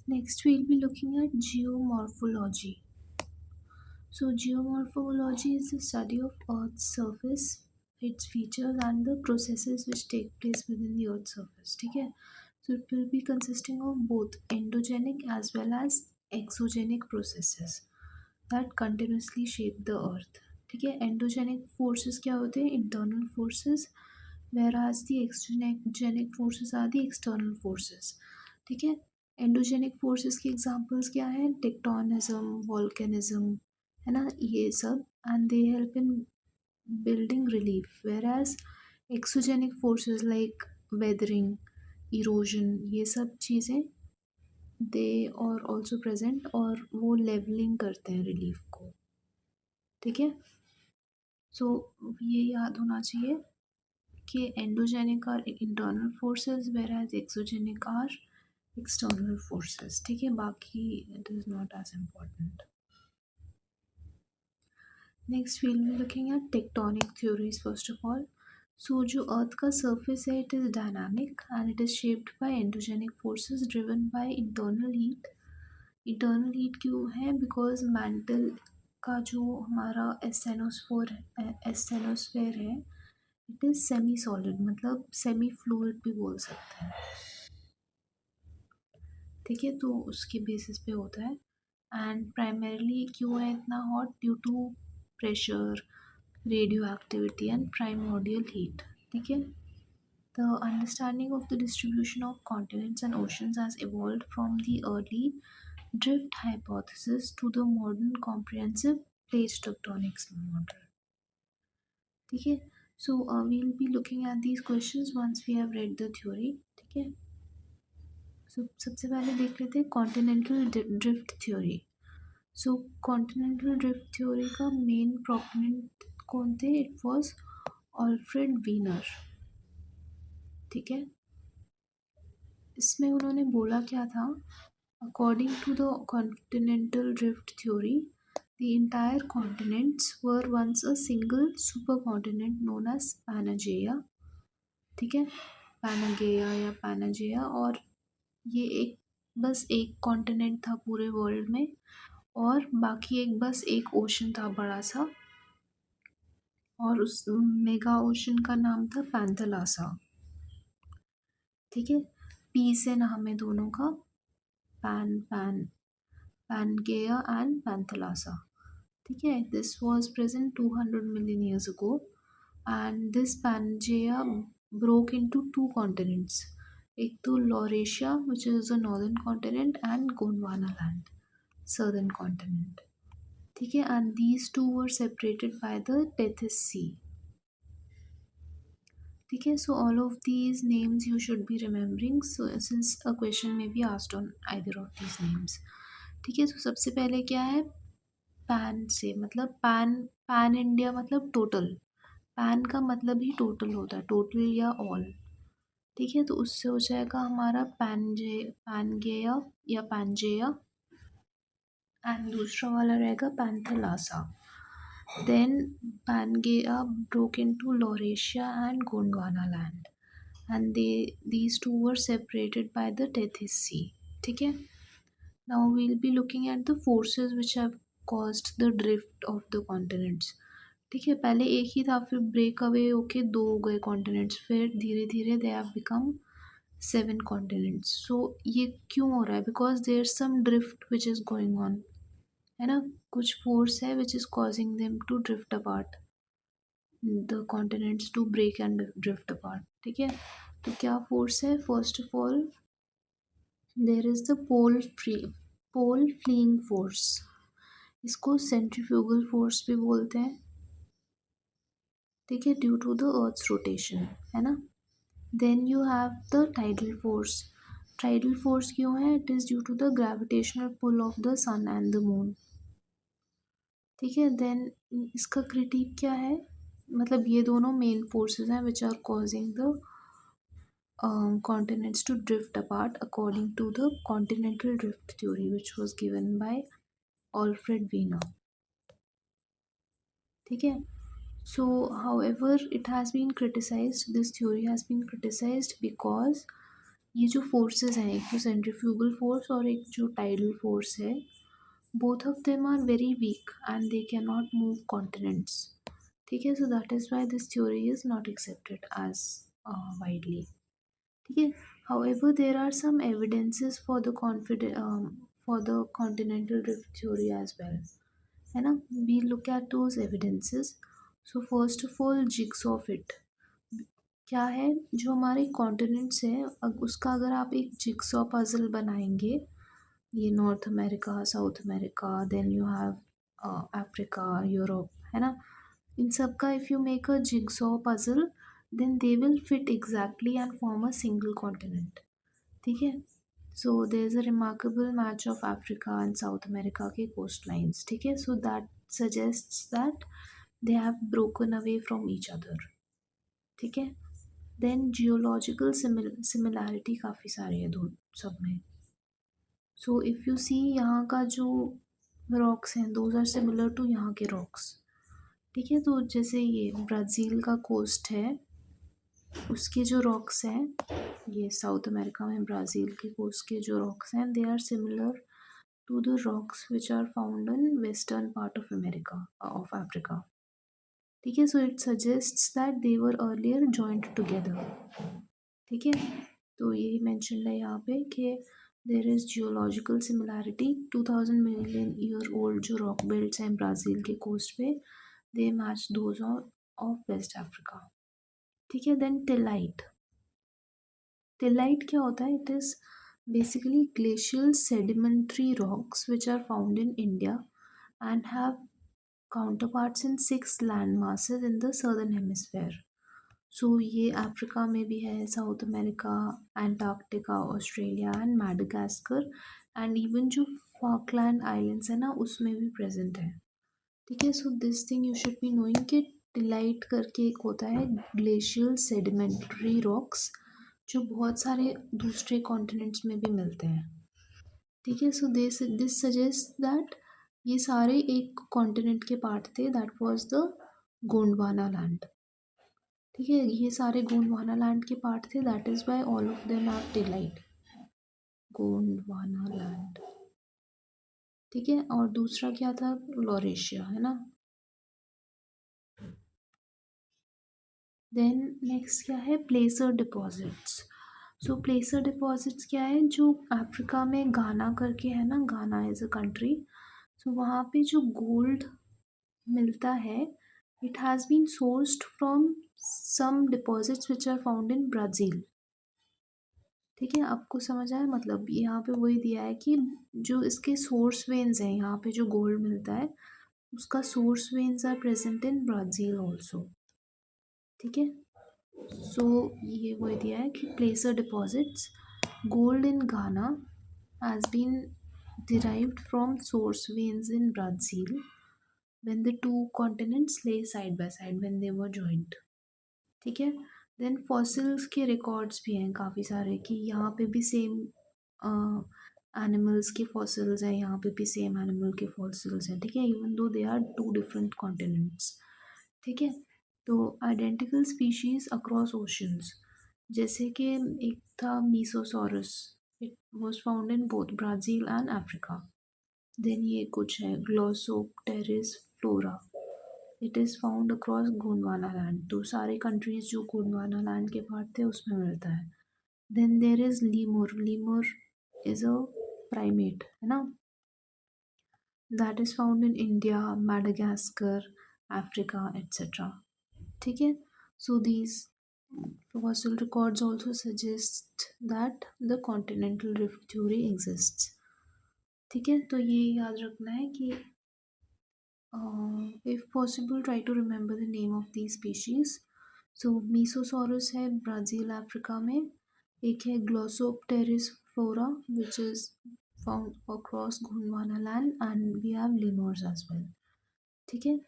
Next, we'll be looking at geomorphology. So, geomorphology is the study of Earth's surface, its features, and the processes which take place within the Earth's surface. Okay? So, it will be consisting of both endogenic as well as exogenic processes that continuously shape the Earth. ठीक है, endogenic forces क्या होते हैं? Internal forces, whereas the exogenic forces are the external forces. ठीक है, endogenic forces के examples क्या हैं? टेक्टोनिज्म, वॉल्केनिज्म, है ना, ये सब, and they help in building relief, whereas exogenic forces like weathering, erosion, ये सब चीज़ें दे और ऑल्सो प्रेजेंट, और वो लेवलिंग करते हैं रिलीफ को. ठीक है, सो ये याद होना चाहिए कि endogenic or internal forces where as exogenic or external forces. ठीक है, बाकी it is not as important. Next we'll be looking at tectonic theories first of all. So जो अर्थ का सरफेस है it is dynamic and it is shaped by endogenic forces driven by internal heat. Internal heat क्यों है? Because mantle का जो हमारा asthenosphere है it is semi solid, मतलब सेमी फ्लूइड भी बोल सकते हैं. ठीक है, तो उसके बेसिस पे होता है. एंड प्राइमरीली क्यों है इतना hot? Due to pressure, radioactivity and primordial heat. ठीक है, the understanding of the distribution of continents and oceans has evolved from the early drift hypothesis to the modern comprehensive plate tectonics model. ठीक है, so we'll be looking at these questions once we have read the theory. ठीक है, so सबसे पहले देख लेते हैं continental drift theory. So continental drift theory का मेन प्रोपोनेंट कौन थे? It was Alfred Wegener. ठीक है, इसमें उन्होंने बोला क्या था? According to the continental drift theory, the entire continents were once a single supercontinent known as Pangaea. ठीक है, Pangaea या Pangaea, और ये एक बस एक कॉन्टिनेंट था पूरे वर्ल्ड में, और बाकी एक बस एक ओशन था बड़ा सा, और उस मेगा ओशन का नाम था पैंथेलासा. ठीक है, पी से नाम है दोनों का, Pangaea and Panthalassa. ठीक है, this was present 200 million years ago, and this Pangaea broke into two continents. एक तो Laurasia, which is the northern continent, and Gondwana land, southern continent. ठीक है, and these two were separated by the Tethys Sea. ठीक है, so all of these names you should be remembering, so since a question may be asked on either of these names. ठीक है, तो सबसे पहले क्या है? पैन से मतलब पैन, पैन इंडिया मतलब टोटल. पैन का मतलब ही टोटल होता है, टोटल या ऑल. ठीक है, तो उससे हो जाएगा हमारा पैनगेया या पैनजेया, एंड दूसरा वाला रहेगा Panthalassa. Then Pangaea broke into Laurasia and Gondwana land, and these two were separated by the Tethys Sea. ठीक है, now we'll be looking at the forces which have caused the drift of the continents. ठीक है, पहले एक ही था, फिर break away होके दो हो गए कॉन्टिनेंट्स, फिर धीरे धीरे they have become 7 continents. So ये क्यों हो रहा है? Because there some drift which is going on, है ना, कुछ फोर्स है which is causing them to drift apart, the continents to break and drift apart. ठीक है, तो क्या फोर्स है? First of all there is the pole fleeing force. इसको सेंट्रीफ्यूगल फोर्स भी बोलते हैं. ठीक है, due to the earth's rotation, है ना. Then you have the tidal force. Tidal force क्यों है? It is due to the gravitational pull of the sun and the moon. ठीक है, देन इसका क्रिटिक क्या है? मतलब ये दोनों मेन फोर्सेस हैं which are causing the continents to drift apart according to the continental drift theory which was given by Alfred Wiener. ठीक है, so however it has been criticized, this theory has been criticized because ये जो forces हैं, एक तो centrifugal force और एक जो टाइडल फोर्स है, both of them are very weak and they cannot move continents. ठीक है, so that is why this theory is not accepted as widely. ठीक है, however there are some evidences for the for the continental drift theory as well, है ना. We look at those evidences. So first of all, jigsaw fit क्या है. जो हमारे continents हैं, उसका अगर आप एक जिक्सॉ पजल बनाएंगे, ये north America, south America, then you have Africa, Europe, है ना. इन सब का if you make a jigsaw puzzle, then they will fit exactly and form a single continent. ठीक है, so there is a remarkable match of Africa and south America के coast lines. ठीक है, so that suggests that they have broken away from each other. ठीक है, then geological similarity काफ़ी सारे हैं दो सब में. सो इफ़ यू सी, यहाँ का जो रॉक्स हैं, दोज आर सिमिलर टू यहाँ के रॉक्स. ठीक है, तो जैसे ये ब्राज़ील का कोस्ट है, उसके जो रॉक्स हैं, ये साउथ अमेरिका में ब्राज़ील के कोस्ट के जो रॉक्स हैं, they are similar to the rocks which are found in western part of America, of Africa. ठीक है, so it suggests that they were earlier joint together. ठीक है, तो यही मेंशन है यहाँ पे कि there is geological similarity. 2000 million year old जो रॉक बेल्ट्स हैं ब्राज़ील के कोस्ट पे, they match those of waste Africa. ठीक है, देन टिलाइट. टिलाइट क्या होता है? It is basically glacial sedimentary rocks which are found in India and have counterparts in 6 land masses in the southern hemisphere. सो ये Africa में भी है, south America, Antarctica, Australia and Madagascar, and even जो Falkland islands है ना, उसमें भी present है. ठीक है, so this thing you should be knowing कि टिलाइट करके एक होता है ग्लेशियल सेडिमेंट्री रॉक्स, जो बहुत सारे दूसरे कॉन्टिनेंट्स में भी मिलते हैं. ठीक है, सो दिस सजेस्ट दैट ये सारे एक कॉन्टिनेंट के पार्ट थे, that was the Gondwana land. ठीक है, ये सारे गोंडवाना लैंड के पार्ट थे, that is why all of them have tillite. Gondwana land. ठीक है, और दूसरा क्या था? लॉरेशिया, है ना. देन नेक्स्ट क्या है? प्लेसर डिपॉजिट्स. सो प्लेसर डिपॉजिट्स क्या है? जो अफ्रीका में गाना करके है ना, गाना इज़ अ कंट्री, सो वहाँ पे जो गोल्ड मिलता है, it has been sourced from some deposits which are found in Brazil. ठीक है, आपको समझ आया? मतलब यहाँ पे वही दिया है कि जो इसके सोर्स वेन्स हैं, यहाँ पे जो गोल्ड मिलता है, उसका source veins are present in Brazil also. ठीक है, सो ये वही दिया है कि प्लेसर deposits gold in Ghana has been derived from source veins in Brazil when the two continents lay side by side when they were joined. ठीक है, then fossils के रिकॉर्ड्स भी हैं काफ़ी सारे कि यहाँ पे भी सेम एनिमल्स के फॉसिल्स हैं, यहाँ पे भी सेम एनिमल के फॉसिल्स हैं. ठीक है, even though they are two different continents. ठीक है, तो आइडेंटिकल स्पीशीज़ अक्रॉस ओशंस, जैसे कि एक था Mesosaurus, it was found in both Brazil and Africa. Then ये कुछ है Glossopteris flora, it is found across Gondwana land. तो सारे कंट्रीज जो गोंडवाना लैंड के पार्ट थे उसमें मिलता है. Then there is lemur. Lemur is a primate, है ना, that is found in India, Madagascar, Africa etcetera. ठीक है, so these fossil records also suggest that the continental rift theory exists. ठीक है, तो ये याद रखना है कि if possible try to remember the name of these species. so mesosaurus है ब्राज़ील अफ्रीका में, एक है Glossopteris flora which is found across Gondwana land, and we have lemurs as well. ठीक है,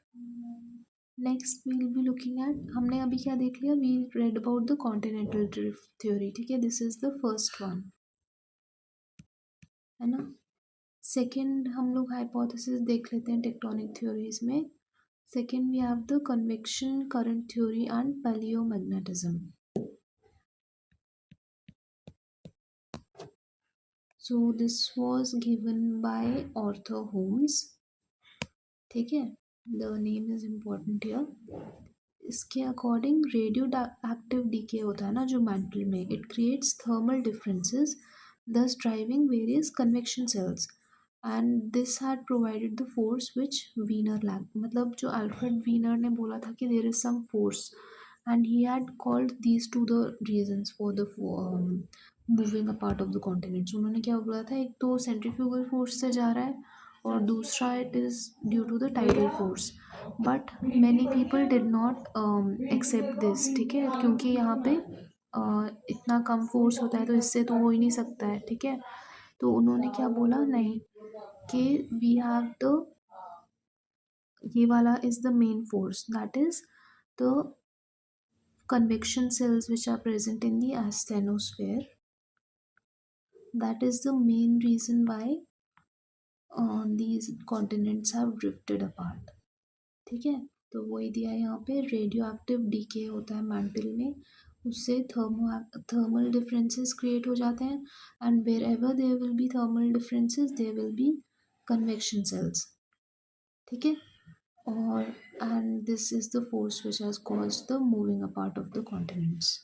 next we will be looking at, हमने अभी क्या देख लिया? We read about the continental drift theory. ठीक है, this is the first one, है ना. सेकेंड हम लोग हाइपोथेसिस देख लेते हैं टेक्टोनिक थ्योरीज में. Second we have the convection current theory and palaeomagnetism. So this was given by Arthur Holmes, ठीक है, the name is important here. इसके अकॉर्डिंग रेडियो एक्टिव डीके होता है ना जो मेंटल में, it creates thermal differences thus driving various convection cells and this had provided the force which Wiener lacked। मतलब जो अल्फ्रेड वीनर ने बोला था कि there is some force and he had called these two the reasons for the moving a part of the continent। उन्होंने क्या बोला था, एक तो सेंट्रीफ्यूगल फोर्स से जा रहा है और दूसरा it is due to the tidal force, but many people did not accept this, ठीक है, क्योंकि यहाँ पे इतना कम फोर्स होता है तो इससे तो हो ही नहीं सकता है, ठीक है। तो उन्होंने क्या बोला, नहीं, कि वी हैव द, ये वाला is the main force, that is the convection cells which are present in the asthenosphere, that is the main reason why these continents have drifted apart, ठीक है। तो वही दिया है यहाँ पे, रेडियो एक्टिव डीके होता है मैंटल में, उससे थर्मल डिफरेंसेस क्रिएट हो जाते हैं and wherever there will be thermal differences there will be convection cells, ठीक है। और and this is the force which has caused the moving apart of the continents,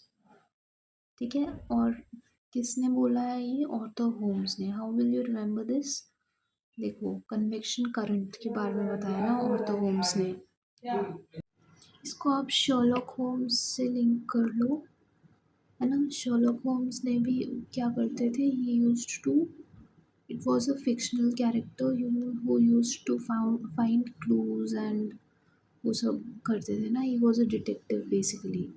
ठीक है। और किसने बोला है ये, ऑर्थर होम्स ने। How will you remember this, देखो कन्वेक्शन करंट के बारे में बताया ना ऑर्थर होम्स ने, इसको आप शर्लॉक होम्स से लिंक कर लो, है ना। शर्लॉक होम्स ने भी क्या करते थे, he used to, it was a fictional character who used to find clues and वो सब करते थे ना, he was a detective basically.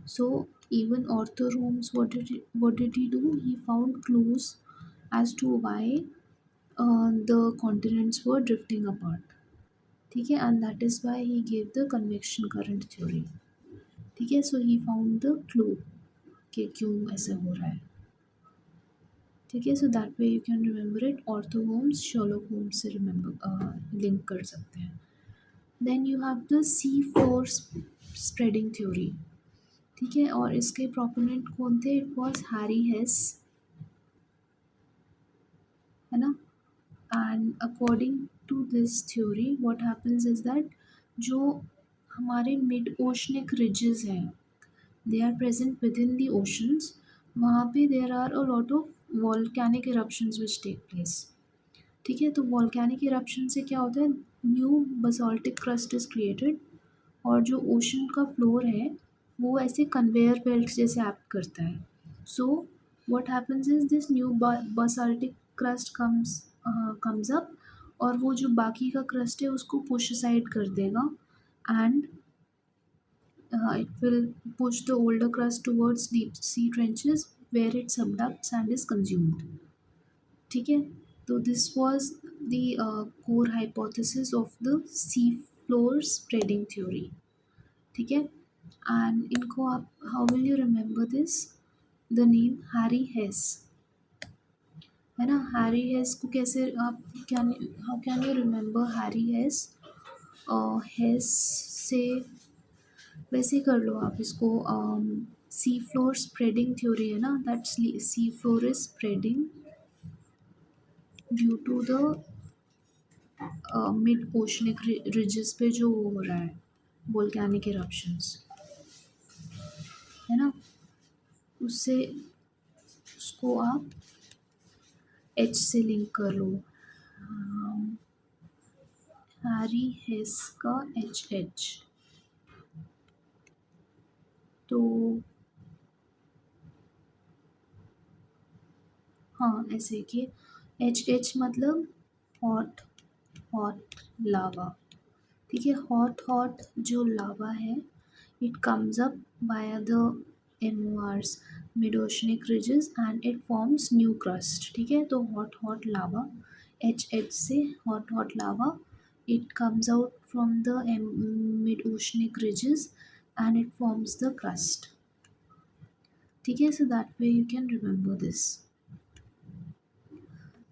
So even Arthur Holmes what did he do, he found clues as to why the continents were drifting apart, ठीक है, and that is why he gave the convection current theory, ठीक है। So he found the clue कि क्यों ऐसा हो रहा है, ठीक है। So that way you can remember it, Arthur Holmes Sherlock Holmes से रिमेंबर लिंक कर सकते हैं। Then you have the sea floor spreading theory, ठीक है, और इसके प्रोपोनेंट कौन थे, इट वॉज हैरी हेस, है ना। And according to this theory what happens is that जो हमारे मिड ओशनिक रिजेस हैं, they are present within the oceans, वहाँ पे there are a lot of volcanic eruptions which take place, ठीक है। तो volcanic eruption से क्या होता है, new basaltic crust is created और जो ओशन का फ्लोर है वो ऐसे कन्वेयर बेल्ट जैसे एक्ट करता है। So what happens is this new basaltic crust comes up और वो जो बाकी का क्रस्ट है उसको पुश साइड कर देगा and it will push the older crust towards deep sea trenches where it subducts and is consumed, ठीक है। तो this was the core hypothesis of the sea floor spreading theory, ठीक है। and इनको आप, how will you remember this, the name Harry Hess, है ना। Harry हेस को कैसे आप, can, how can you remember Harry Hess, Hess से वैसे ही कर लो आप इसको, सी फ्लोर स्प्रेडिंग थ्योरी है ना, that sea floor is spreading due to the mid oceanic ridges पे जो वो हो रहा है वोल्केनिक इरप्शंस, है ना। उससे उसको आप एच से लिंक कर लो, हैरी हेस का एच, तो हाँ ऐसे कि एच मतलब हॉट हॉट लावा, ठीक है। हॉट हॉट जो लावा है it comes up via the MORs mid oceanic ridges and it forms new crust, ठीक है। तो हॉट हॉट लावा, एच से hot hot lava, it comes out from the mid oceanic ridges and it forms the crust, ठीक है। So that way you can remember this,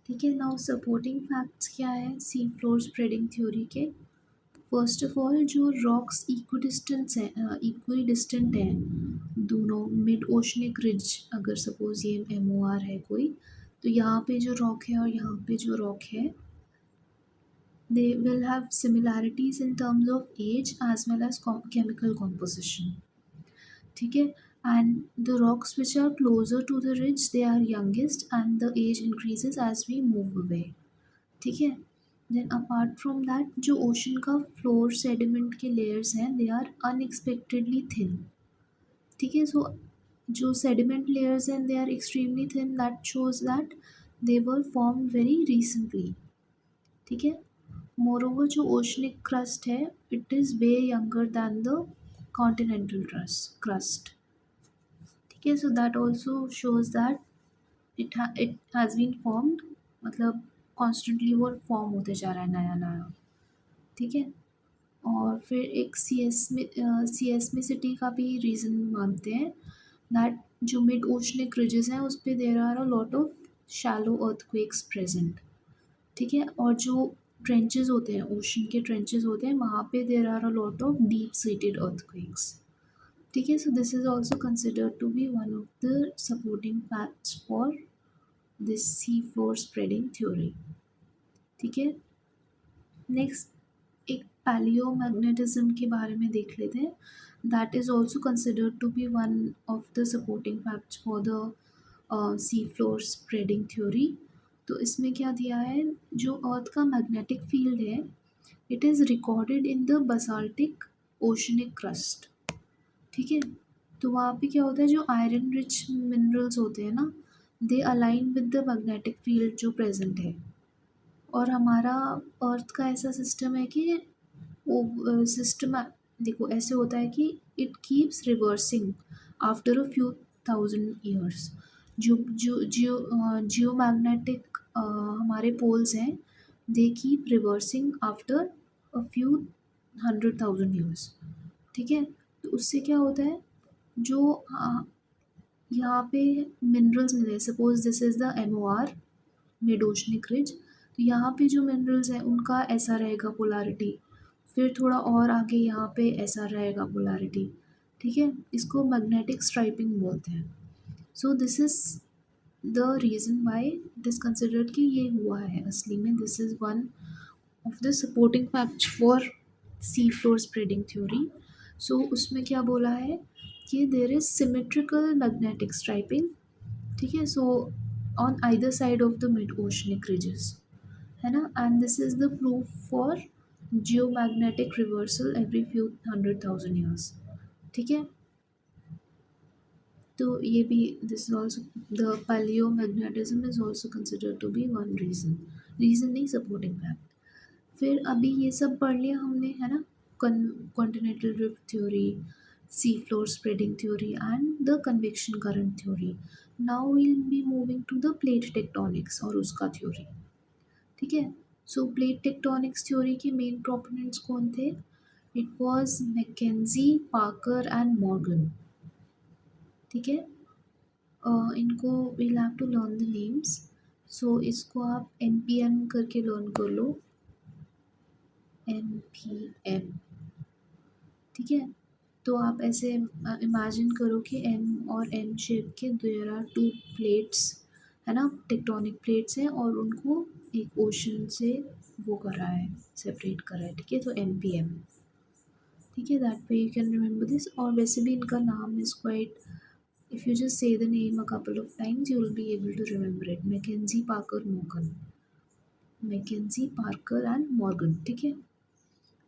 ठीक है। Now supporting facts क्या है सी फ्लोर स्प्रेडिंग थ्योरी के, first of all जो rocks equally distant हैं दोनों मिड ओशनिक रिज, अगर सपोज ये MOR है कोई, तो यहाँ पे जो रॉक है और यहाँ पे जो रॉक है, they will have similarities in terms of age as well as chemical composition, ठीक है। And the rocks which are closer to the ridge they are youngest and the age increases as we move away, ठीक है। Then apart from that, जो ocean का floor sediment के layers हैं they are unexpectedly thin, ठीक है। So जो sediment layers हैं they are extremely thin, that shows that they were form very recently, ठीक है। मोरोवर जो ओशनिक क्रस्ट है it is way younger than the continental crust, ठीक है। So that also shows that it has been formed, मतलब constantly वो form होते जा रहा है नया नया, ठीक है। और फिर एक सीएस्मिसिटी का भी रीज़न मानते हैं, दैट जो मिड ओशनिक रिजेस हैं उस पे there are a lot of shallow earthquakes present, ठीक है। और जो ट्रेंचेस होते हैं, ओशन के ट्रेंचेस होते हैं, वहाँ पे there are a lot of deep seated earthquakes, ठीक है। So this is also considered to be one of the supporting facts for this sea floor spreading theory, ठीक है। नेक्स्ट एक पैलियोमैग्नेटिज्म के बारे में देख लेते हैं, that is also considered to be one of the supporting facts for the sea floor spreading theory. तो इसमें क्या दिया है, जो अर्थ का मैग्नेटिक फील्ड है it is recorded in the basaltic oceanic crust, ठीक है। तो वहाँ पे क्या होता है, जो आयरन रिच मिनरल्स होते हैं ना, they align with the magnetic field जो प्रेजेंट है। और हमारा अर्थ का ऐसा सिस्टम है कि वो सिस्टम, देखो ऐसे होता है कि it keeps reversing after a few thousand years. जो जो जियो जियो मैग्नेटिक हमारे पोल्स हैं they keep reversing after a few 100,000 years, ठीक है। तो उससे क्या होता है, जो यहाँ पे मिनरल्स मिले, suppose this is the MOR mid oceanic ridge, तो यहाँ पे जो मिनरल्स हैं उनका ऐसा रहेगा पोलैरिटी, फिर थोड़ा और आगे यहाँ पे ऐसा रहेगा पोलैरिटी, ठीक है। इसको मैग्नेटिक स्ट्राइपिंग बोलते हैं। So this is the reason why it is considered कि ये हुआ है असली में। This is one of the supporting fact for sea floor spreading theory. So उसमें क्या बोला है कि there is symmetrical magnetic striping, ठीक है। So on either side of the mid oceanic ridges, है ना, and this is the proof for geomagnetic reversal every few 100,000 years, ठीक है। तो ये भी this is also the palaeomagnetism is also considered to be one reason नहीं, supporting fact. फिर अभी ये सब पढ़ लिया हमने, है ना, continental drift theory, sea floor spreading theory and the convection current theory. Now will be moving to the plate tectonics और उसका थ्योरी, ठीक है। सो प्लेट टेक्टोनिक्स थ्योरी के मेन प्रोपोनेंट्स कौन थे, it was McKenzie, Parker and Morgan, ठीक है। इनको we'll have to learn the names, so इसको आप NPM करके लर्न कर लो, NPM, ठीक है। तो आप ऐसे इमेजिन करो कि M और M शेप के देयर आर टू प्लेट्स, है ना, टेक्टोनिक प्लेट्स हैं और उनको एक ओशन से वो कर रहा है, सेपरेट कर रहा है, ठीक है। तो NPM, ठीक है, that way you can remember this. और वैसे भी इनका नाम is quite, if you just say the name a couple of times you will be able to remember it, Mackenzie, Parker, Morgan, Mackenzie, Parker and Morgan, ठीक है।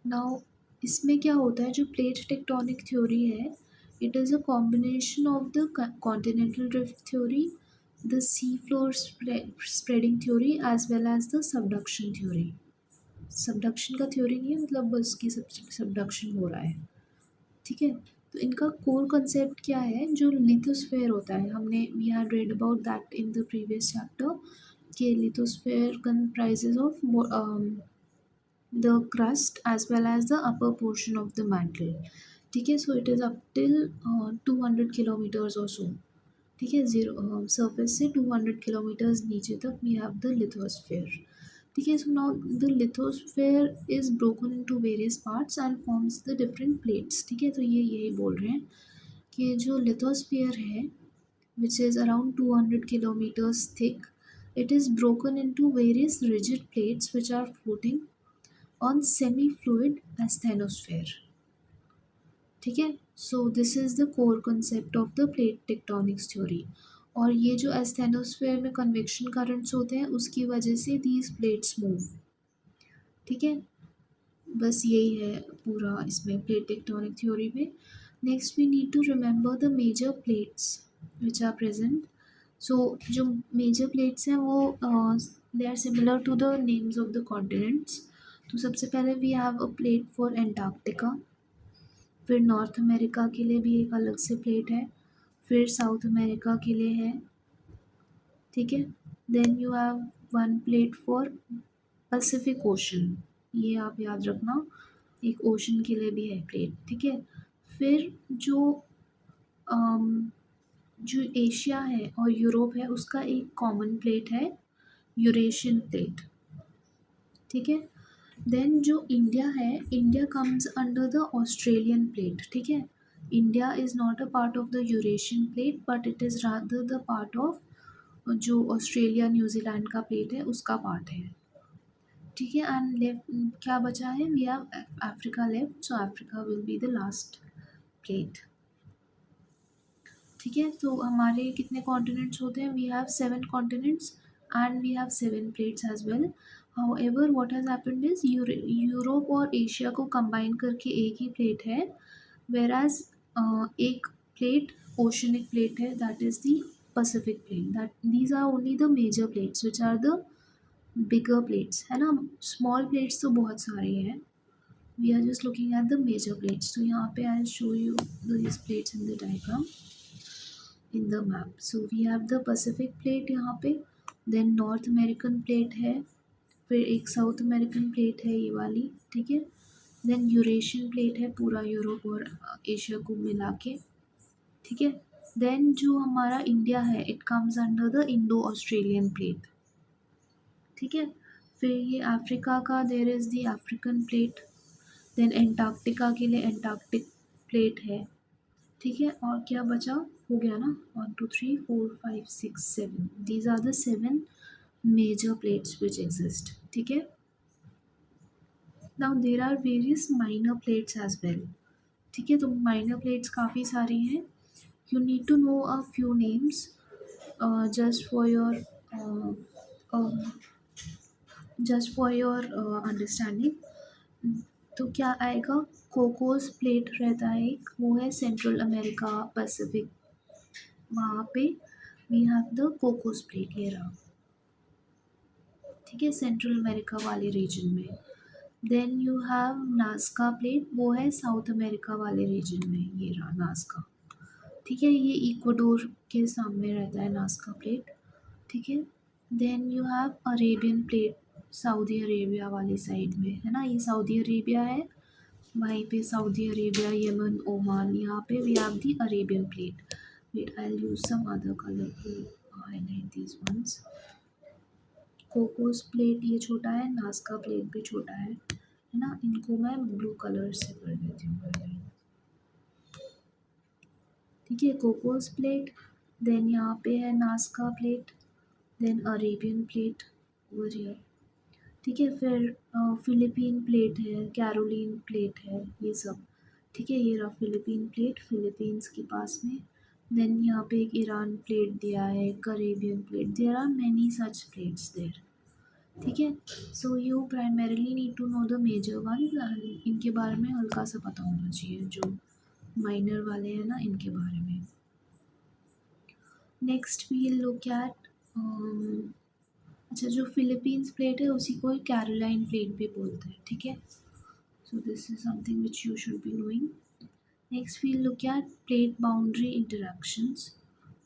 Now इसमें क्या होता है, जो प्लेट टेक्टोनिक थ्योरी है it is a combination of the continental drift theory, the sea floor spreading theory as well as the subduction theory. Subduction का theory नहीं है, मतलब बस की सबडक्शन हो रहा है, ठीक है। तो इनका कोर कंसेप्ट क्या है, जो लिथोस्फेयर होता है, हमने we had read about that in the previous chapter, कि lithosphere comprises of the crust as well as the upper portion of the mantle, ठीक है। So it is up till 200 kilometres और सो, ठीक है, zero surface से 200 kilometres नीचे तक we have the lithosphere, ठीक है। So now the lithosphere is broken into various parts and forms the different plates, ठीक है। तो ये यही बोल रहे हैं कि जो लिथोस्फेयर है which is around 200 kilometres thick, It is broken into various rigid plates which are floating on semi-fluid asthenosphere. ठीक है, so this is the core concept of the plate tectonics theory. और ये जो एस्थेनोस्फेयर में convection currents होते हैं उसकी वजह से दीज प्लेट्स मूव. ठीक है, बस यही है पूरा इसमें प्लेट टेक्टोनिक थ्योरी में. Next we need to remember the major plates which are present. So जो मेजर प्लेट्स हैं वो they are similar to the names of the continents. तो सबसे पहले we have a plate for Antarctica. फिर North America के लिए भी एक अलग से प्लेट है. फिर साउथ अमेरिका के लिए है. ठीक है, then you have one plate for Pacific ocean. ये आप याद रखना, एक ओशन के लिए भी है प्लेट. ठीक है, फिर अम, जो एशिया है और यूरोप है उसका एक कॉमन प्लेट है, यूरेशियन प्लेट. ठीक है, देन जो इंडिया है, India comes under the Australian plate. ठीक है, India is not a part of the Eurasian plate but it is rather the part of जो ऑस्ट्रेलिया न्यूजीलैंड का प्लेट है उसका पार्ट है. ठीक है, एंड लेफ्ट क्या बचा है, we have Africa left. So Africa will be the last plate. ठीक है, तो हमारे कितने कॉन्टिनेंट्स होते हैं, we have 7 continents and we have 7 plates as well. However what has happened is Europe और एशिया को कंबाइन करके एक ही प्लेट है, वेर एज एक प्लेट ओशनिक प्लेट है, that is the Pacific plate. That these are only the major plates which are the bigger plates, है ना. स्मॉल प्लेट्स तो बहुत सारे हैं, we are just looking at the major plates. तो यहाँ पे I show you this plates in the diagram in the map. So we have the Pacific plate यहाँ पे, देन नॉर्थ अमेरिकन प्लेट है, फिर एक साउथ अमेरिकन प्लेट है ये वाली. ठीक है, देन यूरेशियन प्लेट है पूरा यूरोप और एशिया को मिला के. ठीक है, देन जो हमारा इंडिया है it comes under the Indo Australian plate. ठीक है, फिर ये अफ्रीका का there is the African plate. Then Antarctica के लिए एंटार्क्टिक प्लेट है. ठीक है, और क्या बचा, हो गया ना, 1 2 3 4 5 6 7, these are the 7 major plates which exist. ठीक है, now there are various minor plates as well. ठीक है, तो माइनर प्लेट्स काफ़ी सारी हैं. You need to know a few names just for your just for your understanding. तो क्या आएगा, कोकोस प्लेट रहता है एक, वो है सेंट्रल अमेरिका पैसिफिक, वहाँ पे we have the Cocos plate, ये रहा. ठीक है, सेंट्रल अमेरिका वाले रीजन में. Then you have Nazca plate, वो है साउथ अमेरिका वाले रीजन में, ये रहा नास्का. ठीक है, ये इक्वाडोर के सामने रहता है नास्का प्लेट. ठीक है, then you have Arabian plate, Saudi Arabia वाली साइड में, है ना. ये सऊदी अरेबिया है, वहीं पे सऊदी अरेबिया, यमन, ओमान, यहाँ पे we have the Arabian plate. Wait, I will use some other colour to highlight these ones. Cocos plate ये छोटा है, नास्का प्लेट भी छोटा है ना. इनको मैं ब्लू कलर से कर देती हूँ हाईलाइट. ठीक है, कोकोस प्लेट, देन यहाँ पे है Nazca plate, then Arabian plate over here. ठीक है, फिर फिलिपीन प्लेट है, कैरोलिन प्लेट है, ये सब. ठीक है, ये रहा फिलिपीन प्लेट, फिलीपींस के पास में. देन यहाँ पे एक ईरान प्लेट दिया है, एक Arabian plate. There are many such plates there. ठीक है, so you primarily need to know the major one. इनके बारे में हल्का सा पता होना चाहिए, जो माइनर वाले हैं ना इनके बारे में. नेक्स्ट वी लुक एट, अच्छा, जो फिलीपींस प्लेट है उसी को कैरोलाइन प्लेट भी बोलते हैं. ठीक है, so this is something which you should be knowing. Next we look at plate boundary interactions.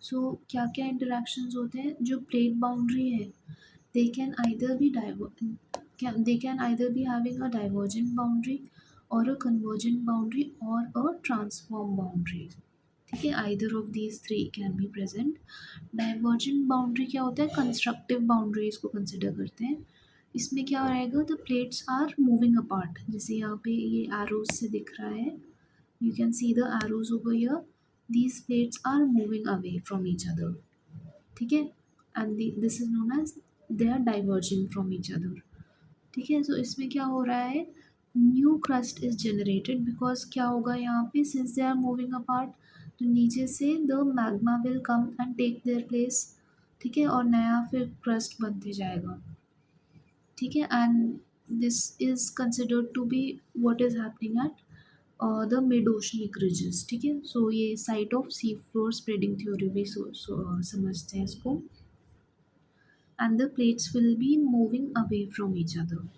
So क्या क्या इंटरेक्शंस होते हैं, जो प्लेट बाउंड्री है they can either be they can either be having a divergent boundary or a convergent boundary or a transform boundary. ठीक है, either of these three can be present. Divergent boundary क्या होता है, constructive boundaries को consider करते हैं. इसमें क्या रहेगा, the plates are moving apart. जैसे यहाँ पे ये एरोज से दिख रहा है, you can see the arrows over here. These plates are moving away from each other. ठीक है, and this is known as they are diverging from each other. ठीक है, सो इसमें क्या हो रहा है, new crust is generated because क्या होगा यहाँ पे, since they are moving apart, तो नीचे से the magma will come and take their place. ठीक है, और नया फिर क्रस्ट बनते जाएगा। ठीक है, and this is considered to be what is happening at the mid oceanic ridges. ठीक है, सो ये site of sea floor spreading theory भी समझते हैं इसको। And the plates will be moving away from each other.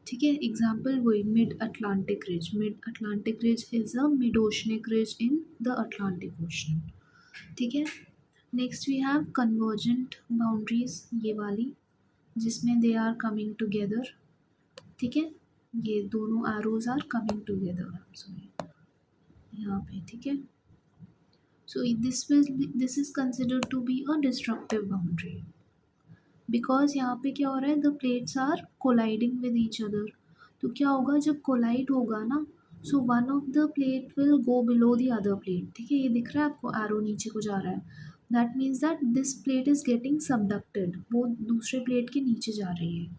ठीक है, example वही mid Atlantic ridge. Mid Atlantic ridge is a mid oceanic ridge in the Atlantic ocean. ठीक है, next we have convergent boundaries, ये वाली जिसमें दे are coming together. ठीक है, ये दोनों arrows are coming together, sorry यहाँ पे। ठीक है, so this is considered to be a destructive boundary because यहाँ पे क्या हो रहा है, the plates are colliding with each other. तो क्या होगा जब कोलाइड होगा ना, so one of the plate will go below the other plate. ठीक है, ये दिख रहा है आपको, एरो नीचे को जा रहा है, that means that this plate is getting subducted, वो दूसरे प्लेट के नीचे जा रही है।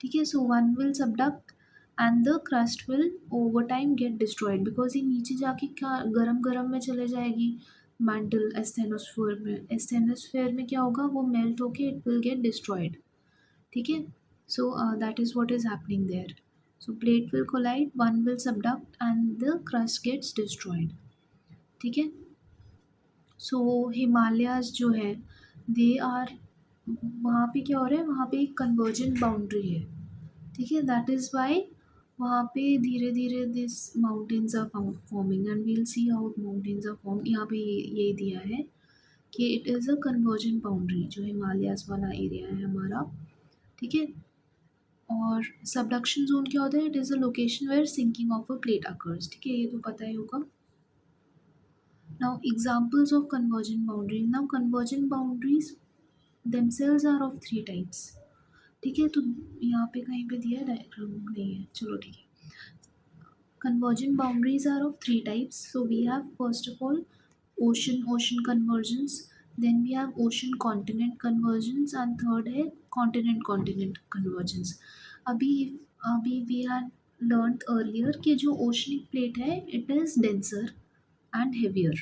ठीक है, so one will subduct and the crust will over time get destroyed because ये नीचे जाके क्या गरम गरम में चले जाएगी, मैंटल एस्थेनोस्फेयर में। एस्थेनोस्फेयर में क्या होगा, वो मेल्ट होके इट विल गेट डिस्ट्रॉयड। ठीक है, so that is what is happening there. So plate will collide, one will subduct and the crust gets destroyed. ठीक है, सो हिमालयाज जो है दे आर, वहाँ पे क्या हो रहा है, वहाँ पे एक कन्वर्जेंट बाउंड्री है। ठीक है, दैट इज़ वाई वहाँ पे धीरे धीरे this mountains are forming and we'll see how mountains are form. यहाँ पे ये दिया है कि it is a convergent boundary, जो हिमालयाज वाला एरिया है हमारा। ठीक है, और सबडक्शन जोन क्या होता है, it is a location where sinking of a plate occurs. ठीक है, ये तो पता ही होगा। Now examples of convergent boundaries. Now convergent boundaries themselves are of three types। ठीक है, तो यहाँ पे कहीं पे दिया है, डायग्राम नहीं है, चलो ठीक है। Convergent boundaries are of three types. So we have first of all ocean convergence, then we have ocean continent convergence, and third है continent convergence. अभी अभी we had learned earlier कि जो oceanic plate है it is denser and heavier।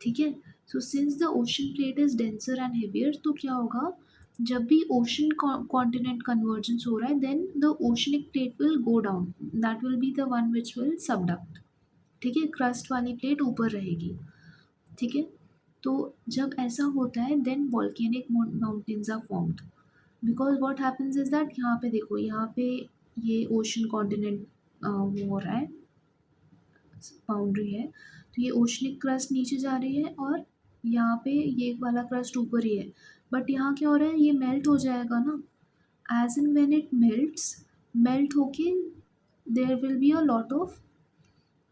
ठीक है, so since the ocean plate is denser and heavier, तो क्या होगा जब भी ओशन कॉन्टिनेंट कन्वर्जेंस हो रहा है, then the oceanic plate will go down, that will be the one which will subduct. ठीक है, क्रस्ट वाली प्लेट ऊपर रहेगी। ठीक है, तो जब ऐसा होता है then volcanic mountains are formed because what happens is that, यहाँ पे देखो, यहाँ पे ये ओशन कॉन्टिनेंट वो हो रहा है, बाउंड्री है, तो ये ओशनिक क्रस्ट नीचे जा रही है और यहाँ पे ये वाला क्रस्ट ऊपर ही है। बट यहाँ क्या हो रहा है, ये मेल्ट हो जाएगा ना, as and when it melt होके there will be a lot of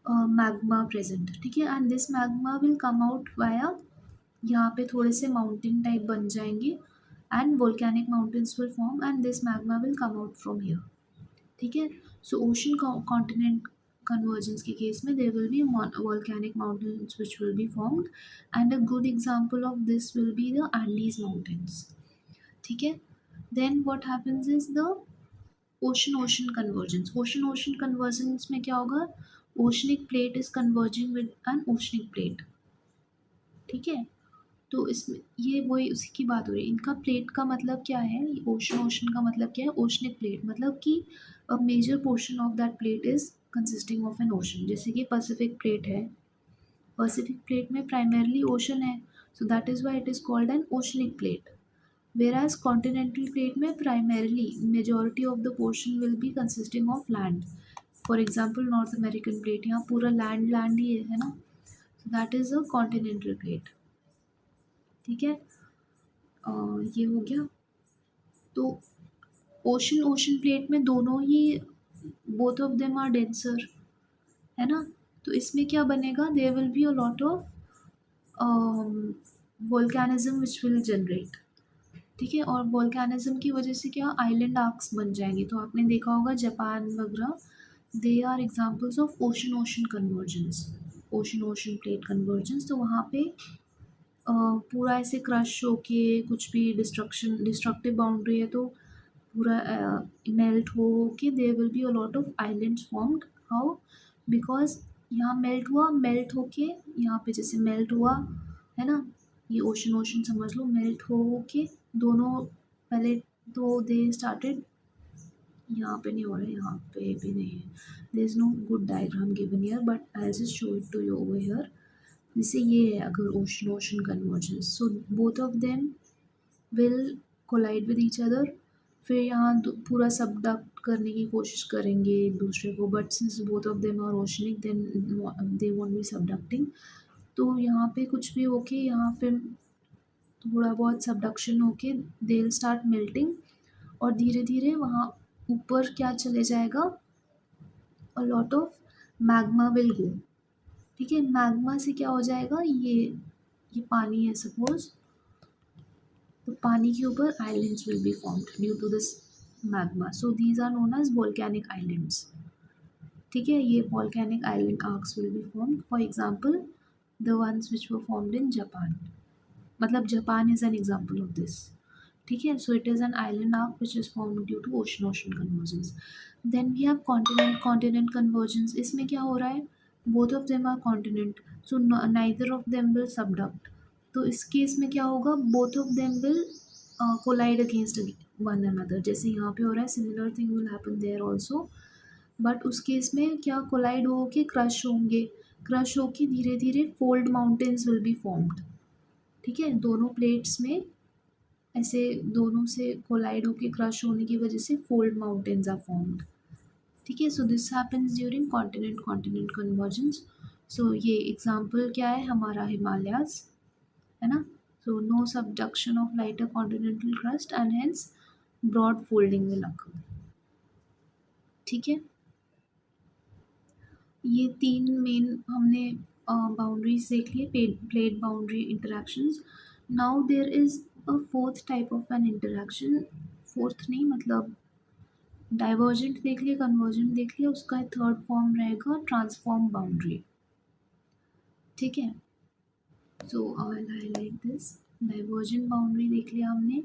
magma present. ठीक है, and this magma will come out via, यहाँ पे थोड़े से माउंटेन टाइप बन जाएंगे and volcanic mountains will form and this magma will come out from here. ठीक है, सो ओशन कॉन्टिनेंट convergence के केस में there will be volcanic mountains which will be formed and a good example of this will be the Andes mountains। ठीक है, then what happens is the ocean convergence में क्या होगा, oceanic plate is converging with an oceanic plate। ठीक है, तो इसमें ये वही उसी की बात हो रही है। इनका प्लेट का मतलब क्या है, ओशन का मतलब क्या है, ओशनिक प्लेट मतलब कि a major portion of that plate is consisting of an ocean. जैसे कि पैसिफिक प्लेट है, पैसिफिक प्लेट में प्राइमरली ओशन है, so that is why it is called an oceanic plate. Whereas continental plate में primarily majority of the portion will be consisting of land. For example north American plate, यहाँ पूरा land ही है ना, so that is a continental plate. ठीक है, ये हो गया। तो ओशन प्लेट में दोनों ही, both of them are denser, है ना, तो इसमें क्या बनेगा, there will be a lot of volcanism which will generate. ठीक है, और वोल्केनिज्म की वजह से क्या आइलैंड आर्क्स बन जाएंगे। तो आपने देखा होगा जापान वगैरह, they are examples of ocean convergence, ocean plate convergence. तो वहाँ पे पूरा ऐसे क्रश होके कुछ भी डिस्ट्रक्टिव बाउंड्री है तो पूरा मेल्ट हो के there will be a lot of islands formed. How? Because यहाँ मेल्ट होके यहाँ पे जैसे मेल्ट हुआ है ना, ये ओशन ओशन समझ लो, मेल्ट हो के दोनों पहले तो दे स्टार्टेड, यहाँ पे नहीं हो रहा है, यहाँ पे भी नहीं है, there is no good diagram given here but I just show it to you over here. जैसे ये है अगर ocean ocean convergence, so both of them will collide with each other. फिर यहाँ पूरा सबडक्ट करने की कोशिश करेंगे एक दूसरे को, but since both of them are oceanic then they won't be subducting. तो यहाँ पे कुछ भी होके यहाँ पे थोड़ा बहुत सबडक्शन होके दे विल स्टार्ट मेल्टिंग, और धीरे धीरे वहाँ ऊपर क्या चले जाएगा, अ lot of magma will go. ठीक है, मैग्मा से क्या हो जाएगा, ये पानी है सपोज, तो पानी के ऊपर islands will be formed due to this magma, so these are known as volcanic islands. ठीक है, ये volcanic island arcs will be formed, for example the ones which were formed in Japan, मतलब Japan is an example of this. ठीक है, so it is an island arc which is formed due to ocean ocean convergence. Then we have continent continent convergence. इसमें क्या हो रहा है, both of them are continent, so neither of them will subduct. तो इस case में क्या होगा, both of them will collide against one another, जैसे यहाँ पे हो रहा है, similar thing will happen there also, but उस केस में क्या कोलाइड हो के क्रश होंगे, क्रश होके धीरे धीरे fold mountains will be formed. ठीक है, दोनों प्लेट्स में ऐसे दोनों से कोलाइड होके क्रश होने की वजह से फोल्ड माउंटेन्स आर फॉर्म्ड। ठीक है, so this happens during continent continent convergence. So ये एग्जांपल क्या है हमारा, हिमालयाज है ना, so no subduction of lighter continental crust and hence broad folding will occur. ठीक है, ये तीन मेन हमने बाउंड्रीज देख लिए, plate boundary interactions. Now there is a fourth type of an interaction, fourth नहीं मतलब डाइवर्जेंट देख लिया, कन्वर्जेंट देख लिया, उसका थर्ड फॉर्म रहेगा ट्रांसफॉर्म बाउंड्री। ठीक है, so I will highlight this, divergent boundary देख लिया हमने,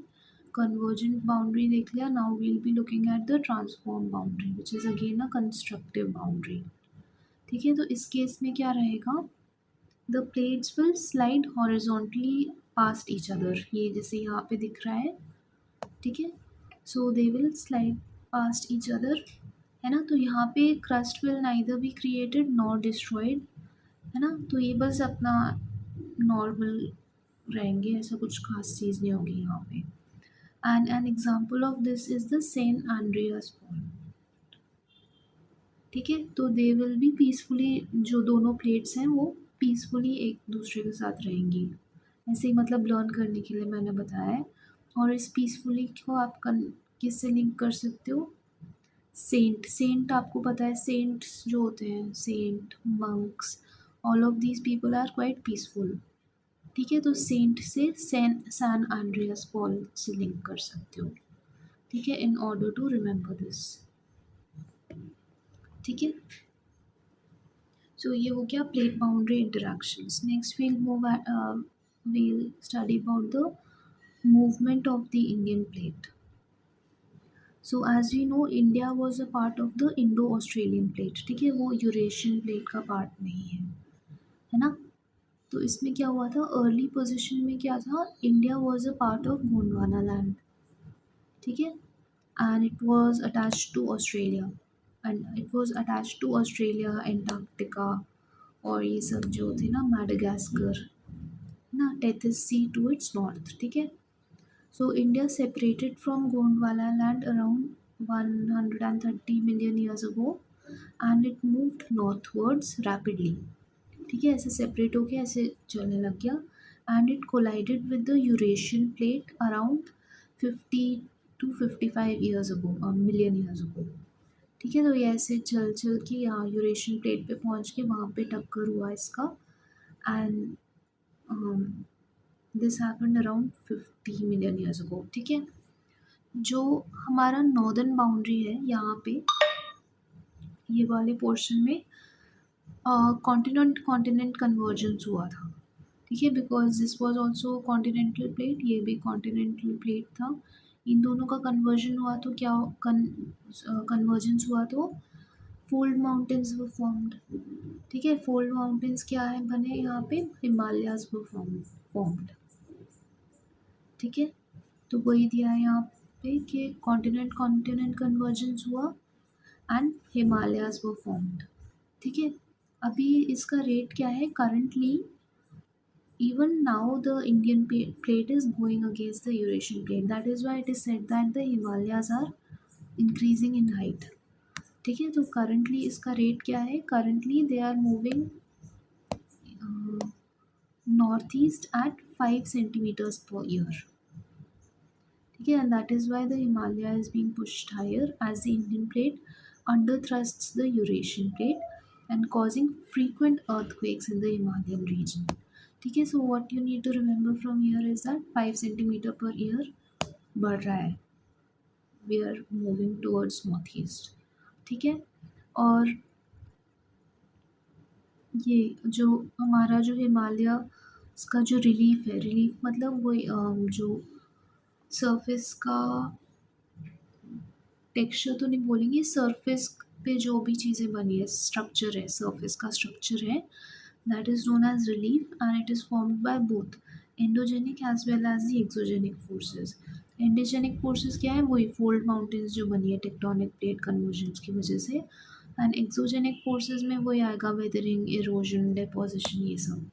कन्वर्जेंट बाउंड्री देख लिया, now we will be looking at the transform boundary which is again a constructive boundary. ठीक है, तो इस केस में क्या रहेगा, the plates will slide horizontally past each other, ये जैसे यहाँ पे दिख रहा है। ठीक है, so they will slide past each other, है ना, तो यहाँ पे crust will neither be created nor destroyed, है ना, तो ये बस अपना नॉर्मल रहेंगे, ऐसा कुछ खास चीज़ नहीं होगी यहाँ पे। And an example of this is the saint Andreas fault. ठीक है, तो दे विल बी पीसफुली, जो दोनों प्लेट्स हैं वो पीसफुली एक दूसरे के साथ रहेंगी, ऐसे ही मतलब लर्न करने के लिए मैंने बताया है। और इस पीसफुली को आप किससे लिंक कर सकते हो, सेंट, सेंट आपको पता है, सेंट्स जो होते हैं, saint monks, all of these people are quite peaceful. ठीक है, तो सेंट से सैन एंड्रियास फॉल से लिंक कर सकते हो। ठीक है, in order to remember this. ठीक है, सो ये हो गया plate boundary interactions. Next we'll study about the movement of the Indian plate. So as we know, India was a part of the Indo-Australian plate. ठीक है, वो Eurasian plate का part नहीं है ना। तो इसमें क्या हुआ था, अर्ली पोजीशन में क्या था, India was a part of Gondwana land. ठीक है, and it was attached to Australia, Antarctica और ये सब जो थे ना, मैडागास्कर ना, Tethys sea to its north. ठीक है, so India separated from Gondwana land around 130 million years ago and it moved northwards rapidly. ठीक है, ऐसे सेपरेट होके ऐसे चलने लग गया, and it collided with the Eurasian plate around 50 to 55 years ago, million years ago. ठीक है, तो ये ऐसे चल चल के यहाँ यूरेशियन प्लेट पे पहुँच के वहाँ पे टक्कर हुआ इसका, and this happened around 50 million years ago. ठीक है, जो हमारा नॉर्दर्न बाउंड्री है यहाँ पे, ये वाले पोर्शन में कॉन्टिनेंट कॉन्टिनेंट कन्वर्जेंस हुआ था। ठीक है, because this was also continental plate, ये भी कॉन्टिनेंटल प्लेट था। इन दोनों का कन्वर्जन हुआ तो क्या कन्वर्जेंस हुआ तो फोल्ड माउंटेन्स वर फॉर्म्ड। ठीक है, फोल्ड माउंटेन्स क्या है बने यहाँ पे, हिमालयाज वर फॉर्म्ड। ठीक है, तो वही दिया है यहाँ पे कि कॉन्टिनेंट कॉन्टिनेंट कन्वर्जेंस हुआ एंड हिमालयाज वर फॉर्म्ड। ठीक है, अभी इसका रेट क्या है currently, even now the Indian plate is going against the Eurasian plate. That is why it is said that the Himalayas are increasing in height. ठीक है, तो करंटली इसका रेट क्या है, currently they are moving north east at 5 centimeters per year. ठीक है, and that is why the Himalaya is being pushed higher as the Indian plate underthrusts the Eurasian plate and causing frequent earthquakes in the Himalayan region. ठीक है, so what you need to remember from here is that 5 centimeter per year बढ़ रहा है, we are moving towards north east. ठीक है, और ये जो हमारा जो हिमालय का जो रिलीफ है, रिलीफ मतलब वही जो सरफेस का टेक्सचर तो नहीं बोलेंगे, सरफेस पे जो भी चीज़ें बनी है, स्ट्रक्चर है, सरफेस का स्ट्रक्चर है, that is known as relief and it is formed by both endogenic as well as the exogenic forces. Endogenic forces क्या है, वही फोल्ड माउंटेन्स जो बनी है टेक्टोनिक प्लेट कन्वर्जन्स की वजह से, एंड एक्सोजेनिक फोर्सेस में वही आएगा वेदरिंग, इरोजन, डेपोजिशन, ये सब।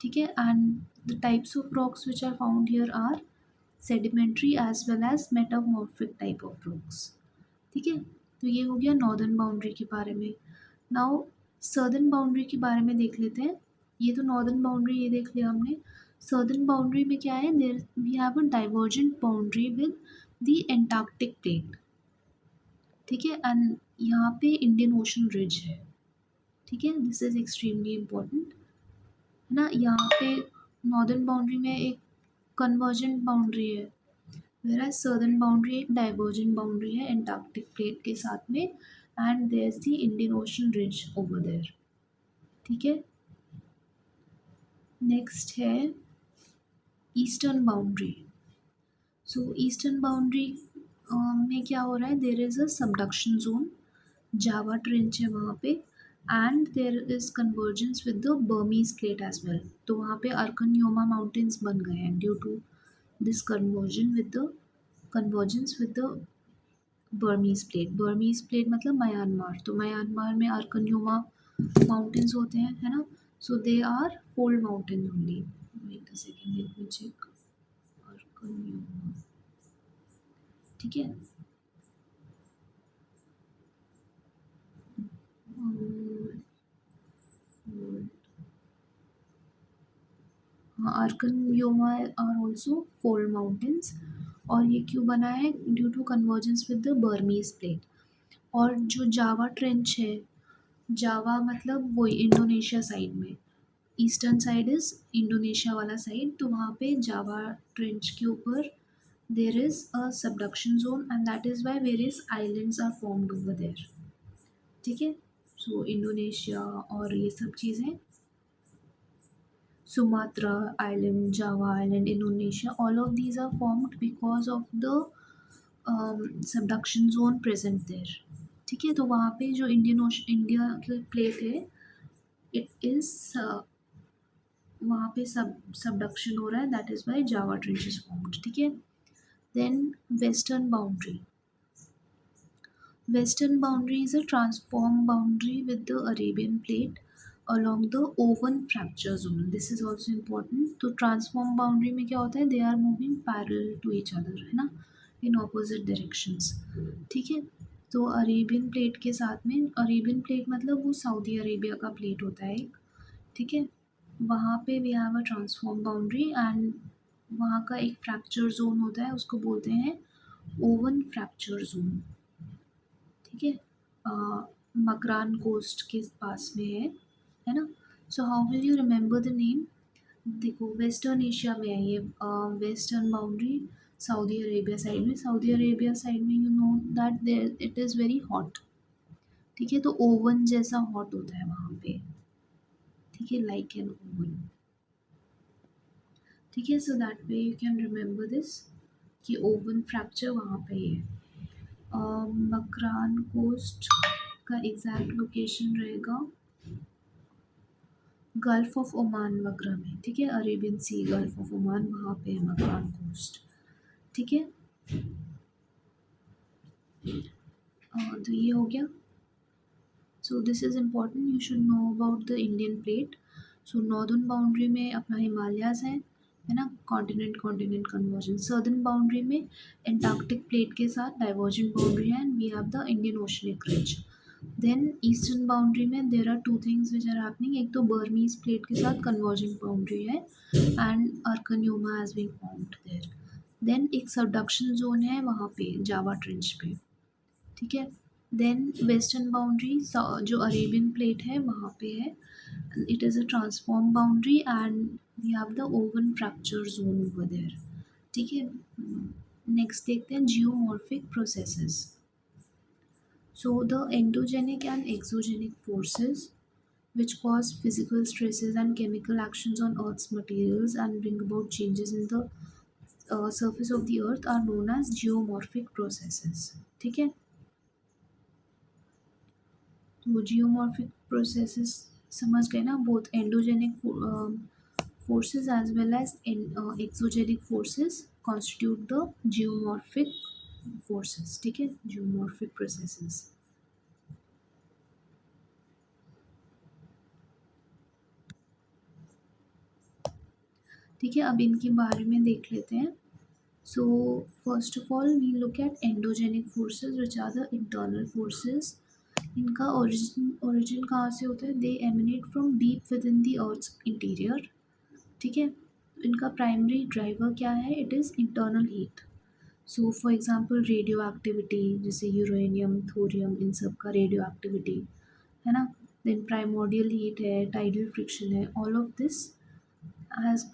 ठीक है, and the types of rocks which are found here are sedimentary as well as metamorphic type of rocks. ठीक है, तो ये हो गया नॉर्दर्न बाउंड्री के बारे में। नाउ सर्दर्न बाउंड्री के बारे में देख लेते हैं। ये तो नॉर्दर्न बाउंड्री ये देख लिया हमने। सर्दर्न बाउंड्री में क्या है, there we have a divergent boundary with the Antarctic plate. ठीक है, एंड यहाँ पे इंडियन ओशन रिज है। ठीक है, दिस इज एक्सट्रीमली इम्पोर्टेंट है ना। यहाँ पे नॉर्दर्न बाउंड्री में एक कन्वर्जेंट बाउंड्री है, whereas southern boundary एक divergent boundary है एंटार्क्टिक प्लेट के साथ में, and there's the Indian Ocean ridge over there. ठीक है, नेक्स्ट है eastern boundary. So eastern boundary में क्या हो रहा है, there is a subduction zone, Java trench है वहाँ पे, and there is convergence with the Burmese plate as well. तो वहाँ पे अर्कनयोमा माउंटेन्स बन गए हैं due to this conversion with the convergence with the Burmese plate मतलब म्यांमार। तो म्यांमार में अर्कन्युमा माउंटेन्स होते हैं, है ना। So they are fold mountain only. Wait a second, let me check. Arakan Yoma, ठीक है। Arakan Yoma are also fold mountains, और ये क्यों बना है, due to convergence with the Burmese plate. और जो जावा ट्रेंच है, जावा मतलब वही इंडोनेशिया साइड में, ईस्टर्न साइड इज़ इंडोनेशिया वाला साइड, तो वहाँ पे जावा ट्रेंच के ऊपर there is a subduction zone and that is why various islands are formed over there. ठीक है, सो इंडोनेशिया और ये सब चीज़ें, Sumatra island, Java island, Indonesia, all of these are formed because of the subduction zone present there. ठीक है, तो वहाँ पे जो इंडिया की प्लेट है, इट इज़ वहाँ पे सबडक्शन हो रहा है, that is why Java trench is formed. ठीक है, then western boundary. Western boundary is a transform boundary with the Arabian plate along the oven fracture zone. This is also important. तो transform boundary में क्या होता है, they are moving parallel to each other, है ना, in opposite directions। ठीक है, तो अरेबियन प्लेट के साथ में, अरेबियन प्लेट मतलब वो सऊदी अरेबिया का प्लेट होता है एक। ठीक है, वहाँ पे we have a transform boundary and वहाँ का एक फ्रैक्चर जोन होता है, उसको बोलते हैं ओवन फ्रैक्चर जोन। ठीक है, मकरान कोस्ट के पास में है ना। So how will you remember the name, देखो वेस्टर्न एशिया में है ये western boundary, Saudi Arabia side में, सऊदी अरेबिया साइड में you know that there it is very hot. ठीक है, तो ओवन जैसा हॉट होता है वहाँ पे। ठीक है, लाइक एन ओवन। ठीक है, so that way you can remember this कि ओवन फ्रैक्चर वहाँ पे ही है। मकरान कोस्ट का एग्जैक्ट लोकेशन रहेगा गल्फ ऑफ ओमान वगैरह में, ठीक है, Arabian sea, gulf of Oman, वहाँ पे है मकरान कोस्ट। ठीक है, तो ये हो गया। So this is important, you should know about the Indian plate. So northern boundary में अपना हिमालयाज़ है ना, continent continent conversion. Southern boundary में एंटार्क्टिक प्लेट के साथ डाइवर्जेंट बाउंड्री है, and we have the Indian oceanic ridge. Then eastern boundary में there are two things which are happening, एक तो बर्मीज प्लेट के साथ कन्वर्जेंट बाउंड्री है, and Arakan Yoma has been formed there. Then एक सबडक्शन जोन है वहाँ पे जावा ट्रेंच पे। ठीक है, देन वेस्टर्न बाउंड्री जो अरेबियन प्लेट है वहाँ पे है, it is a transform boundary, and we have the Owen fracture zone over there. ठीक है, नेक्स्ट देखते हैं geomorphic processes. So the endogenic and exogenic forces which cause physical stresses and chemical actions on Earth's materials and bring about changes in the surface of the Earth are known as geomorphic processes. ठीक है, तो geomorphic processes समझ गए ना, both endogenic forces as well as exogenic forces constitute the geomorphic forces. ठीक है, geomorphic processes। ठीक है, अब इनके बारे में देख लेते हैं। So first of all we look at endogenic forces which are the internal forces. इनका ओरिजिन कहाँ से होता है, they emanate from deep within the earth's interior. ठीक है, इनका प्राइमरी ड्राइवर क्या है, it is internal heat. So for example radioactivity, जैसे यूरेनियम, थोरियम, इन सब का रेडियो एक्टिविटी है ना। देन प्राइमोर्डियल हीट है, टाइडल फ्रिक्शन है, all of this has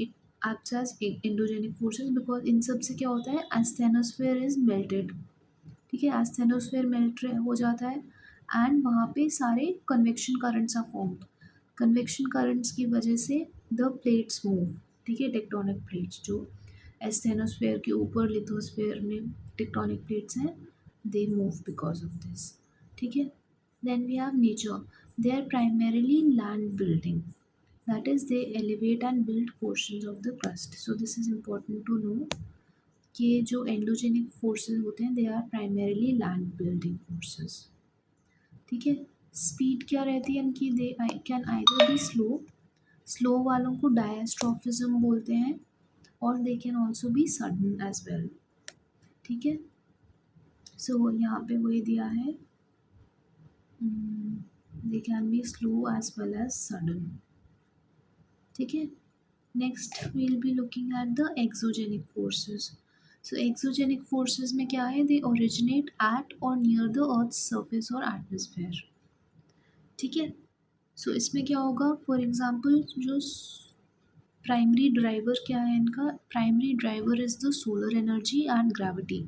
it acts as endogenic forces, because इन सब से क्या होता है, एस्थेनोस्फेयर इज मेल्टेड। ठीक है, एस्थेनोस्फेयर मेल्ट हो जाता है, एंड वहाँ पे सारे convection currents are formed. Convection currents की वजह से द प्लेट्स मूव। ठीक है, टेक्टोनिक प्लेट्स जो एस्थेनोस्फेयर के ऊपर लिथोस्फेयर में टेक्टोनिक प्लेट्स हैं, they move because of this. ठीक है, then we have nature, they are primarily land building, that is they elevate and build portions of the crust. So this is important to know कि जो endogenic forces होते हैं they are primarily land building forces. ठीक है, speed क्या रहती है इनकी, they can either be slow, slow वालों को डायस्ट्रोफिज्म बोलते हैं, और they can also be sudden as well. ठीक है, सो यहाँ पे वही दिया है, they can be slow as well as sudden. ठीक है, next we'll be looking at the exogenic forces. So exogenic forces में क्या है, दे ओरिजिनेट एट और near the earth surface or atmosphere. ठीक है, सो इसमें क्या होगा, फॉर एग्जांपल जो प्राइमरी ड्राइवर क्या है इनका, primary driver is the solar energy and gravity.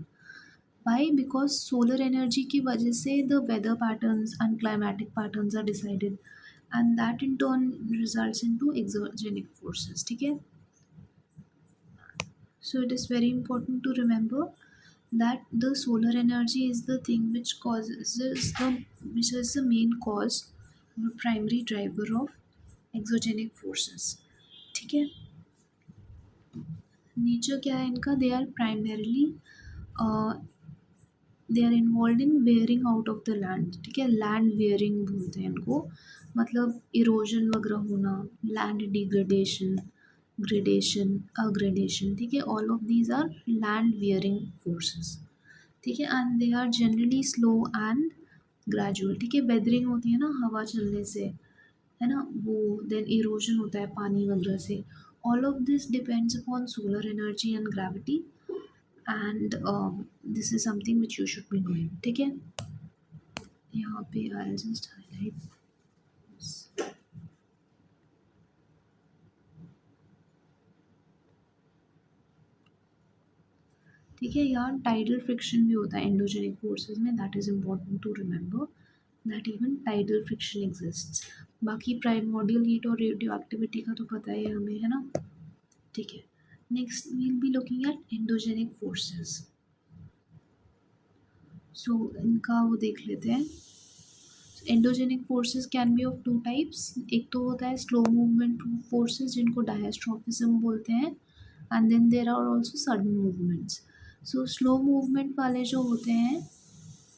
Why, because solar energy की वजह से the weather patterns and climatic patterns are decided, and that in turn results into exogenic forces. ठीक है, so it is very important to remember that the solar energy is the thing which causes which is the main cause, the primary driver of exogenic forces। ठीक है, nature क्या है इनका, they are primarily they are involve in wearing out of the land. ठीक है, land wearing बोलते हैं इनको, मतलब इरोजन वगैरह होना, लैंड डिग्रेडेशन, ग्रेडेशन, अग्रेडेशन। ठीक है, all of these are land wearing forces. ठीक है, and they are generally slow and gradual. ठीक है, वेदरिंग होती है ना हवा चलने से, है ना वो, देन इरोजन होता है पानी वगैरह से। All of this depends upon solar energy and gravity, and this is something which you should be knowing. ठीक है, यहाँ पे आई जस्ट हाईलाइट। ठीक है, यहाँ टाइडल फ्रिक्शन भी होता है एंडोजेनिक फोर्सेस में, that is important to remember that even tidal friction exists. बाकी प्राइमोर्डियल हीट और रेडियो एक्टिविटी का तो पता ही है हमें, है ना। ठीक है, next we'll be looking at endogenic forces. So इनका वो देख लेते हैं। Endogenic forces can be of two types. एक तो होता है स्लो मूवमेंट फोर्सेस जिनको डायस्ट्रोफिज्म बोलते हैं, and then there are also sudden movements. So slow movement वाले जो होते हैं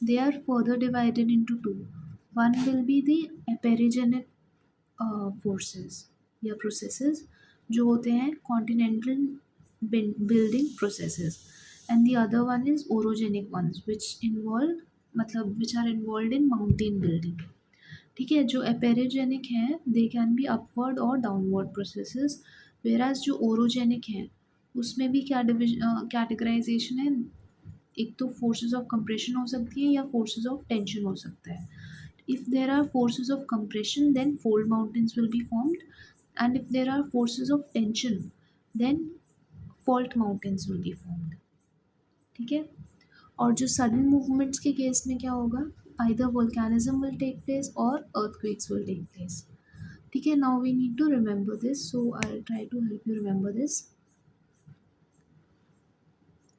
they are further divided into two. One will be the aperigenic forces या processes जो होते हैं continental building processes, and the other one is orogenic ones which involve मतलब which are involved in mountain building। ठीक है, जो एपेरिजेनिक हैं दे can be upward और डाउनवर्ड प्रोसेसेस, वेराज जो ओरोजेनिक हैं उसमें भी क्या कैटेगराइजेशन है, एक तो फोर्सेस ऑफ कंप्रेशन हो सकती है या फोर्सेस ऑफ टेंशन हो सकता है। If there are forces of compression then fold mountains will be formed, and if there are forces of tension then fault mountains will be formed. ठीक है, और जो सडन मूवमेंट्स के केस में क्या होगा, either volcanism will take place or earthquakes will take place. ठीक है, now we need to remember this, so I try to help you remember this.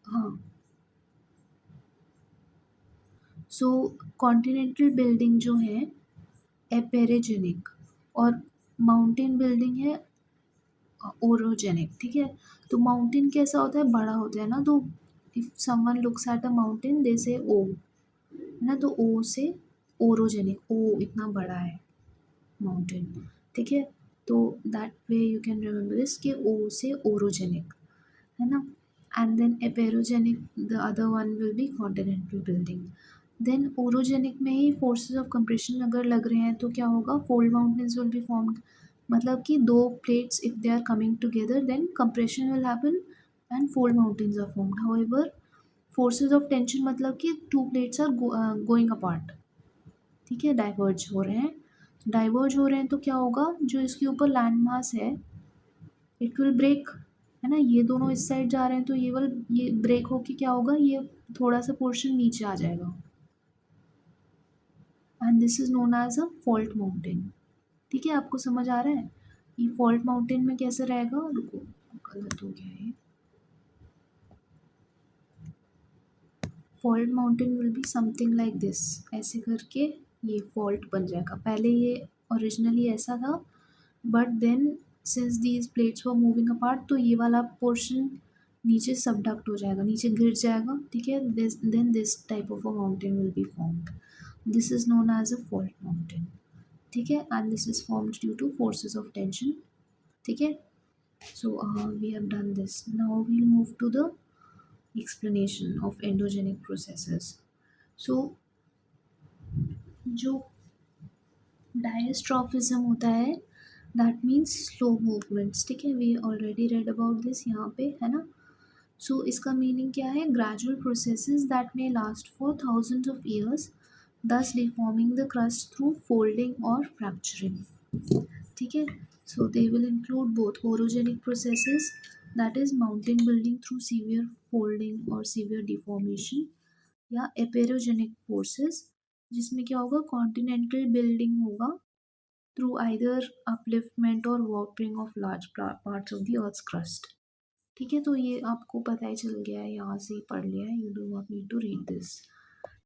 हाँ, सो कॉन्टिनेंटल बिल्डिंग जो है एपेरेजेनिक, और माउंटेन बिल्डिंग है ओरोजेनिक। ठीक है, तो माउंटेन कैसा होता है, बड़ा होता है ना, तो if someone looks at a mountain they say O, है ना, तो ओ से ओरोजेनिक, ओ इतना बड़ा है माउंटेन। ठीक है, तो that way you can remember this कि ओ से ओरोजेनिक, है ना, and then epeirogenic the other one will be continental building. Then orogenic में ही फोर्सेस ऑफ कंप्रेशन अगर लग रहे हैं तो क्या होगा, fold mountains will be formed, मतलब कि दो plates if they are coming together then compression will happen and fold mountains are formed. However forces of tension मतलब कि two plates are going apart. ठीक है, डाइवर्ज हो रहे हैं, डाइवर्ज हो रहे हैं तो क्या होगा, जो इसके ऊपर लैंड मास है इट विल ब्रेक, है ना, ये दोनों इस साइड जा रहे हैं तो ये ब्रेक होके क्या होगा, ये थोड़ा सा पोर्शन नीचे आ जाएगा, and this is known as a fault mountain. ठीक है, आपको समझ आ रहा है ये फॉल्ट माउंटेन में कैसे रहेगा, रुको गलत हो गया है, fault mountain will be something like this, ऐसे करके ये फॉल्ट बन जाएगा। पहले ये ओरिजिनली ऐसा था, but then since these plates were moving apart तो ये वाला पोर्शन नीचे सबडक्ट हो जाएगा, नीचे गिर जाएगा। ठीक है, then this type of a mountain will be formed, this is known as a fault mountain. ठीक है, and this is formed due to forces of tension. ठीक है, so we have done this, now we'll move to the explanation of endogenic processes। so जो diastrophism होता है that means slow movements. ठीक है, we already read about this यहाँ पे, है ना। सो इसका मीनिंग क्या है, gradual processes that may last for thousands of years thus deforming the crust through folding or fracturing। ठीक है, so they will include both orogenic processes, that is mountain building through severe folding or severe deformation, या एपेरोजेनिक forces जिसमें क्या होगा, continental building होगा through either upliftment or warping of large parts of the earth's crust. ठीक है, तो ये आपको पता ही चल गया है, यहाँ से ही पढ़ लिया है, you do not need to read this.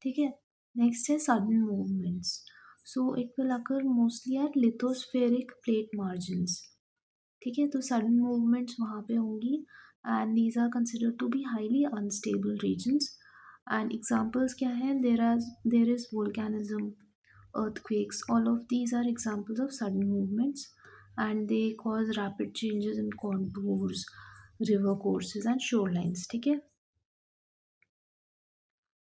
ठीक है, नेक्स्ट है sudden movements. So it will occur mostly at lithospheric plate margins. ठीक है, तो सडन मूवमेंट्स वहाँ पे होंगी, and these are considered to be highly unstable regions. And examples क्या है, there is volcanism, earthquakes, all of these are examples of sudden movements, and they cause rapid changes in contours, river courses and shorelines। ठीक है,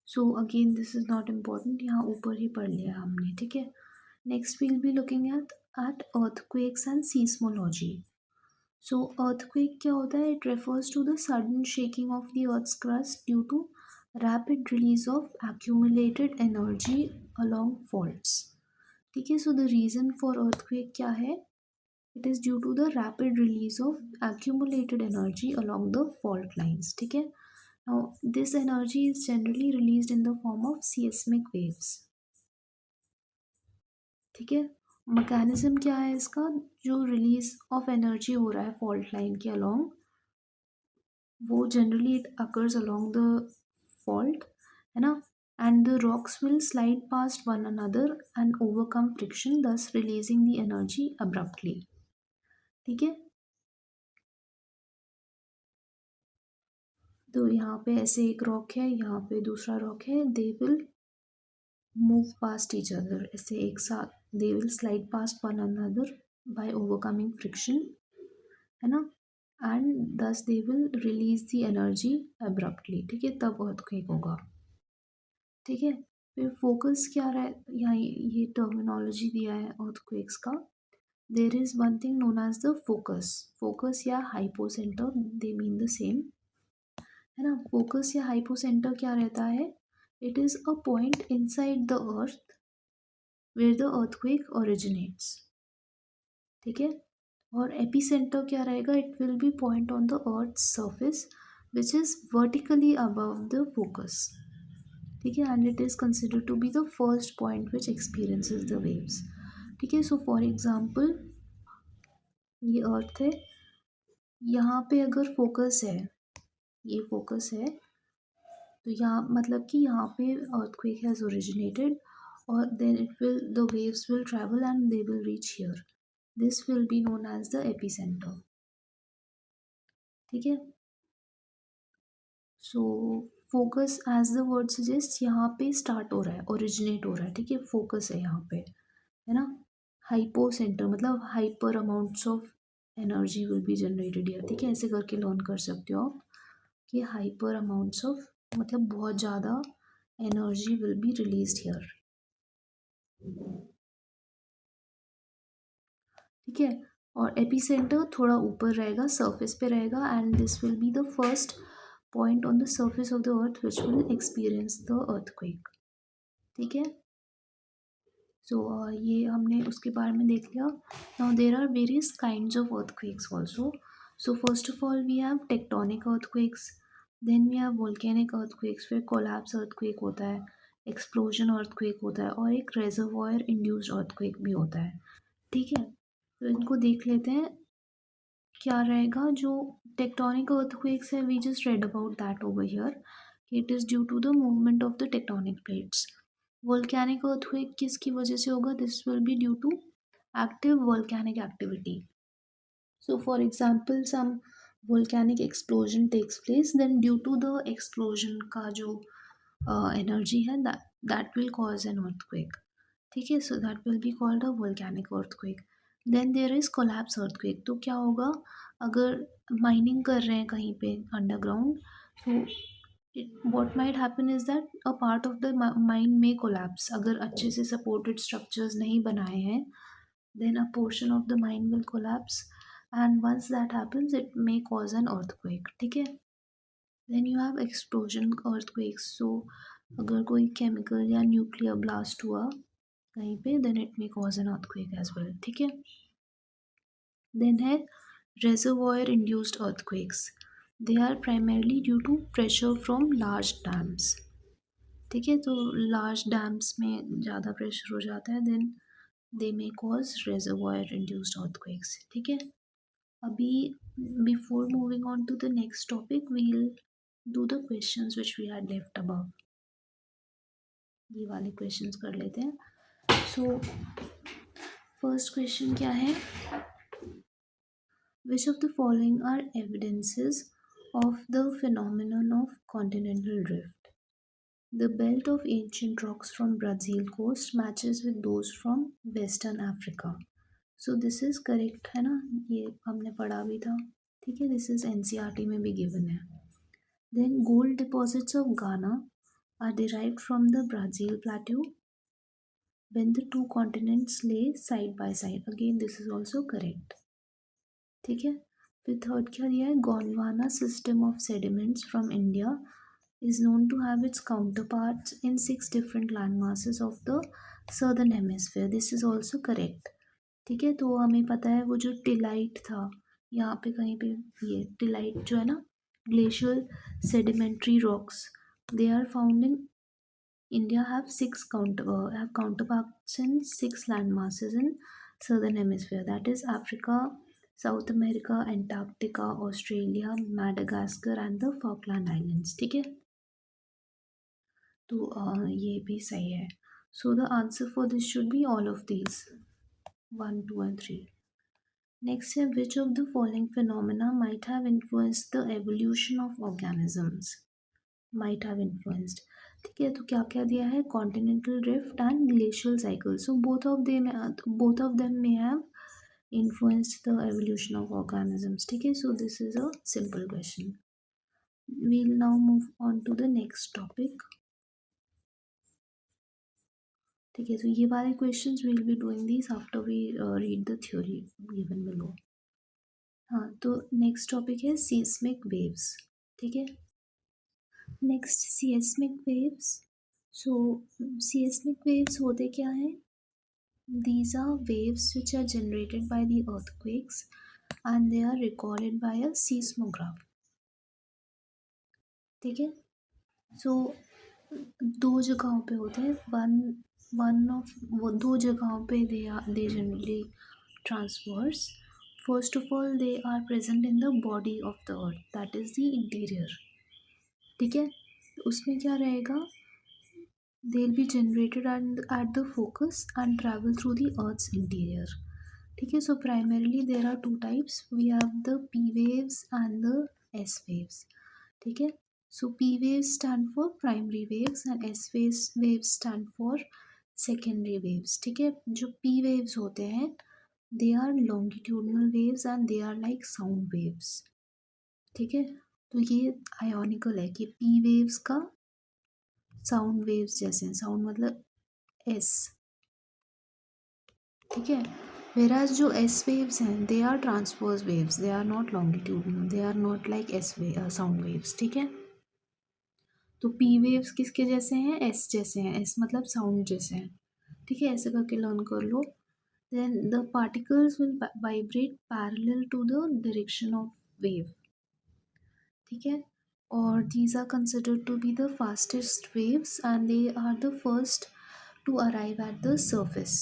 so again this is not important, यहाँ ऊपर ही पढ़ लिया हमने। ठीक है, next we'll be looking at earthquakes and seismology। So earthquake क्या होता है, it refers to the sudden shaking of the earth's crust due to rapid release of accumulated energy along faults। ठीक है, so the reason for earthquake क्या है, it is due to the rapid release of accumulated energy along the fault lines। ठीक है, now this energy is generally released in the form of seismic waves। ठीक है, mechanism क्या है इसका, जो रिलीज ऑफ एनर्जी हो रहा है फॉल्ट लाइन के अलोंग, वो generally it occurs along the fault, है ना, and the rocks will slide past one another and overcome friction दस रिलीजिंग द एनर्जी अब्रप्टली। ठीक है, तो यहाँ पे ऐसे एक रॉक है, यहाँ पे दूसरा रॉक है, they will move past each other, ऐसे एक साथ दे will slide past one another by overcoming friction, है ना, एंड दस they will release the energy abruptly. ठीक है, तब अर्थक्वेक होगा। ठीक है, फिर फोकस क्या रहा है, यहाँ ये टर्मिनोलॉजी दिया है अर्थक्वेक्स का। There is one thing known as the focus, focus या hypocentre, they mean the same, है ना। फोकस या हाइपोसेंटर क्या रहता है, it is a point inside the earth where the earthquake originates. ठीक है, और एपिसेंटर क्या रहेगा, it will be point on the earth surface which is vertically above the focus. ठीक है, and it is considered to be the first point which experiences the waves. ठीक है, सो for example ये अर्थ है, यहाँ पे अगर फोकस है, ये फोकस है, तो यहाँ मतलब कि यहाँ पे अर्थक्वेक हैज ओरिजिनेटेड और then it will the waves will travel and they will reach here, this will be known as the epicentre. ठीक है, so focus as the word suggest यहाँ पे स्टार्ट हो रहा है, ओरिजिनेट हो रहा है। ठीक है, फोकस है यहाँ पे, है ना। हाइपो सेंटर मतलब hyper amounts of energy will be generated here. ठीक है, ऐसे करके लर्न कर सकते हो आप कि हाइपर अमाउंट्स ऑफ मतलब बहुत ज़्यादा energy will be released here. ठीक है, और एपिसेंटर थोड़ा ऊपर रहेगा, सरफेस पे रहेगा, and this will be the first point on the surface of the earth which will experience the earthquake। ठीक है, सो ये हमने उसके बारे में देख लिया। Now there are various kinds of earthquakes also। So first of all we have tectonic earthquakes, then we have volcanic earthquakes, फिर कोलैप्स earthquake होता है, एक्सप्लोजन earthquake होता है, और एक रेजर्वॉयर इंड्यूस्ड earthquake भी होता है। ठीक है, तो इनको देख लेते हैं क्या रहेगा। जो टेक्टोनिक earthquakes है, we just read about that over here, it is due to the movement of the tectonic plates. Volcanic earthquake किसकी वजह से होगा, this will be due to active volcanic activity। So for example some volcanic explosion takes place, then due to the explosion का जो energy है, that will cause an earthquake। ठीक है, so that will be called a volcanic earthquake। then there is collapse earthquake। तो क्या होगा, अगर mining कर रहे हैं कहीं पे अंडरग्राउंड, तो what might happen is that a part of the mine may collapse। अगर अच्छे से supported structures नहीं बनाए हैं, then a portion of the mine will collapse, and once that happens it may cause an earthquake। ठीक है, then you have explosion earthquakes। so अगर कोई chemical या nuclear blast हुआ कहीं पे, then it may cause an earthquake as well। ठीक है, then है reservoir induced earthquakes। they are primarily due to pressure from large dams। ठीक है, तो लार्ज डैम्स में ज़्यादा प्रेशर हो जाता है, then they may cause reservoir induced earthquakes. ठीक है, अभी before moving on to the next topic we'll do the questions which we had left above. ये वाले क्वेश्चंस कर लेते हैं। सो फर्स्ट क्वेश्चन क्या है, which of the following are evidences of the phenomenon of continental drift. The belt of ancient rocks from Brazil coast matches with those from Western Africa। So this is correct है ना, ये हमने पढ़ा भी था। ठीक है, this is NCERT में भी given है। Then gold deposits of Ghana are derived from the Brazil plateau when the two continents lay side by side। Again this is also correct। ठीक है, फिर थर्ड क्या दिया है, Gondwana system of sediments from India is known to have its counterparts in 6 different land masses of the southern hemisphere। This is also correct। ठीक है, तो हमें पता है वो जो टिलाइट था, यहाँ पे कहीं पे ये टिलाइट जो है ना, glacial sedimentary rocks, they are found in India, have counterparts in 6 land masses in southern hemisphere, that is Africa, South America, Antarctica, Australia, Madagascar and the Falkland islands. ठीक है, तो ये भी सही है। So the answer for this should be all of these, 1, 2 and 3। Next है, which of the following phenomena might have influenced the evolution of organisms. Might have influenced, ठीक है, तो क्या क्या दिया है, continental drift and glacial cycle. So both of them may have influenced the evolution of organisms। ठीक है, so this is a simple question। we'll now move on to the next topic। ठीक है, so ये वाले questions we'll be doing these after we read the theory given below। हाँ, तो next topic है seismic waves। ठीक है, next seismic waves। so seismic waves होते क्या है, these are waves which are generated by the earthquakes and they are recorded by a seismograph। ठीक है, सो दो जगहों पे होते हैं, वन वन ऑफ वो दो जगहों पे they generally transverse. First of all they are present in the body of the earth, that is the interior. ठीक है, उसमें क्या रहेगा, they will be generated at the focus and travel through the earth's interior. ठीक है, so primarily there are two types, we have the P waves and the S waves. ठीक है, so P waves stand for primary waves and waves stand for secondary waves। ठीक है, जो P waves होते हैं they are longitudinal waves and they are like sound waves। ठीक है, तो ये आयोनिकल है कि P waves का साउंड वेव्स जैसे हैं, साउंड मतलब S। ठीक है, whereas जो S waves हैं they are transverse waves, they are not longitudinal, they are not like sound waves। ठीक है, तो पी वेव्स किसके जैसे हैं, एस जैसे हैं, एस मतलब साउंड जैसे हैं। ठीक है, ऐसे करके लर्न कर लो। Then the particles will vibrate parallel to the direction of wave. ठीक है, और these are considered to be the fastest waves and they are the first to arrive at the surface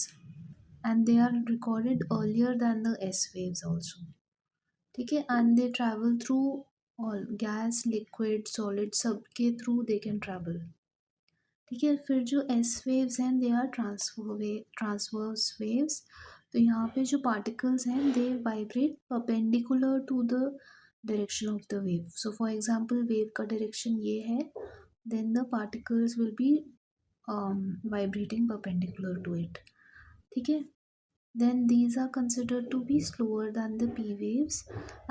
and they are recorded earlier than the S waves also. ठीक है, and they travel through all gas, liquid, solid, सब के through they can travel. ठीक है, फिर जो S waves हैं they are transverse waves. तो यहाँ पे जो पार्टिकल्स हैं they vibrate perpendicular to the direction of the wave. So for example wave का डायरेक्शन ये है, then the particles will be vibrating perpendicular to it. ठीक है, then these are considered to be slower than the P waves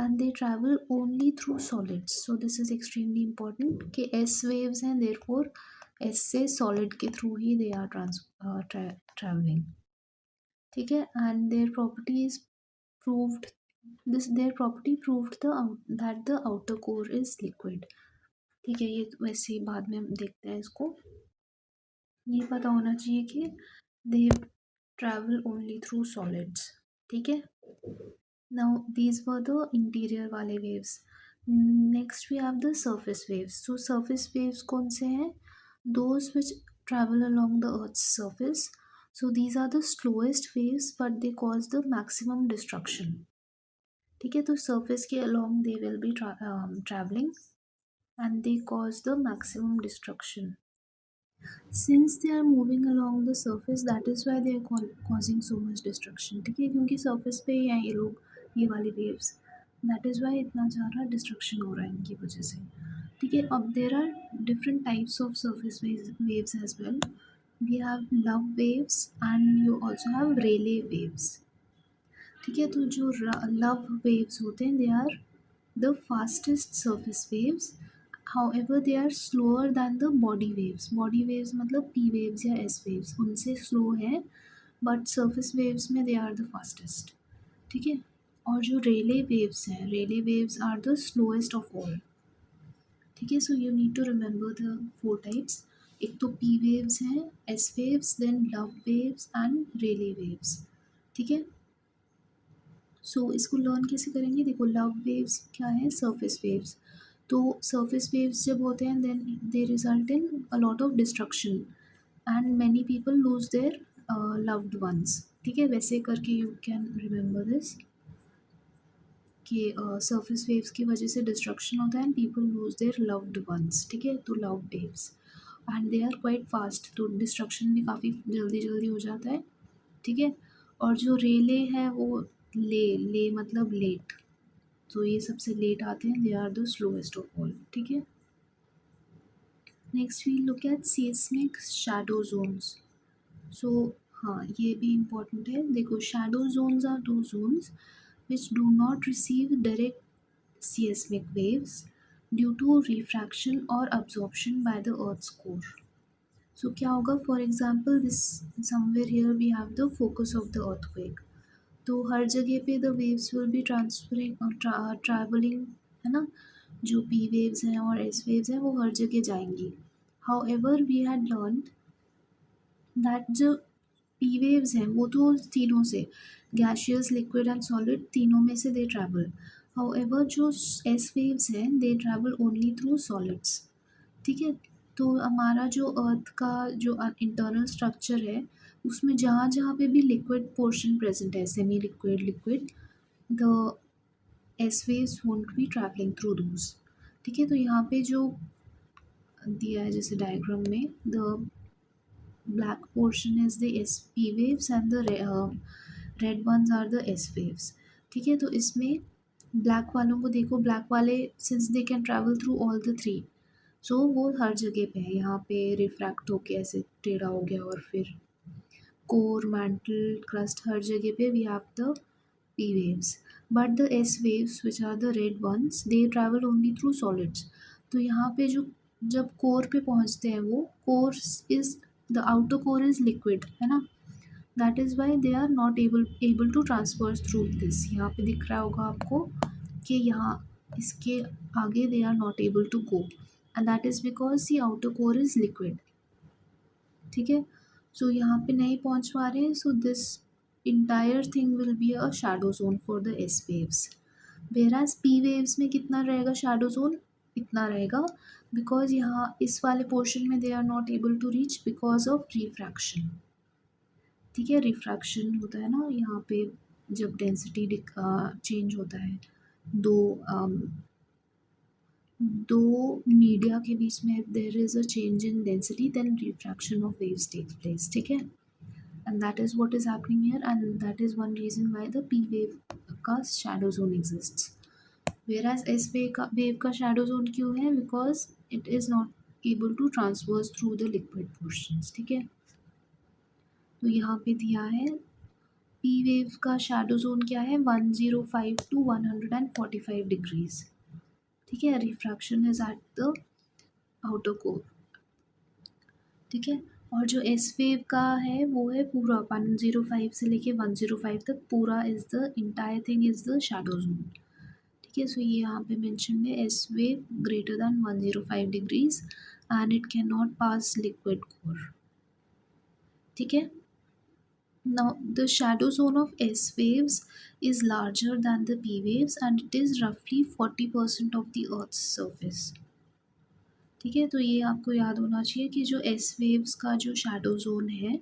and they travel only through solids। so this is extremely important कि S waves हैं, therefore S से solid के through he they are traveling। ठीक है, and their properties proved their property proved that the outer core is liquid। ठीक है, ये वैसे ही बाद में हम देखते हैं इसको। ये पता होना चाहिए कि they travel only through solids। ठीक है, now these were the interior वाले waves। next we have the surface waves। so surface waves कौन से हैं, those which travel along the earth's surface। so these are the slowest waves but they cause the maximum destruction। ठीक है, तो surface के along they will be traveling and they cause the maximum destruction। since they are moving along the surface that is why they are causing so much destruction। ठीक है, क्योंकि surface पे ही हैं ये लोग, ये वाली waves, that is why इतना ज़्यादा destruction हो रहा है इनकी वजह से। ठीक है, अब there are different types of surface waves as well। we have love waves and you also have Rayleigh waves। ठीक है, तो जो love waves होते हैं they are the fastest surface waves, however they are slower than the body waves। body waves मतलब P waves या S waves, उनसे slow है but surface waves में they are the fastest। ठीक है, और जो Rayleigh waves हैं, Rayleigh waves are the slowest of all। ठीक है, so you need to remember the four types। एक तो P waves हैं, S waves, then love waves and Rayleigh waves। ठीक है, सो इसको लर्न कैसे करेंगे, देखो लव वेव्स क्या है, सरफेस वेव्स। तो सरफेस वेव्स जब होते हैं then they result in a lot of destruction and many people lose their loved ones. ठीक है, वैसे करके यू कैन रिमेंबर दिस। कि सरफेस वेव्स की वजह से डिस्ट्रक्शन होता है and people lose their loved ones, ठीक है। तो love waves and they are quite fast, तो डिस्ट्रक्शन भी काफ़ी जल्दी जल्दी हो जाता है, ठीक है। और जो रेले है वो ले ले मतलब लेट, तो ये सबसे लेट आते हैं, they are the slowest of all, ठीक है। Next we look at seismic shadow zones. So हाँ, ये भी इम्पोर्टेंट है। देखो, शैडो जोन्स आर दो zones which do not receive direct seismic waves due to refraction or absorption by the earth's core. So क्या होगा, for example this somewhere here we have the focus of the earthquake, तो हर जगह पे the waves will be transferring travelling, है ना। जो P waves हैं और एस वेव्स हैं वो हर जगह जाएंगी। However we had learn that जो पी वेव्स हैं वो तो तीनों से, गैशियस लिक्विड एंड सॉलिड, तीनों में से दे ट्रैवल। हाउएवर जो एस वेव्स हैं दे ट्रैवल ओनली थ्रू सॉलिड्स, ठीक है। तो हमारा जो अर्थ का जो इंटरनल स्ट्रक्चर है उसमें जहाँ जहाँ पे भी लिक्विड पोर्शन प्रेजेंट है, semi liquid, liquid, the S waves won't be travelling through those, ठीक है। तो यहाँ पे जो दिया है जैसे डायग्राम में, the black portion is the SP waves and the red ones are the S waves, ठीक है। तो इसमें ब्लैक वालों को देखो, ब्लैक वाले since they can travel through all the three, so वो हर जगह पे है। यहाँ पे रिफ्रैक्ट होके ऐसे टेढ़ा हो गया, और फिर कोर, मैंटल, क्रस्ट, हर जगह पे we have the P waves, but the S waves which are the red ones they travel only through solids। तो यहाँ पे जो जब कोर पे पहुँचते हैं, वो core is the outer core is liquid, है ना, that is why they are not able to transfer through this. यहाँ पे दिख रहा होगा आपको कि यहाँ इसके आगे they are not able to go, and that is because the outer core is liquid, ठीक है। सो यहाँ पे नहीं पहुँच पा रहे हैं, so this entire thing will be a shadow zone for the S waves. वेराज P waves में कितना रहेगा शैडो जोन, इतना रहेगा, बिकॉज यहाँ इस वाले पोर्शन में they are not able to reach because of refraction, ठीक है। रिफ्रैक्शन होता है ना यहाँ पे, जब डेंसिटी चेंज होता है, दो दो मीडिया के बीच में there is a change in density, then refraction of waves takes place, ठीक है। And that is what is happening here, and that is one reason why the P wave का shadow zone exists. Whereas S wave का shadow zone क्यों है, because it is not able to transverse through the liquid portions, ठीक है। तो यहाँ पे दिया है पी वेव का शैडो जोन क्या है, 105 to 145 डिग्रीज, ठीक है। Refraction is at the outer core, ठीक है। और जो एस वेव का है वो है पूरा 105 से लेके 105 तक, पूरा is the entire thing is the shadow zone, ठीक है। सो ये यहाँ पे मेंशन है, S wave greater than 105 degrees and it can not pass liquid core, ठीक है। Now, the shadow zone of S waves is larger than the P waves and it is roughly 40% of the Earth's surface, ठीक है। तो ये आपको याद होना चाहिए कि जो S waves का जो shadow zone है,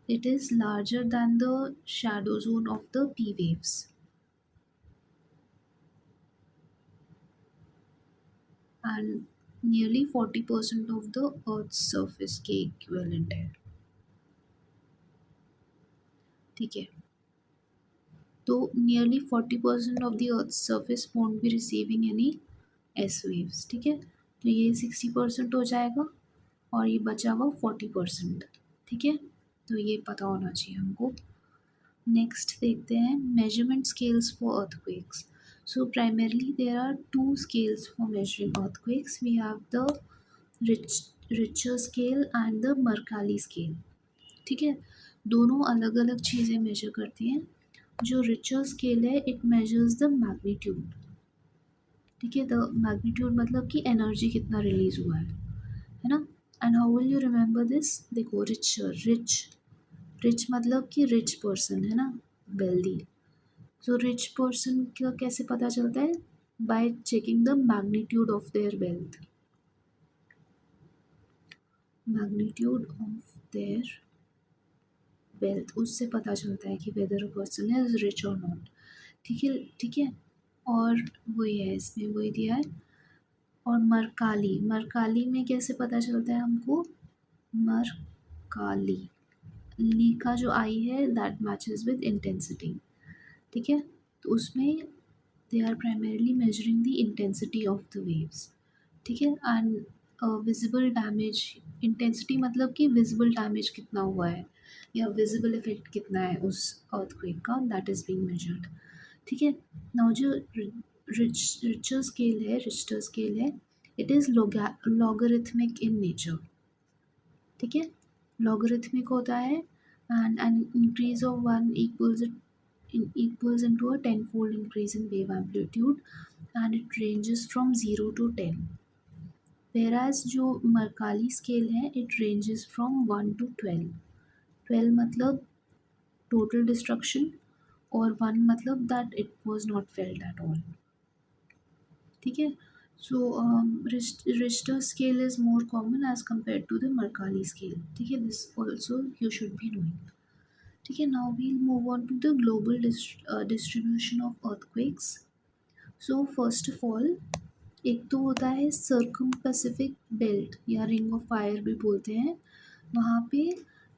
it is larger than the shadow zone of the P waves and nearly 40% of the Earth's surface के equivalent है, ठीक है। तो nearly 40% of the earth surface won't be receiving any S waves, ठीक है। तो ये 60% हो जाएगा और ये बचा हुआ 40%, ठीक है। तो ये पता होना चाहिए हमको। नेक्स्ट देखते हैं measurement scales for earthquakes. So primarily there are two scales for measuring earthquakes, we have the Richter scale and the Mercalli scale, ठीक है। दोनों अलग अलग चीज़ें मेजर करती हैं। जो रिचर स्केल है इट मेजर्स द मैग्नीट्यूड, ठीक है। द मैग्नीट्यूड मतलब कि एनर्जी कितना रिलीज हुआ है ना। And how will you remember this, देखो रिचर, रिच मतलब कि रिच पर्सन, है ना, वेल्दी। सो रिच पर्सन का कैसे पता चलता है, bye checking the magnitude of their wealth, magnitude of their wealth, उससे पता चलता है कि weather a person is rich और नॉट, ठीक है, ठीक है। और वही है, इसमें वही दिया है। और मरकाली, मरकाली में कैसे पता चलता है हमको? मरकाली, ली का जो आई है दैट मैचेस विद इंटेंसिटी। ठीक है, तो उसमें they are primarily measuring the intensity of the waves. ठीक है, एंड विजिबल डैमेज, इंटेंसिटी मतलब कि विजिबल डैमेज कितना हुआ है या विजिबल इफेक्ट कितना है उस अर्थक्वेक का, दैट इज बीइंग मेजर्ड। ठीक है, नाउ जो रिचर स्केल है, रिश्टर स्केल है, it is logarithmic in nature. ठीक है, लॉगरिथमिक होता है, and an increase of one equals into a tenfold increase in wave amplitude, and it ranges from 0 to 10, whereas जो मरकाली स्केल है it ranges from 1 to 12। 12 मतलब total destruction, और 1 मतलब that it was not felt at all। ठीक है, so Richter scale is more common as compare to the Mercalli scale. ठीक है, this also you should be knowing. ठीक है, now we'll move on to the global distribution of earthquakes. So first of all, एक तो होता है circum Pacific belt या ring of fire भी बोलते हैं। वहाँ पे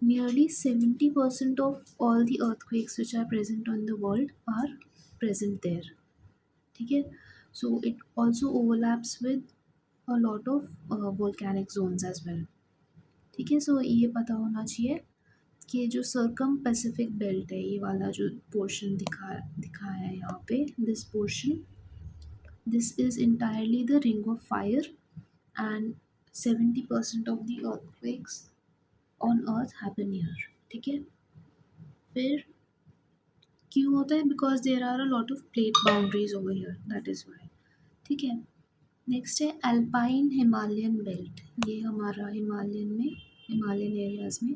nearly 70% of all the earthquakes which are present on the world are present there. ठीक है, so it also overlaps with a lot of volcanic zones as well. ठीक है, सो ये पता होना चाहिए कि जो सर्कम पैसिफिक बेल्ट है, ये वाला जो पोर्शन दिखाया है यहाँ पे, this portion, this is entirely the ring of fire, and 70% of the earthquakes on earth happen here। ठीक है, फिर क्यों होता है? Because there are a lot of plate boundaries over here, that is why. ठीक है, नेक्स्ट है alpine Himalayan belt. ये हमारा हिमालयन एरियाज में,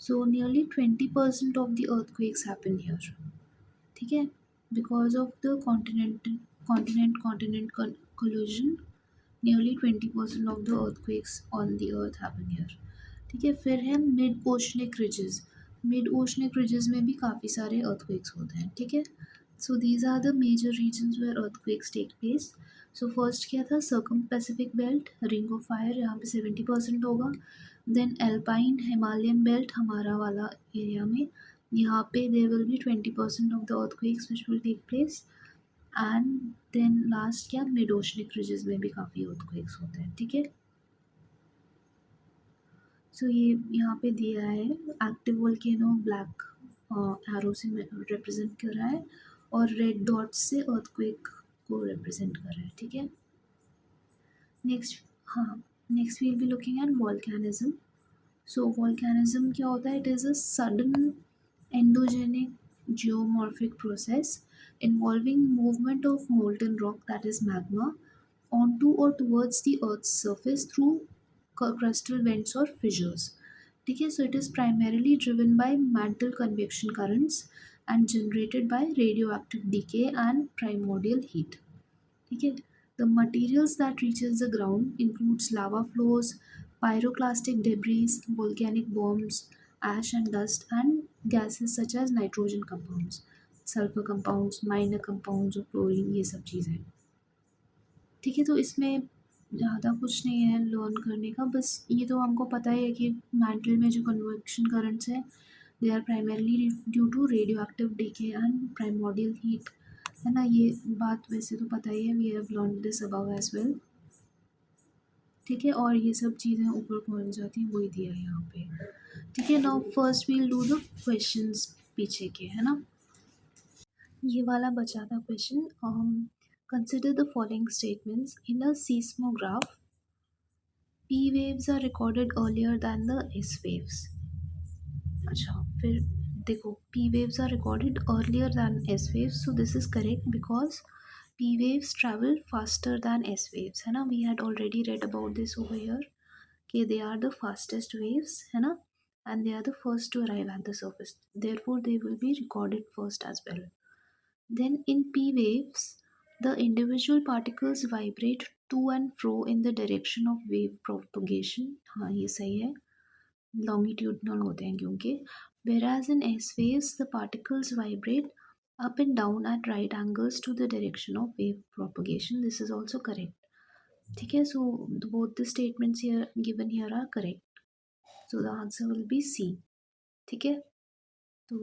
so nearly 20% of the earthquakes happen here। ठीक है, because of the continent collision, nearly 20% of the earthquakes on the earth happen here। ठीक है, फिर है mid oceanic ridges. Mid oceanic ridges में भी काफ़ी सारे earthquakes होते हैं। ठीक है, so these are the major regions where earthquakes take place. So first क्या था? Circum Pacific belt, ring of fire, यहाँ पे 70% होगा। देन एल्पाइन हिमालयन बेल्ट, हमारा वाला एरिया में, यहाँ पे there will be 20% of the earthquakes which will take place. And then last क्या, मिड ओशनिक रिजेस में भी काफ़ी अर्थक्वेक्स होते हैं। ठीक है, सो ये यहाँ पे दिया है, एक्टिव वोल्केनो ब्लैक एरो से रिप्रेजेंट कर रहा है, और रेड डॉट से अर्थक्वेक को रिप्रेजेंट कर रहा है। ठीक है, नेक्स्ट, हाँ, next we'll be looking at volcanism. So volcanism क्या होता है? It is a sudden endogenic geomorphic process involving movement of molten rock, that is magma, onto or towards the earth's surface through crustal vents or fissures। ठीक है, so it is primarily driven by mantle convection currents and generated by radioactive decay and primordial heat। ठीक है, the materials that reaches the ground includes lava flows, pyroclastic debris, volcanic bombs, ash and dust, and gases such as nitrogen compounds, sulfur compounds, minor compounds और chlorine, ये सब चीज़ें। ठीक है, तो इसमें ज़्यादा कुछ नहीं है लर्न करने का, बस ये तो हमको पता ही है कि मैंटल में जो कन्वेक्शन करंट्स हैं, they are primarily due to radioactive decay and primordial heat, है ना। ये बात वैसे तो पता ही है, we have learn this above as well. ठीक है, और ये सब चीज़ें ऊपर पहुंच जाती हैं, वही दिया है यहाँ पे। ठीक है, now first we'll do the questions पीछे के, है ना। ये वाला बचा था question. Consider the following statements in a seismograph, P waves are recorded earlier than the S waves। अच्छा, फिर देखो, P waves are recorded earlier than S waves, so this is correct because P waves travel faster than S waves, है ना। We had already read about this over here कि they are the fastest waves, है ना, and they are the first to arrive at the surface, therefore they will be recorded first as well। Then in P waves, the individual particles vibrate to and fro in the direction of wave propagation। हाँ, ये सही है, longitudinal होते हैं क्योंकि। Whereas in S waves, the particles vibrate up and down at right angles to the direction of wave propagation. This is also correct. ठीक है, so both the statements here given here are correct. So the answer will be C. ठीक है, तो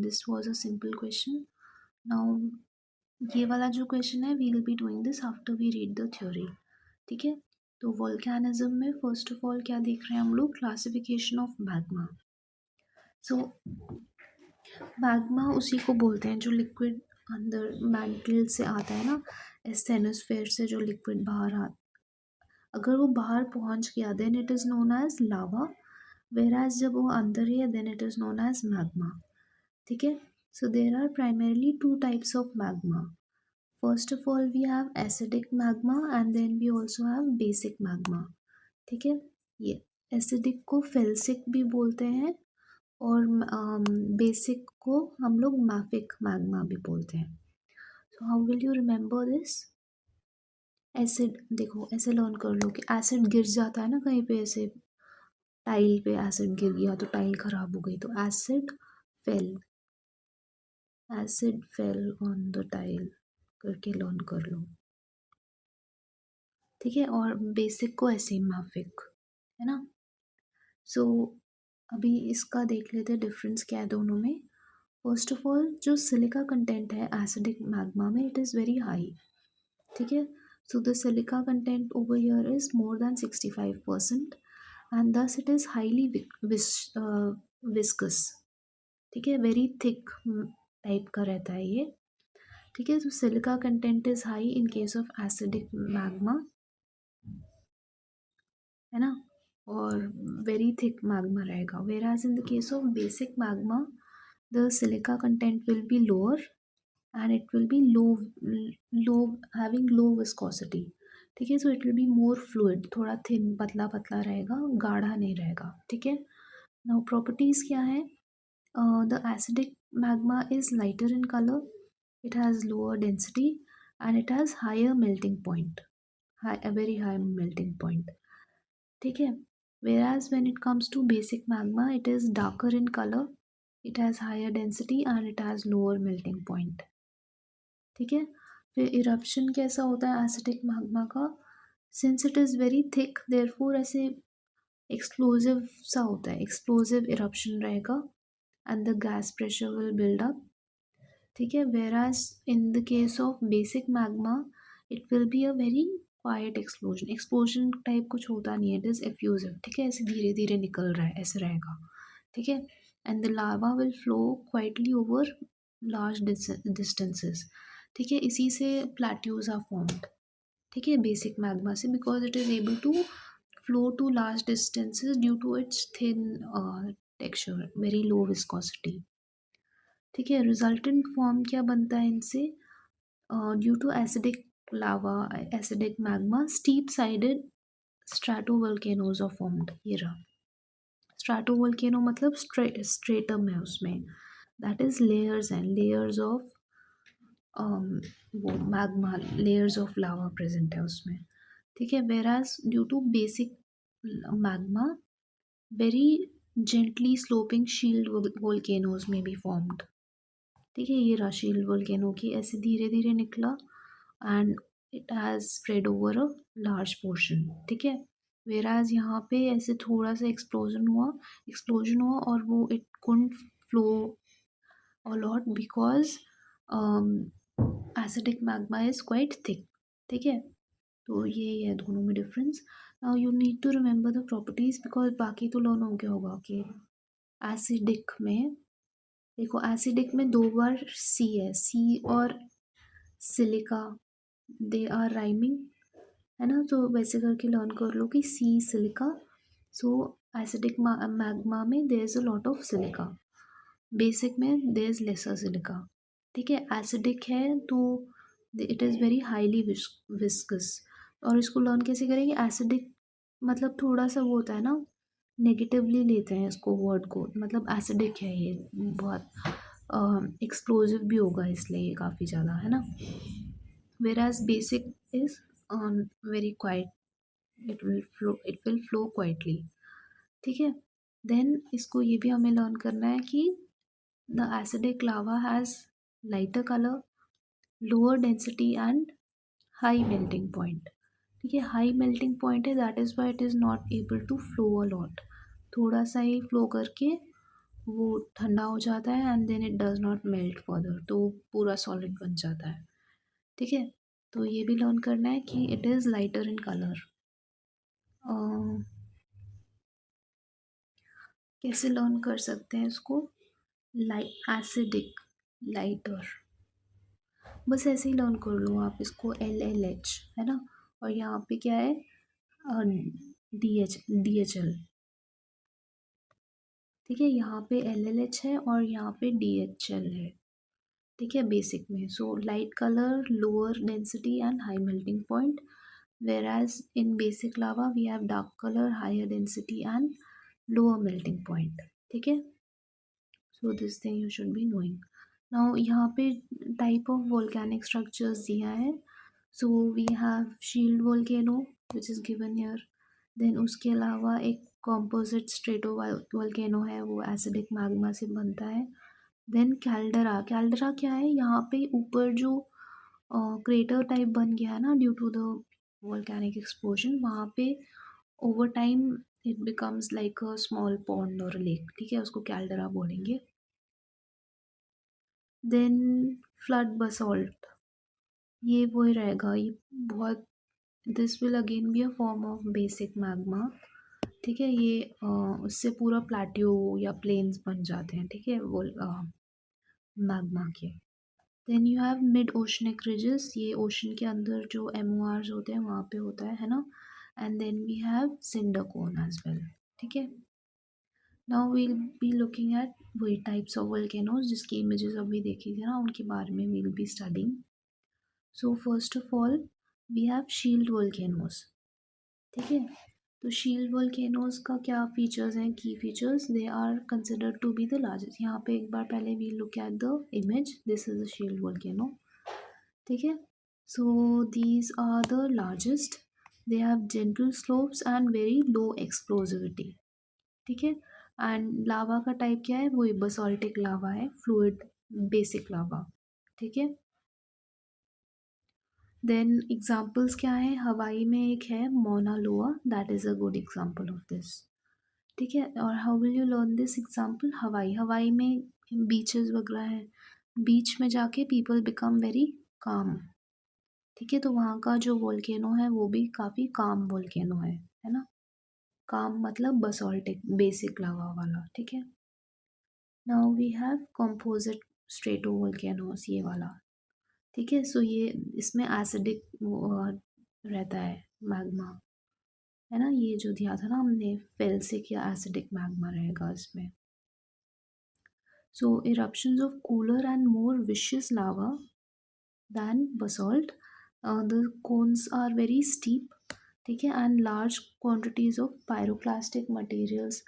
this was a simple question. Now ये वाला जो question है, we will be doing this after we read the theory. ठीक है, तो वोल्केनिज्म में फर्स्ट ऑफ ऑल क्या देख रहे हैं हम लोग, classification of magma. So magma उसी को बोलते हैं जो लिक्विड अंदर मैंटल से आता है ना, एस्थेनोस्फेयर से जो लिक्विड बाहर आ, अगर वो बाहर पहुंच गया then it is known as lava, whereas जब वो अंदर ही है then it is known as magma. ठीक है, so there are primarily two types of magma. First of all we have acidic magma and then we also have basic magma. ठीक है, ये एसिडिक को फेल्सिक भी बोलते हैं और बेसिक को हम लोग मैफिक मैग्मा भी बोलते हैं. सो how will you remember this. Acid देखो ऐसे लर्न कर लो कि एसिड गिर जाता है ना कहीं पे, ऐसे टाइल पे एसिड गिर गया तो टाइल खराब हो गई, तो fail acid fell on the tile करके लर्न कर लो. ठीक है, और बेसिक को ऐसे ही माफिक, है ना. सो अभी इसका देख लेते हैं डिफरेंस क्या है दोनों में. फर्स्ट ऑफ ऑल जो सिलिका कंटेंट है एसिडिक मैग्मा में, इट इज़ वेरी हाई. ठीक है, so the silica content over here is more than 65% and thus it is highly viscous. ठीक है, वेरी थिक टाइप का रहता है ये. ठीक है, तो silica content is high in case of acidic magma, है ना, और वेरी थिक मैग्मा रहेगा. Whereas in the case of basic magma the silica content will be lower and it will be low having low viscosity. ठीक है, so it will be more fluid, थोड़ा thin पतला पतला रहेगा, गाढ़ा नहीं रहेगा. ठीक है, नाउ प्रॉपर्टीज़ क्या है. The acidic magma is lighter in colour, it has lower density and it has higher melting point, a very high melting point. ठीक है, whereas when it comes to basic magma it is darker in color, it has higher density and it has lower melting point. ठीक है, फिर eruption कैसा होता है acidic magma का, since it is very thick therefore ऐसे explosive सा होता है, एक्सप्लोजिव इरप्शन रहेगा and the gas pressure will build up. ठीक है, whereas in the case of basic magma it will be a very quiet explosion. Explosion type कुछ होता नहीं है, इट इज़ एफ्यूजिव. ठीक है, ऐसे धीरे धीरे निकल रहा है ऐसे रहेगा. ठीक है, and the lava will flow quietly over large distances. ठीक है, इसी से प्लेट्यूज आर फॉर्म्ड. ठीक है, बेसिक मैग्मा से, because it is able to flow to large distances due to its thin texture, very low viscosity. ठीक है, resultant form क्या बनता है इनसे, due to acidic lava acidic magma steep sided stratovolcanoes are formed. ये रहा stratovolcano, मतलब stratum है उसमें, that is layers and layers of वो magma, layers of lava present है उसमें. ठीक है, whereas due to basic magma very gently sloping shield volcanoes में बी फॉर्म्ड. ठीक है, ये राशील वोल्केनो की ऐसे धीरे धीरे निकला and it has spread over a large portion. ठीक है, वेराज यहाँ पे ऐसे थोड़ा सा एक्सप्लोजन हुआ और वो it couldn't flow a lot because acidic magma is quite thick. ठीक है, तो ये है दोनों में difference. Now you need to remember the properties because बाकी तो लर्न हो गया होगा कि एसिडिक में देखो, एसिडिक में दो बार सी है, सी और सिलिका दे आर राइमिंग, है ना, तो वैसे करके लर्न कर लो कि सी सिलिका. सो एसिडिक मैग्मा में there is a lot of silica, basic में देयर इज लेसर सिलिका. ठीक है, एसिडिक है तो it is very highly viscous. और इसको लर्न कैसे करेंगे, एसिडिक मतलब थोड़ा सा वो होता है ना, नेगेटिवली लेते हैं इसको वर्ड को, मतलब एसिडिक है ये बहुत एक्सप्लोजिव भी होगा इसलिए ये काफ़ी ज़्यादा, है ना. Whereas basic is very quiet, it will flow quietly. ठीक है, देन इसको ये भी हमें लर्न करना है कि the acidic lava has lighter colour, lower density and high melting point. ठीक है, हाई मेल्टिंग पॉइंट है, that is why it is not able to flow a lot. थोड़ा सा ही फ्लो करके वो ठंडा हो जाता है and then it does not melt further, तो पूरा सॉलिड बन जाता है। ठीक है, तो ये भी लर्न करना है कि it is lighter in colour. कैसे लर्न कर सकते हैं इसको? लाइट एसिडिक, लाइटर, बस ऐसे ही लर्न कर लो आप इसको, LLH है ना। और यहाँ पे क्या है, DHL। ठीक है, यहाँ पे LLH है और यहाँ पे DHL है। ठीक है, बेसिक में so light colour, lower density and high melting point, whereas in basic lava we have dark colour, higher density and lower melting point. ठीक है, so this thing you should be knowing. Now यहाँ पे type of volcanic structures दिया है। So we have shield volcano which is given here. Then उसके अलावा एक composite strato volcano है, वो एसिडिक मैग्मा से बनता है। देन कैल्डरा, कैल्डरा क्या है, यहाँ पे ऊपर जो क्रेटर टाइप बन गया है ना due to the volcanic explosion, वहाँ पे over time it becomes like a small pond और लेक। ठीक है, उसको कैल्डरा बोलेंगे। देन फ्लड बसॉल्ट, ये वही रहेगा, ये बहुत, this will again be a form of basic magma. ठीक है, ये उससे पूरा प्लेट्यू या प्लेन्स बन जाते हैं। ठीक है, वो मैग्मा के। Then you have mid oceanic ridges, ये ओशन के अंदर जो MORs होते हैं वहाँ पे होता है ना। And then we have cinder cone as well. ठीक है, now we'll be looking at वही टाइप्स ऑफ वोल्केनोज जिसकी इमेजेस अभी देखी थी ना, उनके बारे में we'll be studying. So first of all we have shield volcanoes. ठीक है, तो शील्ड वोल्केनोज का क्या फीचर्स हैं, की features, they are considered to be the largest. यहाँ पे एक बार पहले we look at the image, this is a shield volcano. ठीक है, so these are the largest, they have gentle slopes and very low explosivity. ठीक है, and लावा का टाइप क्या है, वही बसॉल्टिक लावा है, फ्लूइड बेसिक लावा। ठीक है, देन एग्जाम्पल्स क्या है, हवाई में एक है मोना लोआ, that is a good example of this. ठीक है, और how will you learn this example, हवाई, हवाई में बीचेस वगैरह है, बीच में जाके पीपल बिकम वेरी काम। ठीक है, तो वहाँ का जो वोल्केनो है वो भी काफ़ी काम वोल्केनो है ना। काम मतलब बसॉल्टिक बेसिक लावा वाला। ठीक है, now we have composite strato volcanoes, ये वाला। ठीक है, सो ये इसमें एसिडिक रहता है मैग्मा, है ना, ये जो दिया था ना हमने, फेल्सिक या एसिडिक मैग्मा रहेगा इसमें। So eruptions of cooler and more विशियस lava than basalt. The cones are very steep, ठीक है, and large quantities of pyroclastic materials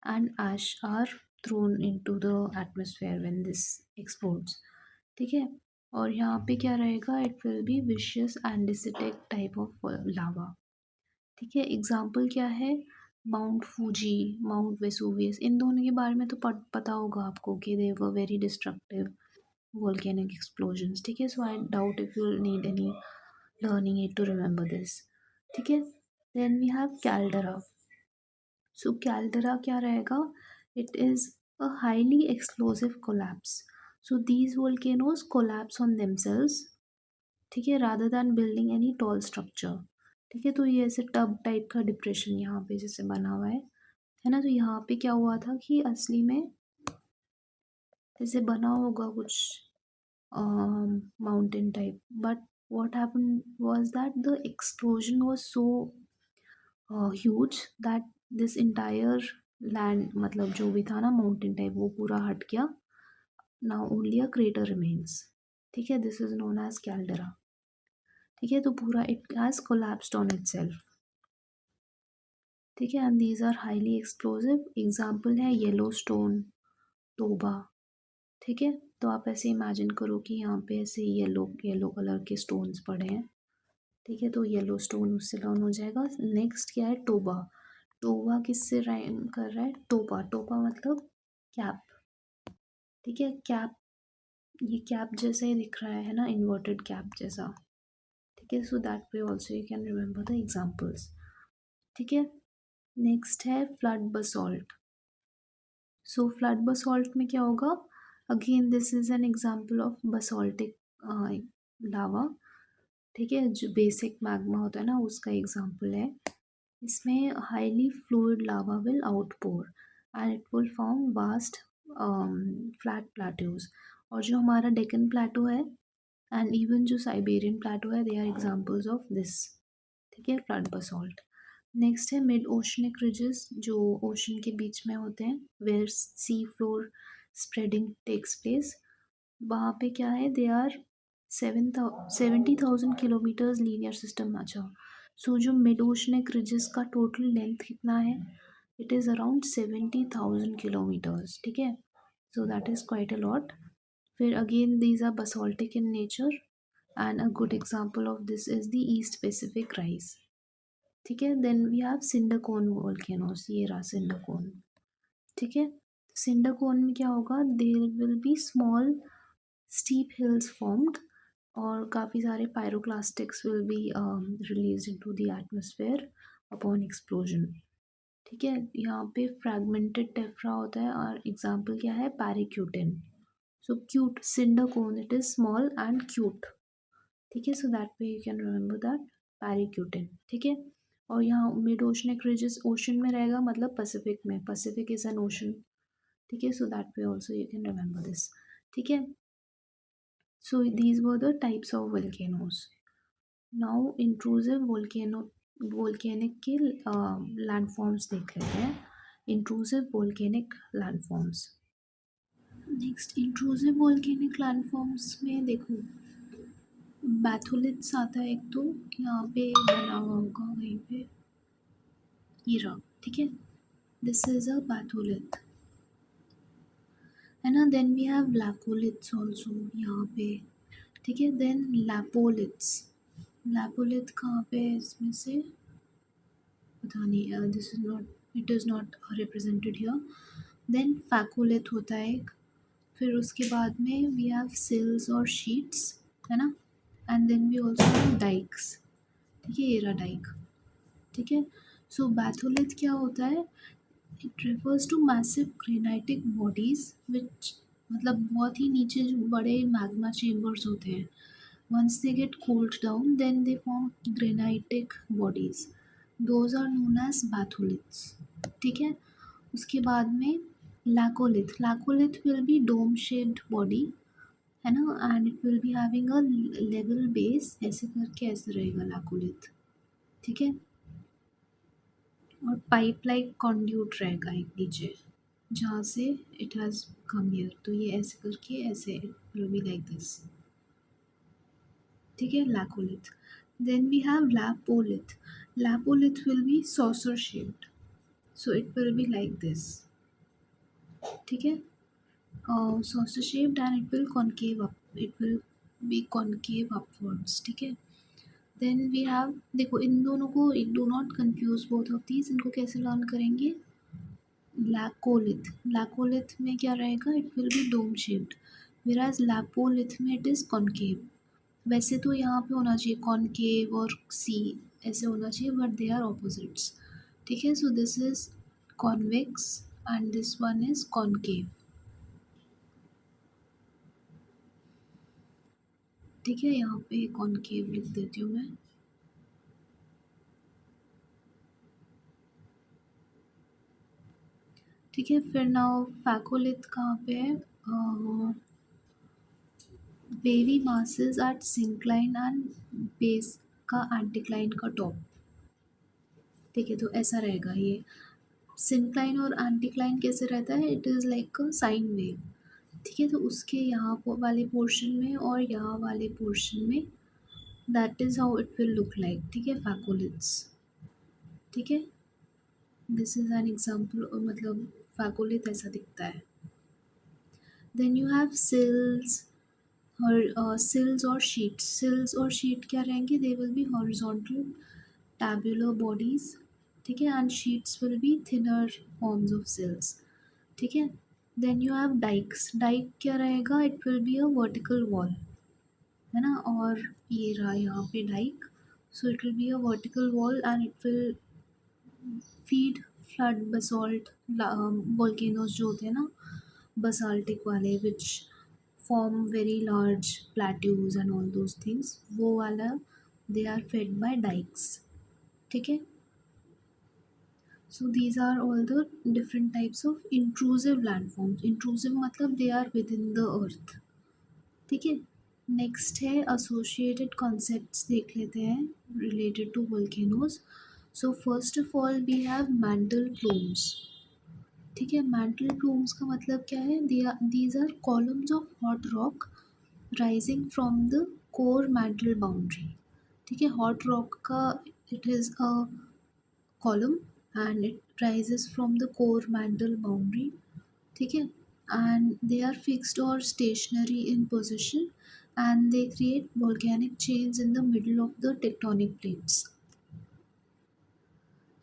and ash are thrown into the atmosphere when this explodes. ठीक है, और यहाँ पे क्या रहेगा, इट विल बी विशियस एंडिसिटिक टाइप ऑफ लावा। ठीक है, एग्जाम्पल क्या है, माउंट फूजी, माउंट वेसुवियस, इन दोनों के बारे में तो पता होगा आपको कि they were very destructive volcanic explosions। ठीक है, so I doubt if you need any learning it to remember this. ठीक है, then we have caldera. So caldera क्या रहेगा, it is a highly explosive collapse. So these volcanoes collapse on themselves. ठीक है, rather than building any tall structure. ठीक है, तो ये ऐसे टब टाइप का डिप्रेशन यहाँ पे जैसे बना हुआ है ना। तो यहाँ पे क्या हुआ था कि असली में जैसे बना होगा कुछ mountain type, but what happened was that the explosion was so huge that this entire land, मतलब जो भी था ना माउंटेन टाइप, वो पूरा हट गया। Now only a crater remains. ठीक है, this is known as caldera. ठीक है, तो पूरा it has collapsed on itself. ठीक है, and these are highly explosive. Example है येलो स्टोन, टोबा। ठीक है, तो आप ऐसे इमेजिन करो कि यहाँ पे ऐसे येलो येलो कलर के स्टोन्स पड़े हैं। ठीक है, तो येलो स्टोन उससे लर्न हो जाएगा। नेक्स्ट क्या है, टोबा। टोबा किससे राइम कर रहा है, टोपा, टोपा मतलब कैप। ठीक है, कैप ये कैप जैसा ही दिख रहा है ना, इन्वर्टेड कैप जैसा। ठीक है, so that way also you can remember the examples. ठीक है, नेक्स्ट है फ्लड बसॉल्ट। सो फ्लड बसॉल्ट में क्या होगा, again this is an example of basaltic lava. ठीक है, जो बेसिक मैग्मा होता है ना, उसका एग्जाम्पल है। इसमें highly fluid lava will outpour and it will form vast flat plateaus. और जो हमारा डेक्कन प्लेटो है एंड इवन जो साइबेरियन प्लेटो है, they are examples of this. ठीक है, फ्लड बसॉल्ट। नेक्स्ट है मिड ओशनिक रिजेस, जो ओशन के बीच में होते हैं, where sea floor spreading takes place. वहाँ पे क्या है, they are 70,000 kilometres linear system. अच्छा, सो जो मिड ओशनिक रिजेस का टोटल लेंथ कितना है, इट इज़ अराउंड 70,000 किलोमीटर्स। ठीक है, so that is quite a lot. फिर again these are basaltic in nature and a good example of this is the East Pacific rise। ठीक है, then we have cinder cone volcanoes, ये रहा cinder cone. ठीक है, cinder cone में क्या होगा, there will be small steep hills formed और काफ़ी सारे pyroclastics will be release into the atmosphere upon explosion. ठीक है, यहाँ पे फ्रैगमेंटेड टेफ्रा होता है और एग्जाम्पल क्या है, Paricutin. So cute cinder cone, it is small and cute. ठीक है, so that way you can remember that, Paricutin. ठीक है, और यहाँ मिड ओशनिक रिजेस ओशन में रहेगा, मतलब पैसिफिक में, पैसिफिक इज एन ओशन। ठीक है, so that way also you can remember this. ठीक है, so these were the types of volcanoes. Now intrusive volcanic के लैंडफॉर्म्स देख लेते हैं। Intrusive volcanic landforms. Next intrusive volcanic landforms में देखो, बैथोलिथ्स आता है एक, तो यहाँ पे बना हुआ होगा वहीं पे, ये रहा। ठीक है, दिस इज अ बैथोलिथ है ना। देन वी हैव लैकोलिथ्स ऑल्सो यहाँ पे। ठीक है, देन लैपोलिथ्स। लैपोलिथ कहाँ पे है इसमें से, पता नहीं, this is not, it is not represented here. Then phacolith होता है एक। फिर उसके बाद में वी हैव सिल्स और शीट्स, है ना। And then we also have dykes. ठीक है, ये रहा डाइक। ठीक है, सो बैथोलिथ क्या होता है, it refers to massive granitic bodies which, मतलब बहुत ही नीचे जो बड़े मैग्मा चेम्बर्स होते हैं, once they get cooled down then they form granitic bodies, those are known as batholiths। ठीक है, उसके बाद में laccolith. Laccolith will be dome shaped body, है ना, and it will be having a level base, ऐसे करके ऐसे रहेगा लैकोलिथ। ठीक है, और पाइप लाइक कॉन्ड्यूट रहेगा एक नीचे, जहाँ से इट हैज़ कम हियर, तो ये ऐसे करके ऐसे it will be like this. ठीक है, laccolith. Then we have lopolith. Lopolith will be saucer shaped, so it will be like this. ठीक है, saucer shaped and it will concave up, it will be concave upwards. ठीक है, then we have, देखो इन दोनों को do not confuse both of these, इनको कैसे लर्न करेंगे। लैकोलिथ, लैकोलिथ में क्या रहेगा, it will be dome shaped, whereas lopolith में इट इज़ कॉन्केव। वैसे तो यहाँ पे होना चाहिए कॉन्केव और सी ऐसे होना चाहिए, बट दे आर ऑपोजिट्स। ठीक है, so this is convex and this one is concave. ठीक है, यहाँ पे कॉन्केव लिख देती हूँ मैं। ठीक है, फिर नाउ फैकोलिथ कहाँ पे है, wavy masses at syncline and base का एंटीक्लाइन का टॉप। ठीक है, तो ऐसा रहेगा ये। सिंक्लाइन और एंटीक्लाइन कैसे रहता है, it is like a sine wave. ठीक है, तो उसके यहाँ वाले पोर्शन में और यहाँ वाले पोर्शन में, that is how it will look like. ठीक है, फैकोलिथ्स। ठीक है, दिस इज़ एन एग्जाम्पल, मतलब फैकोलिथ ऐसा दिखता है। देन यू हैव सिल्स और सिल्स और शीट। सिल्स और शीट क्या रहेंगे, they will be horizontal tabular bodies. ठीक है, and sheets will be thinner forms of sills. ठीक है, then you have dykes. Dyke क्या रहेगा? It will be a vertical wall, है ना। और ये रहा यहाँ पे dyke. So it will be a vertical wall and it will feed flood basalt volcanoes जो होते हैं ना, basaltic वाले, which form very large plateaus and all those things, वो वाला they are fed by dikes, ठीक है। So these are all the different types of intrusive landforms. Intrusive मतलब they are within the earth, ठीक है। Next है associated concepts, देख लेते हैं related to volcanoes. So first of all we have mantle plumes, ठीक है। मैंटल प्लूम्स का मतलब क्या है? These are columns of hot rock rising from the core mantle boundary, ठीक है। हॉट रॉक का it is a column and it rises from the core mantle boundary, ठीक है। एंड दे आर फिक्स्ड और stationary in position and they create volcanic chains in the middle of the tectonic plates.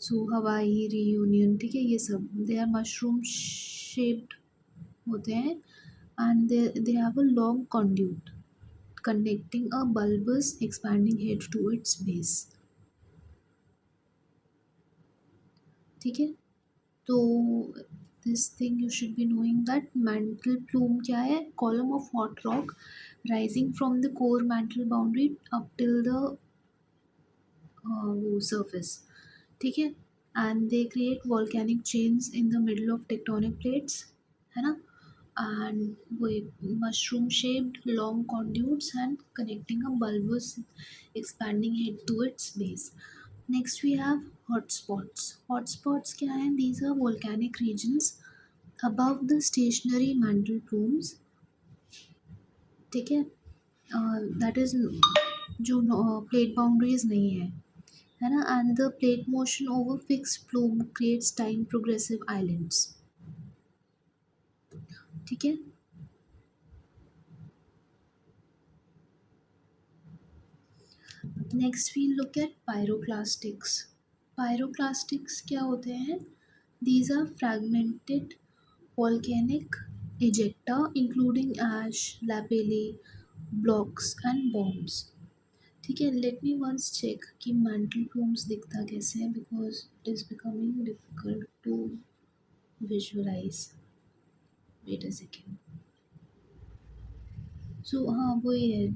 So Hawaii Reunion, ठीक है, ये सब they are mushroom shaped होते हैं and they have a long conduit connecting a bulbous expanding head to its base, ठीक है। तो this thing you should be knowing that mantle plume क्या है? Column of hot rock rising from the core mantle boundary up till the वो surface, ठीक है। And they create volcanic chains in the middle of tectonic plates, है ना। And with mushroom shaped long conduits and connecting a bulbous expanding head to its base. Next we have hotspots. Hotspots क्या हैं? These are volcanic regions above the stationary mantle plumes, ठीक है। That is जो plate boundaries नहीं है ना। And the plate motion over fix plume creates time progressive islands, ठीक है। Next we look at pyroclastics. Pyroclastics क्या होते हैं? These are fragmented volcanic ejecta including ash, lapilli, blocks and bombs, ठीक है। लेट मी वंस चेक कि mantle plumes दिखता कैसे है, because it is becoming difficult to visualise. Wait a second. So हाँ वही है,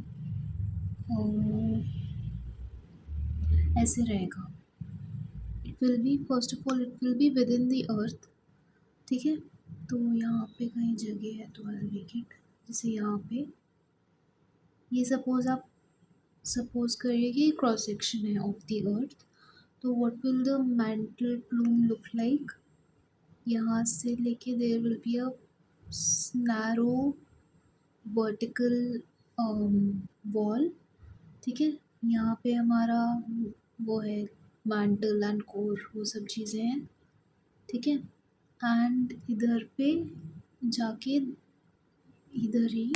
ऐसे रहेगा। It will be first of all it will be within the earth, ठीक है। तो यहाँ पे कहीं जगह है तो आई विल मेक इट, जैसे यहाँ पे ये सपोज करिए कि क्रॉस सेक्शन है ऑफ द अर्थ। तो what will the mantle plume look like? यहाँ से लेके there will be a narrow vertical wall, ठीक है। यहाँ पे हमारा वो है मैंटल एंड कोर, वो सब चीज़ें हैं, ठीक है। एंड इधर पे जाके इधर ही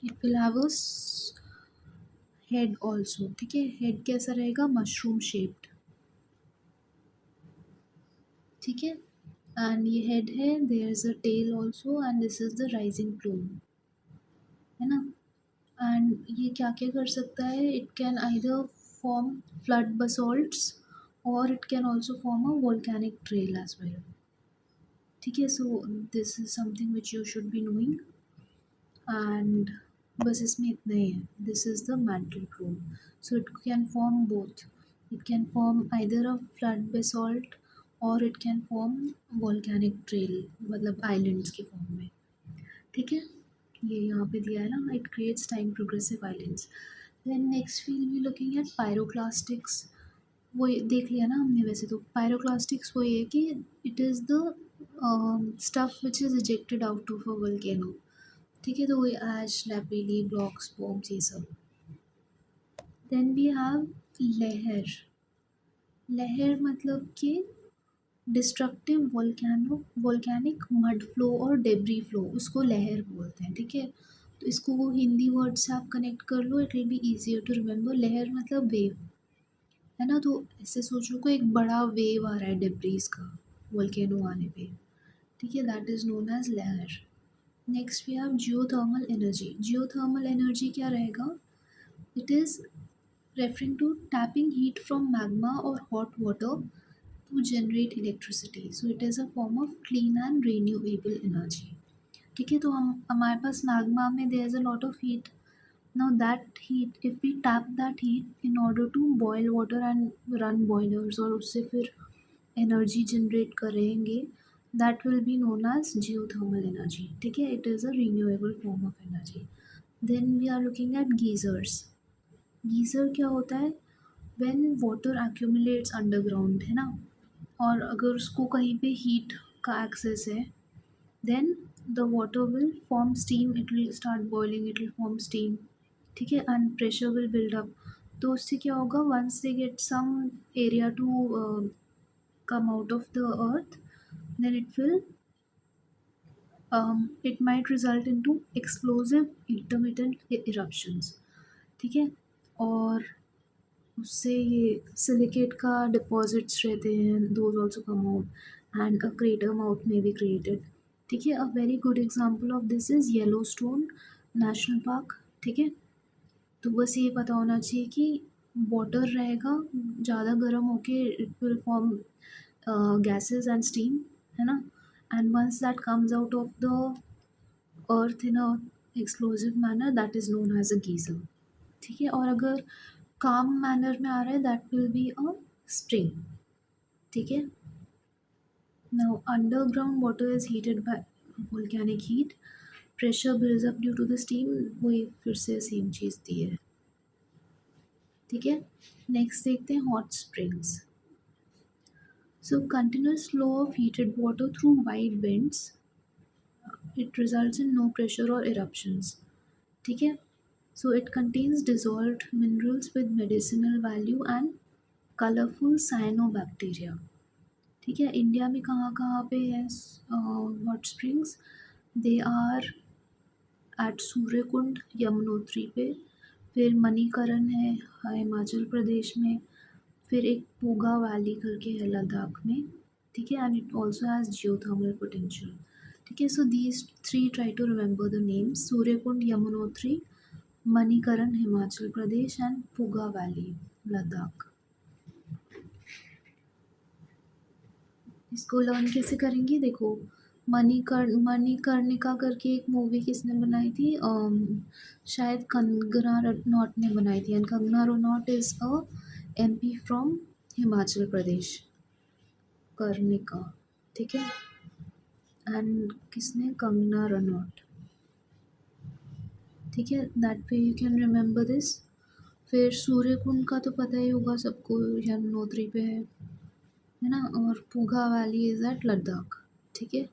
it will have a head also, ठीक है। हेड कैसा रहेगा? मशरूम शेप्ड, ठीक है। एंड ये हेड है, there is a tail also and this is the rising plume, है ना। एंड ये क्या क्या कर सकता है? It can either form flood basalts और it can also form a volcanic trail as well, ठीक है। So this is something which you should be knowing and बस इसमें इतना ही है। This is the mantle plume. So it can form both, it can form either a flood basalt और it can form volcanic trail, मतलब islands के form में, ठीक है। ये यहाँ पे दिया है ना, it creates time progressive islands. Then next we'll be looking at pyroclastics. वो देख लिया ना हमने। वैसे तो पायरोक्लास्टिक्स वो ये है कि it is the stuff which is ejected out of a volcano, ठीक है। तो वही ऐश, लैपिली, ब्लॉक्स, बॉम्ब्स, ये सब। देन वी हैव लहर। लहर मतलब कि डिस्ट्रक्टिव वोल्केनिक मड फ्लो और डेब्री फ्लो, उसको लहर बोलते हैं, ठीक है। तो इसको वो हिंदी वर्ड से आप कनेक्ट कर लो, it will be easier to remember. लहर मतलब वेव, है ना। तो ऐसे सोच लो कोई एक बड़ा वेव आ रहा है डेब्रीज का वोल्केनो आने पे, ठीक है, that is known as layer. Next we have geothermal energy. Geothermal energy क्या रहेगा? It is referring to tapping heat from magma or hot water to generate electricity. So it is a form of clean and renewable energy. ठीक है, तो हम हमारे पास magma में there is a lot of heat. Now that heat, if we tap that heat in order to boil water and run boilers और उससे फिर एनर्जी जनरेट करेंगे, that will be known as geothermal energy. ठीक है, it is a renewable form of energy. Then we are looking at geysers. Geyser क्या होता है? When water accumulates underground, है ना, और अगर उसको कहीं पे हीट का एक्सेस है, then the water will form steam, it will start boiling, it will form steam. ठीक है, and pressure will build up. तो उससे क्या होगा? Once they get some area to come out of the earth, then it might result into explosive intermittent eruptions. ठीक है, और उससे ये सिलिकेट का डिपॉजिट्स रहते हैं, those also come out and a crater mouth में बी क्रिएटेड. ठीक है, a very good example of this is yellow stone national park. ठीक है, तो बस ये पता होना चाहिए कि वाटर रहेगा, ज़्यादा गर्म होके it will form gases and steam, है ना, and once that comes out of the earth in a explosive manner, that is known as a geyser. ठीक है, और अगर काम मैनर में आ रहा है, that will be a spring. ठीक है, now underground water is heated by volcanic heat, pressure builds up due to the steam, वही फिर से सेम चीज़ दी है. ठीक है, नेक्स्ट देखते हैं hot springs. So continuous flow of heated water through wide vents, it results in no pressure or eruptions. ठीक है, so it contains dissolved minerals with medicinal value and colorful cyanobacteria. ठीक है, India में कहाँ कहाँ पे है hot springs? They are at Suryakund Yamunotri पे, फिर मणिकरण है हिमाचल प्रदेश में, फिर एक पूगा वैली करके है लद्दाख में. ठीक है, and it also has geothermal potential. ठीक है, so these three try to remember the names: Suryakund Yamunotri, Manikaran Himachal Pradesh and Puga valley Ladakh. इसको लर्न कैसे करेंगे? देखो, मणिकर्णिका करके एक मूवी किसने बनाई थी? शायद कंगना रनौत ने बनाई थी, and Kangana Ranaut is a MP from Himachal Pradesh. Karnika, ठीक है, एंड किसने? कंगना रनौत. ठीक है, that way you can remember this. फिर सूर्यकुंड का तो पता ही होगा सबको, यमुनोत्री पे है ना, और Puga valley is at Ladakh. ठीक है,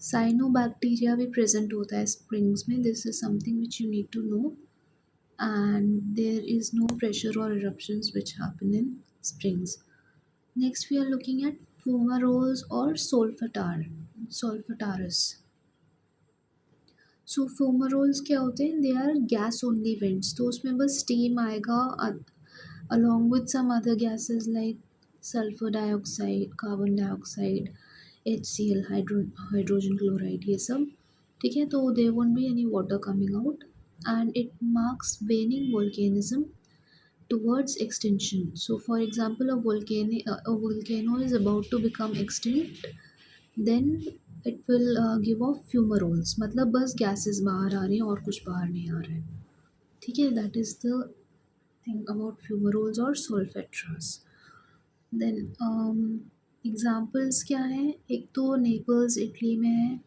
साइनोबैक्टीरिया भी प्रेजेंट होता है स्प्रिंग्स में. This is something which you need to know. And there is no pressure और eruptions which happen in springs. Next we are looking at fumaroles or solfataras. So fumaroles क्या होते हैं? They are gas only vents, तो उसमें बस steam आएगा along with some other gases like sulfur dioxide, carbon dioxide, HCl, hydrogen chloride, ये सब. ठीक है, तो there won't be any water coming out, and it marks waning volcanism towards extinction. So for example, a volcano is about to become extinct, then it will give off fumaroles, मतलब बस gases बाहर आ रही हैं और कुछ बाहर नहीं आ रहा है. ठीक है, that is the thing about fumaroles or solfatras. Then examples क्या हैं? एक तो नेपल्स इटली में है,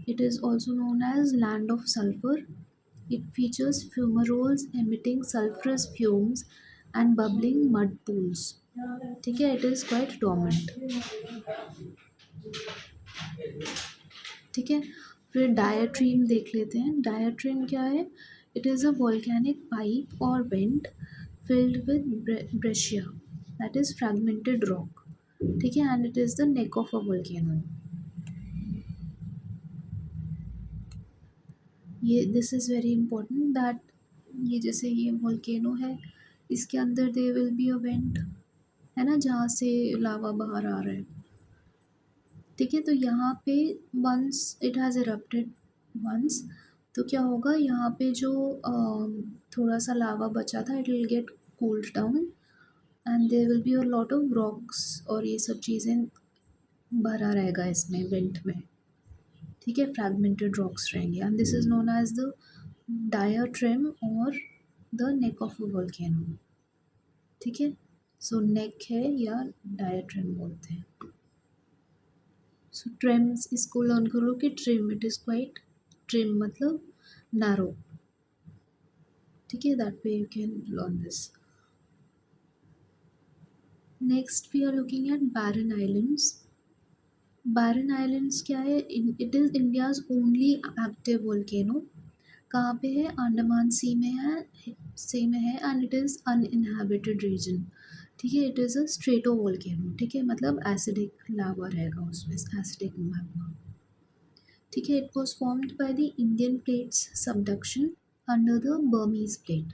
it is also known as land of sulphur. It features fumaroles emitting sulfurous fumes and bubbling mud pools. ठीक है, इट इज़ क्वाइट डोमेंट. ठीक है, फिर डायाट्रीम देख लेते हैं. डायाट्रीम क्या है? It is a volcanic pipe और went filled with breccia, that is fragmented rock. ठीक है, and it is the neck of a volcano. ये this is very important that ये जैसे ये वोल्केनो है, इसके अंदर दे विल बी अ वेंट, है ना, जहाँ से लावा बाहर आ रहा है. ठीक है, तो यहाँ पे once it has erupted once, तो क्या होगा यहाँ पे जो थोड़ा सा लावा बचा था it will get cooled down and there will be a lot of rocks और ये सब चीज़ें भरा रहेगा इसमें वेंट में। ठीक है, फ्रैगमेंटेड रॉक्स रहेंगे and this is known as the diatreme और the neck of a volcano. ठीक है, सो नेक है या डायाट्रिम बोलते हैं। सो ट्रिम्स इसको लर्न करो कि trim it is quite trim मतलब नैरो। ठीक है, that way you can learn this. Next we are looking at Barren Islands. Barren Islands क्या है? It is India's only active volcano. कहाँ पे है? अंडमान सी में है and it is uninhabited region. ठीक है, it is a strato volcano. ठीक है, मतलब एसिडिक लावा रहेगा उसमें, एसिडिक मैग्मा। ठीक है, it was formed by the Indian plates subduction under the Burmese plate.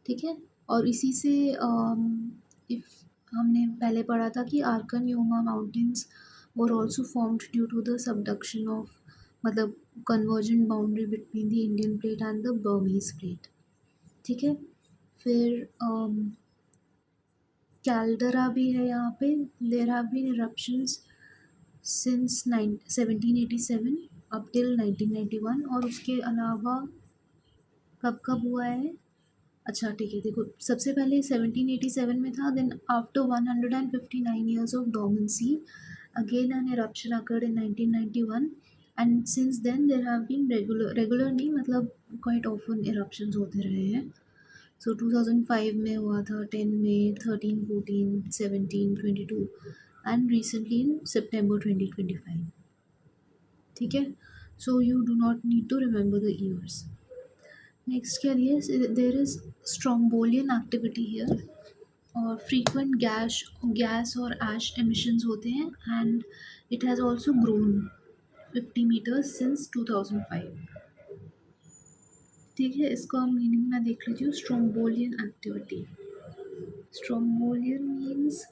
ठीक है, और इसी से इफ हमने पहले पढ़ा था कि Arakan Yoma mountains were also formed due to the subduction of, मतलब convergent boundary between the Indian plate and the Burmese plate. ठीक है, फिर कैल्डरा भी है यहाँ पे। There have been eruptions since 1787 up till 1991 और उसके अलावा कब कब हुआ है? अच्छा ठीक है, देखो सबसे पहले 1787 में था, then after 159 years of dormancy again an eruption occurred in 1991 and since then there have been regular नहीं मतलब quite often eruptions होते रहे हैं। सो 2005 में हुआ था, 10 में, 13, 14, 17, 22 एंड रिसेंटली इन September 2025। ठीक है, so you do not need to remember the years. Next क्या दिया? There is Strombolian activity here और फ्रीक्वेंट गैस और ऐश एमिशंस होते हैं and it has also grown 50 metres since 2005। ठीक है, इसको हम मीनिंग में देख लेती हूँ। स्ट्रोम्बोलियन एक्टिविटी, स्ट्रोम्बोलियन मीन्स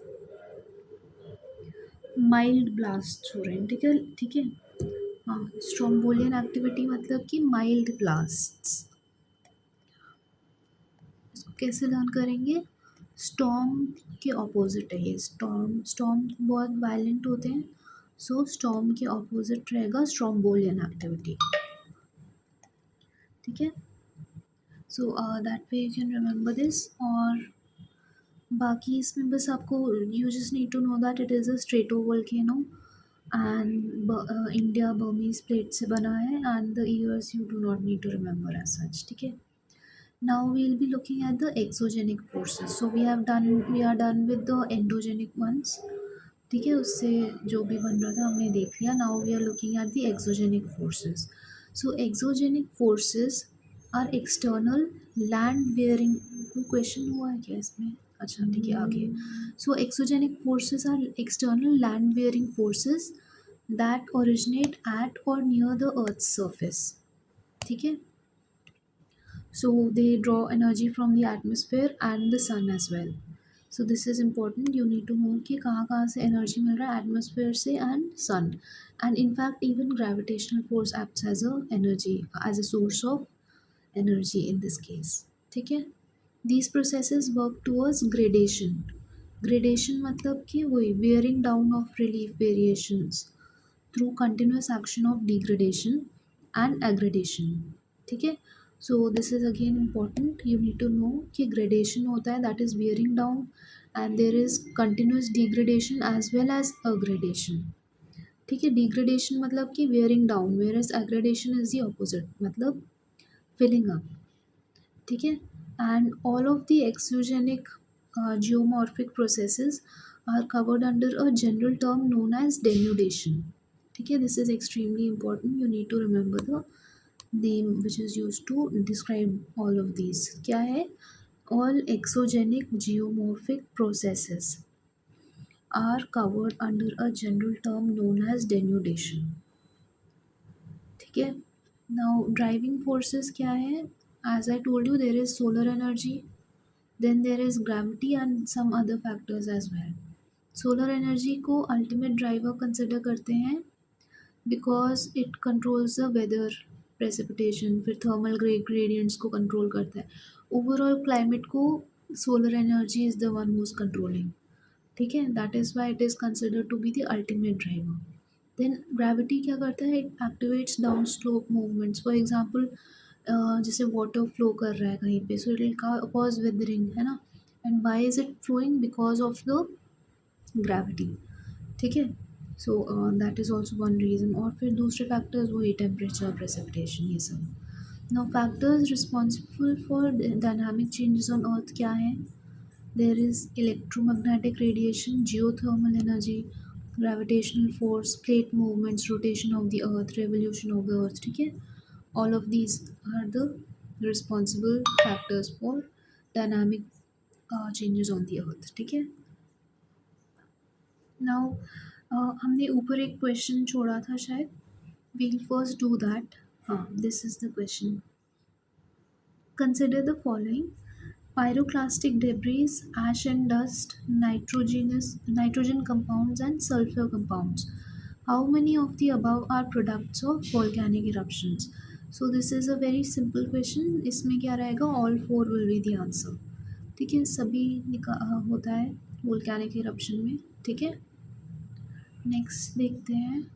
माइल्ड ब्लास्ट हो रहे हैं। ठीक है, ठीक है, हाँ, स्ट्रोम्बोलियन एक्टिविटी मतलब कि माइल्ड ब्लास्ट्स। इसको कैसे लर्न करेंगे? स्टॉर्म के ऑपोजिट है ये। स्टॉर्म स्टॉर्म बहुत वायलेंट होते हैं, सो स्टॉर्म के ऑपोजिट रहेगा स्ट्रोम्बोलियन एक्टिविटी। ठीक है, so that way you can remember this. और बाकी इसमें बस आपको you just need to know that it is a strato volcano and India Burmese plate से बना है and the years you do not need to remember as such. ठीक है, now we'll be looking at the exogenic forces. So we are done with the endogenic ones। ठीक है, उससे जो भी बन रहा था हमने देख लिया। Now we are looking at the exogenic forces. So exogenic forces are external land wearing. कोई क्वेश्चन हुआ है क्या इसमें? अच्छा ठीक है, आगे। So exogenic forces are external land wearing forces that originate at और नियर द अर्थ सर्फेस। ठीक है, so they draw energy from the atmosphere and the sun as well। so this is important, you need to know कि कहाँ से energy मिल रहा है, atmosphere से and sun, and in fact even gravitational force acts as a energy, as a source of energy in this case। ठीक है, these processes work towards gradation। gradation मतलब कि वही wearing down of relief variations through continuous action of degradation and aggradation। ठीक है, so this is again important, you need to know कि gradation होता है that is wearing down and there is continuous degradation as well as aggradation. ठीक है, degradation मतलब कि wearing down, whereas aggradation is the opposite मतलब filling up. ठीक है, and all of the exogenic geomorphic processes are covered under a general term known as denudation। ठीक है, this is extremely important, you need to remember the name which is used to describe all of these। क्या है? all exogenic geomorphic processes are covered under a general term known as denudation। ठीक है, now driving forces क्या है? as I told you there is solar energy, then there is gravity and some other factors as well। Solar energy को ultimate driver consider करते हैं because it controls the weather, precipitation, फिर thermal gradients को control करता है। Overall climate को solar energy is the one who is controlling. ठीक है, that is why it is considered to be the ultimate driver. Then gravity क्या करता है, it activates down slope movements. For example जैसे water flow कर रहा है कहीं पे, सो इट विल कॉज वेदरिंग, है ना। And why is it flowing, because of the gravity. ठीक है, so that is also one reason. और फिर दूसरे फैक्टर्स वही टेम्परेचर, प्रेसिपिटेशन, ये सब। Now factors responsible for dynamic changes on earth क्या है? There is electromagnetic radiation, geothermal energy, gravitational force, plate movements, rotation of the earth, revolution of the earth. ठीक है, all of these are the responsible factors for dynamic changes on the earth. ठीक है, now हमने ऊपर एक question छोड़ा था शायद, we'll first do that. हाँ, this is the question. Consider the following: pyroclastic debris, ash and dust, nitrogen compounds, and sulfur compounds. How many of the above are products of volcanic eruptions? So this is a very simple question. इसमें क्या रहेगा? All four will be the answer. ठीक है, सभी होता है volcanic eruption में. ठीक है, next देखते हैं.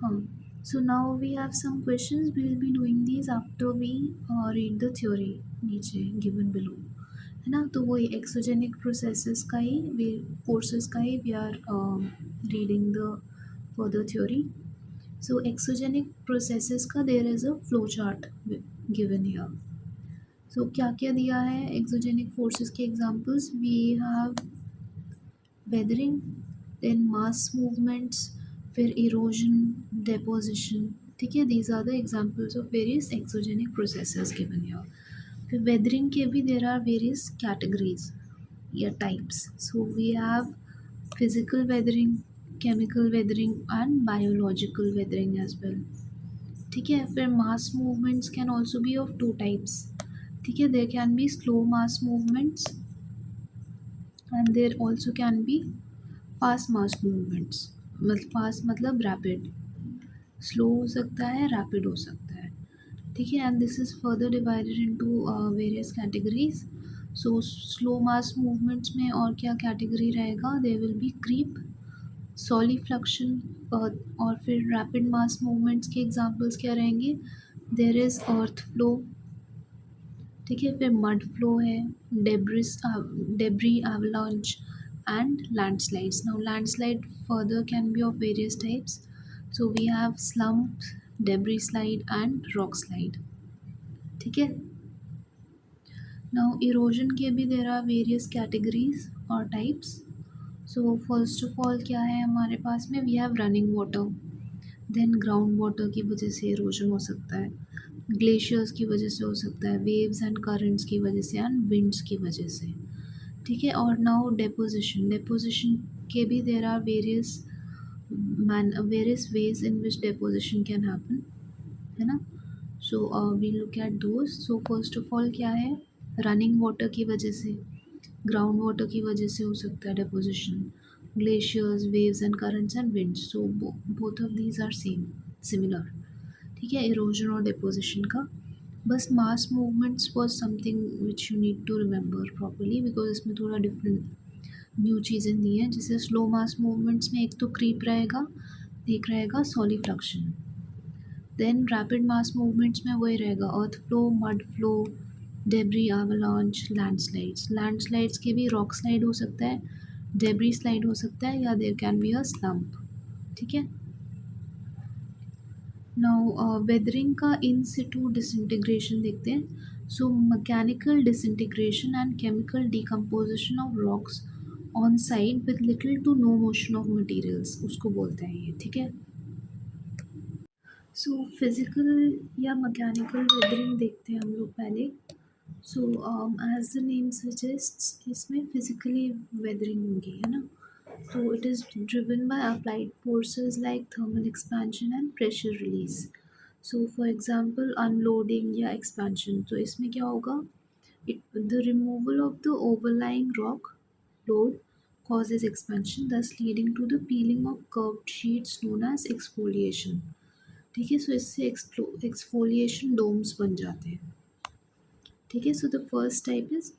हाँ, so now we have some questions. We will be doing these after we read the theory नीचे given below, है ना। तो वही एक्सोजेनिक प्रोसेसेस का ही, वे फोर्सेस का ही we are reading the further theory. So exogenic processes का there is a flow chart given here. So क्या क्या दिया है एक्सोजेनिक फोर्सेस के examples? We have weathering, then mass movements, फिर इरोजन, डेपोजिशन। ठीक है, these are the examples of various exogenic processes given here. फिर वेदरिंग के भी देर आर वेरियस कैटेगरीज या types. So we have physical weathering, chemical weathering and biological weathering as well. ठीक है, फिर mass movements can also be of two types. ठीक है, there can be slow mass movements and there also can be fast mass movements. मतलब fast मतलब rapid, slow हो सकता है, rapid हो सकता है. ठीक है, and this is further divided into various categories. So slow mass movements में और क्या कैटेगरी रहेगा? There will be creep, solifluction, और फिर रैपिड मास मूवमेंट्स के एग्जांपल्स क्या रहेंगे? There is earth flow. ठीक है, फिर मड फ्लो है, debris avalanche and landslides. Now landslide further can be of various types. So we have slump, debris slide and rock slide. ठीक है, now erosion के भी देर आर वेरियस कैटेगरीज और types. So first of all क्या है हमारे पास में? We have running water, then ground water की वजह से इरोजन हो सकता है, ग्लेशियर्स की वजह से हो सकता है, वेव्स एंड करंट्स की वजह से, एंड विंड्स की वजह से. ठीक है, और नाउ डेपोजिशन. डेपोजिशन के भी there are various ways in which deposition can happen, है ना. So we look at those. So first of all क्या है? रनिंग वाटर की वजह से, ग्राउंड वाटर की वजह से हो सकता है deposition, glaciers, waves and currents and winds. So both of these are similar. ठीक है, इरोजन और डेपोजिशन का. बस mass movements was something which you need to remember properly, because इसमें थोड़ा डिफरेंट न्यू चीज़ें दी हैं. जैसे स्लो मास मूवमेंट्स में एक तो क्रीप रहेगा, एक रहेगा solifluction. Then rapid mass movements में वही रहेगा, earth flow, mud flow, debris avalanche, landslides. Landslides के भी रॉक स्लाइड हो सकता है, डेब्री स्लाइड हो सकता है, या there can be a slump. ठीक है, नाउ वेदरिंग का इन सिटू डिसइंटीग्रेशन देखते हैं. So mechanical disintegration and chemical decomposition of rocks on side with little to no motion of materials, उसको बोलते हैं ये. ठीक है, सो फिज़िकल या मैकेनिकल वेदरिंग देखते हैं हम लोग पहले. So as the name suggests, इसमें फिज़िकली वेदरिंग होगी, है ना. तो it is driven by applied forces like thermal expansion and pressure release. So for example unloading या एक्सपेंशन. तो इसमें क्या होगा? The removal of the overlying rock load causes expansion, thus leading to the peeling of curved sheets known as exfoliation. ठीक है, सो इससे exfoliation Doms बन जाते हैं. ठीक है, so the first type is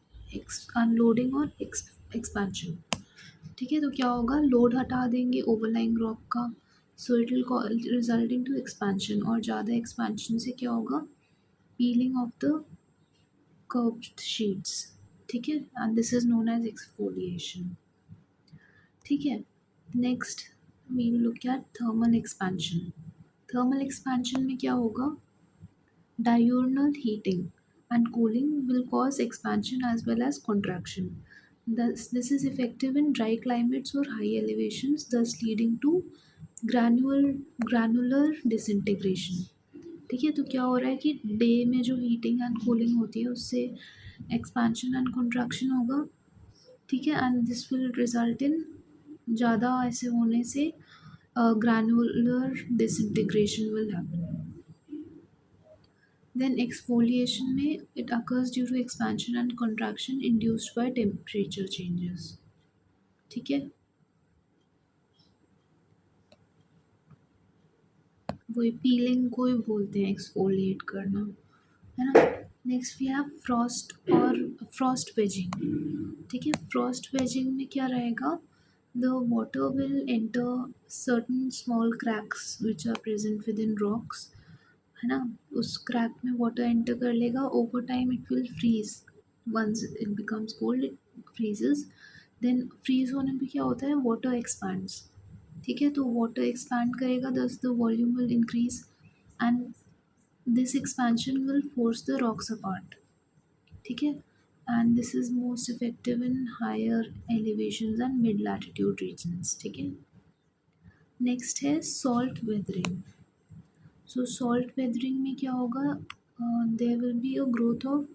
unloading और एक्सपेंशन. ठीक है, तो क्या होगा, लोड हटा देंगे ओवरलाइंग रॉक का, so it will resulting to expansion, और ज़्यादा एक्सपेंशन से क्या होगा, peeling off the curved sheets. ठीक है, and this is known as exfoliation. ठीक है, next we look at thermal expansion. Thermal expansion में क्या होगा, diurnal heating and cooling will cause expansion as well as contraction. Thus, this is effective in dry climates or high elevations, thus leading to granular disintegration. ठीक है, तो क्या हो रहा है कि डे में जो हीटिंग एंड कूलिंग होती है उससे एक्सपेंशन एंड कंट्रैक्शन होगा. ठीक है, and this will result in ज़्यादा ऐसे होने से granular disintegration will happen. Then exfoliation में it occurs due to expansion and contraction induced by temperature changes. ठीक है, वही पीलिंग को ही बोलते हैं एक्सफोलिएट करना, है ना. नेक्स्ट वी हैव फ्रॉस्ट और फ्रॉस्ट वेजिंग. ठीक है, फ्रॉस्ट वेजिंग में क्या रहेगा, the water will enter certain small cracks which are present within rocks, है ना. उस क्रैक में वाटर एंटर कर लेगा, over time it will freeze, once it becomes cold it freezes. Then freeze होने पे क्या होता है, वाटर एक्सपैंड्स. ठीक है, तो वाटर एक्सपैंड करेगा, thus the volume will increase and this expansion will force the rocks apart. ठीक है, and this is most effective in higher elevations and mid latitude regions. ठीक है, नेक्स्ट है salt weathering. So salt weathering में क्या होगा, there will be a growth of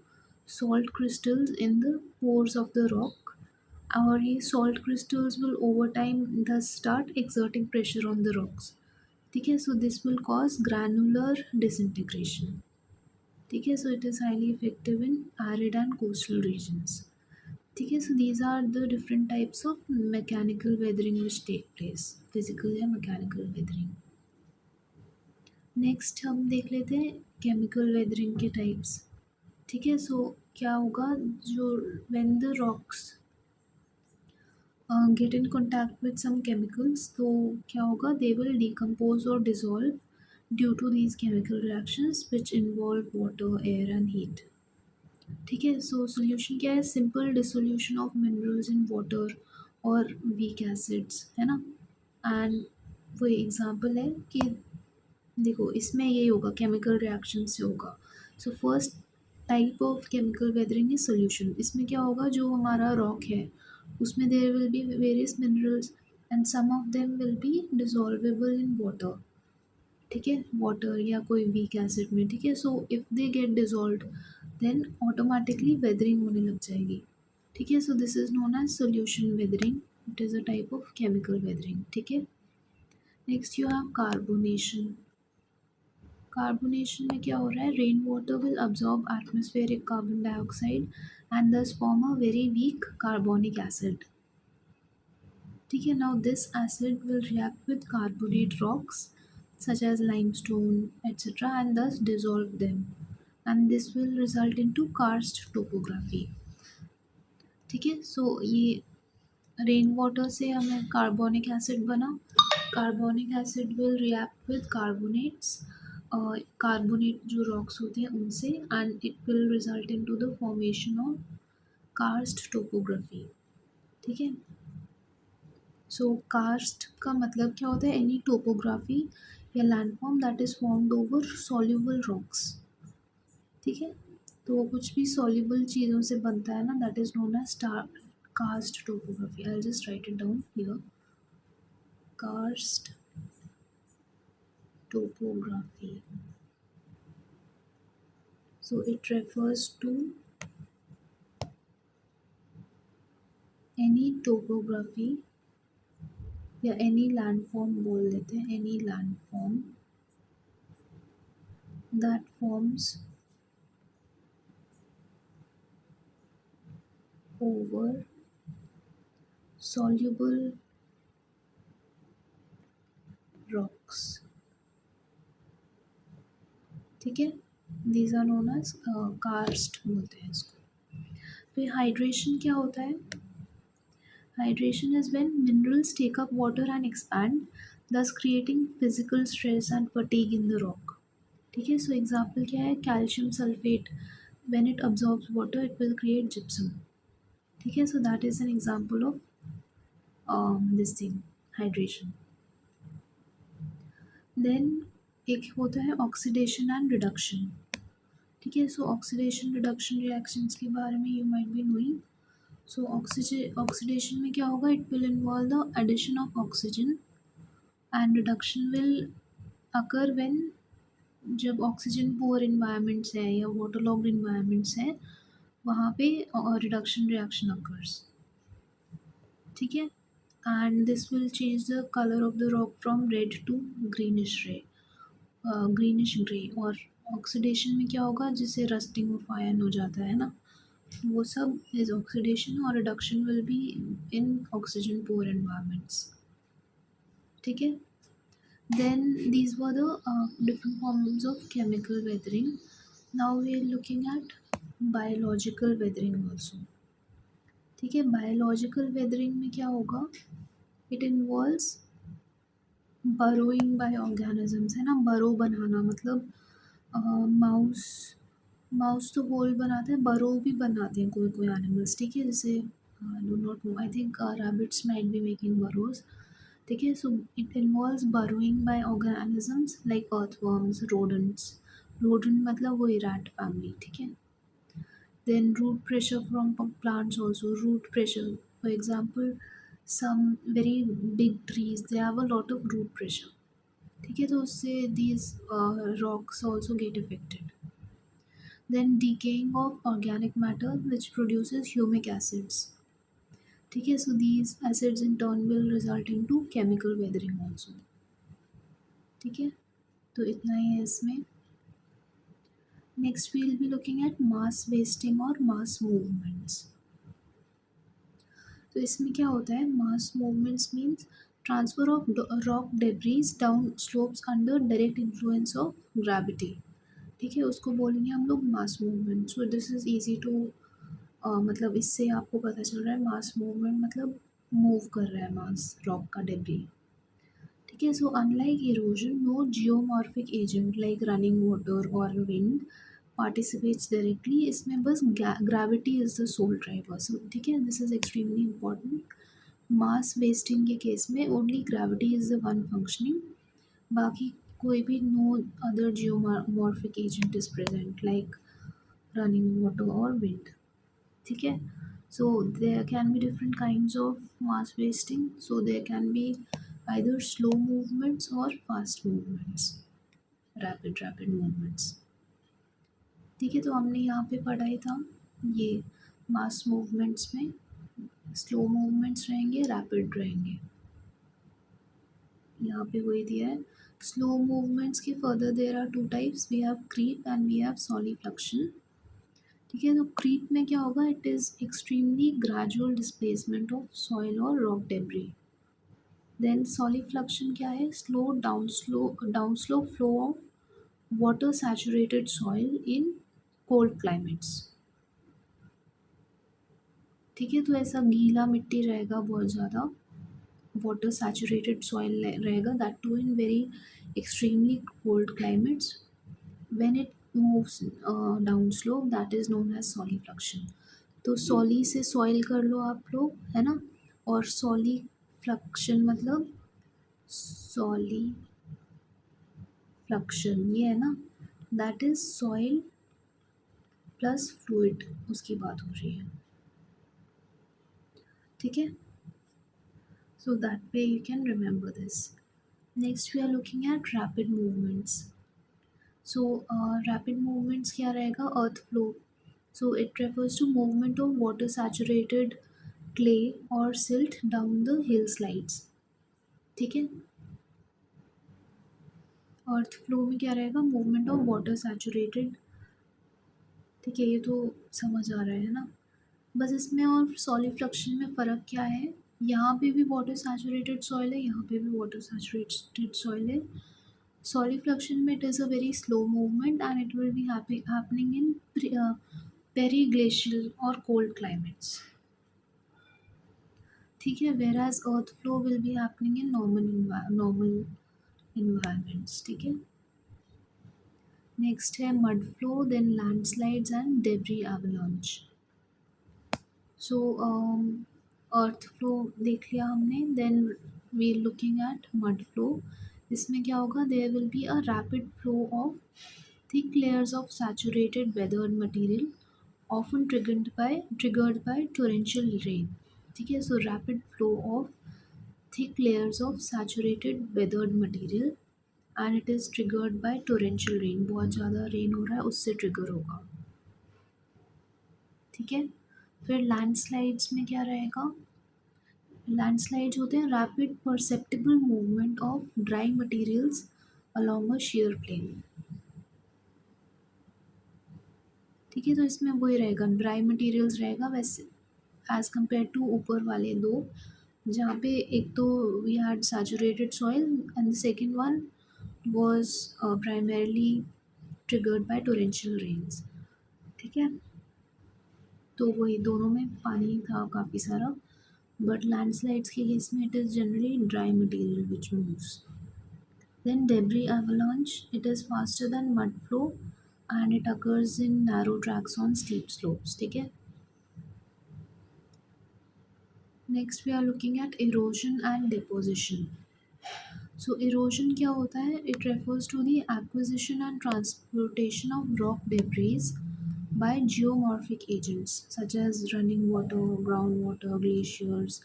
salt crystals in the pores of the rock, और ये salt crystals will over time thus start exerting pressure on the rocks. ठीक है, so this will cause granular disintegration. ठीक है, so it is highly effective in arid and coastal regions. ठीक है, so these are the different types of mechanical weathering which take place, physical या mechanical weathering. Next हम देख लेते हैं chemical weathering के टाइप्स. ठीक है, सो क्या होगा, जो when the rocks get in contact with some chemicals, तो क्या होगा, दे विल डिकम्पोज और dissolve due to these chemical reactions which involve water, air and heat. ठीक है, सो सोल्यूशन क्या है, simple dissolution of minerals in water और weak acids, है ना. एंड वो एग्जांपल है कि देखो इसमें यही होगा, केमिकल रिएक्शन से होगा. So first type of chemical weathering is solution. इसमें क्या होगा, जो हमारा रॉक है उसमें there will be various minerals and some of them will be dissolvable in water. ठीक है, वाटर या कोई वीक एसिड में. ठीक है, so if they get dissolve then automatically weathering होने लग जाएगी. ठीक है, so this is known as solution weathering. It is a type of chemical weathering. ठीक है, next you have carbonation. Carbonation में क्या हो रहा है, rain water will absorb atmospheric carbon dioxide and thus form a very weak carbonic acid. ठीक है, now this acid will react with carbonate rocks such as limestone etc and thus dissolve them, and this will result into karst topography. ठीक है, so ये rain water से हमें carbonic acid बना, carbonic acid will react with carbonates, carbonate जो rocks होते हैं उनसे, and it will result into the formation of karst topography. ठीक है, सो कार्स्ट का मतलब क्या होता है, एनी टोपोग्राफी या landform that is formed over soluble rocks. ठीक है, तो वो कुछ भी सॉल्युबल चीज़ों से बनता है ना, that is known as karst topography. I will just write it down here, karst topography. So it refers to any topography या any landform बोल देते हैं, any landform that forms over soluble rocks, ठीक है, these are known as karst बोलते हैं इसको। फिर हाइड्रेशन क्या होता है? Hydration is when minerals take up water and expand, thus creating physical stress and fatigue in the rock। ठीक है, सो एग्जाम्पल क्या है? Calcium sulphate, when it absorbs water it will create gypsum। ठीक है, so that is an example of this thing, hydration. Then एक होता है oxidation and reduction. ठीक है, सो ऑक्सीडेशन रिडक्शन रिएक्शंस के बारे में you might be knowing. So oxidation में क्या होगा? It will involve the addition of oxygen, and reduction will occur when, जब ऑक्सीजन पुअर इन्वायरमेंट्स है या वाटर लॉग्ड इन्वायरमेंट्स है वहाँ पे रिडक्शन रिएक्शन अकर्स। ठीक है, and this will change the colour of the rock from red to greenish greenish grey. और oxidation में क्या होगा? जिससे रस्टिंग ऑफ आयरन हो जाता है ना, वो सब इज ऑक्सीडेशन। और reduction will be in oxygen poor environments. ठीक है, then these were the different forms of chemical weathering। now we are looking at biological weathering also। ठीक है, बायोलॉजिकल वेदरिंग में क्या होगा? It involves burrowing by organisms, है ना, बरो बनाना, मतलब माउस माउस तो होल बनाते हैं, बरो भी बनाते हैं कोई कोई एनिमल्स। ठीक है, जैसे do not know, I think rabbits might be making burrows. ठीक है, so it involves burrowing by organisms like earthworms, rodents, rodent मतलब वही रैट फैमिली। ठीक है, then root pressure from plants also, root pressure, for example some very big trees they have a lot of root pressure। ठीक है, तो उससे these rocks also get affected। then decaying of organic matter which produces humic acids। ठीक है, so these acids in turn will result into chemical weathering also। ठीक है, तो इतना ही है इसमें। Next we will be looking at mass wasting और मास मूवमेंट्स। तो इसमें क्या होता है? Mass movements means transfer of rock debris down slopes under direct influence of gravity. ठीक है, उसको बोलेंगे हम लोग mass movement. So this is easy to, मतलब इससे आपको पता चल रहा है मास मूवमेंट मतलब मूव कर रहा है मास रॉक का डेब्री। ठीक है, so unlike erosion no geomorphic agent like running water और विंड पार्टिसिपेट्स डायरेक्टली। इसमें बस gravity is the sole driver. So ठीक है, this is extremely important. Mass wasting के केस में only gravity is the one functioning, बाकी कोई भी no other geomorphic agent is present like running water और विंड। ठीक है, so there can be different kinds of mass wasting, so there can be either slow movements or fast movements, rapid movements। ठीक है, तो हमने यहाँ पे पढ़ा ही था ये मास मूवमेंट्स में स्लो मूवमेंट्स रहेंगे, रैपिड रहेंगे। यहाँ पे वही दिया है। स्लो मूवमेंट्स के further there are two types, we have creep and we have solifluction. ठीक है, तो क्रीप में क्या होगा? It is extremely gradual displacement of soil और रॉक डेब्री। देन सॉलिफ्लक्शन क्या है? Slow downslope flow of water saturated soil in cold climates. ठीक है, तो ऐसा गीला मिट्टी रहेगा बहुत ज़्यादा, वाटर सैचुरेटेड सॉइल रहेगा, that too in very extremely cold climates. When it moves down slope that is known as solifluction. तो सॉली से सॉइल कर लो आप लोग, है ना, और सॉलिफ्लक्शन मतलब सॉलिफ्लक्शन ये है ना, that is soil plus fluid, उसकी बात हो रही है। ठीक है, so that way you can remember this। next we are looking at rapid movements। so rapid movements क्या रहेगा? earth flow। so it refers to movement of water saturated clay or silt down the hill slides। ठीक है, अर्थ flow में क्या रहेगा? Movement of water saturated. ठीक है, ये तो समझ आ रहा है ना। बस इसमें और सॉलिफ्लक्शन में फ़र्क क्या है? यहाँ पे भी वाटर सैचुरेटेड सॉइल है, यहाँ पे भी वाटर सैचुरेटेड सॉइल है. Solifluction में it is a very slow movement and it will be happening in periglacial or cold climates. ठीक है, whereas earth flow will be happening in normal environments. ठीक है. नेक्स्ट है mud flow, then landslides and debris avalanche. So earth flow देख लिया हमने. Then we looking at mud flow. इसमें क्या होगा, there will be a rapid flow of thick layers of saturated weathered material often triggered by torrential rain. ठीक है, so rapid flow of thick layers of saturated weathered material and it is triggered by torrential rain. बहुत ज़्यादा rain हो रहा है उससे trigger होगा. ठीक है. फिर लैंडस्लाइड्स में क्या रहेगा, लैंडस्लाइड्स होते हैं rapid perceptible movement of dry materials along a shear plane. ठीक है, तो इसमें वही रहेगा, ड्राई मटेरियल्स रहेगा वैसे एज कम्पेयर टू ऊपर वाले दो, जहाँ पे एक तो we had saturated soil and the second one was primarily triggered by torrential rains. ठीक है, तो वही दोनों में पानी था काफ़ी सारा, बट लैंडस्लाइड्स के केस में it is generally dry material which moves. Then debris avalanche, it is faster than mud flow and it occurs in narrow tracks on steep slopes. ठीक है. Next we are looking at erosion and deposition. So erosion क्या होता है? It refers to the acquisition and transportation of rock debris by geomorphic agents such as running water, groundwater, glaciers,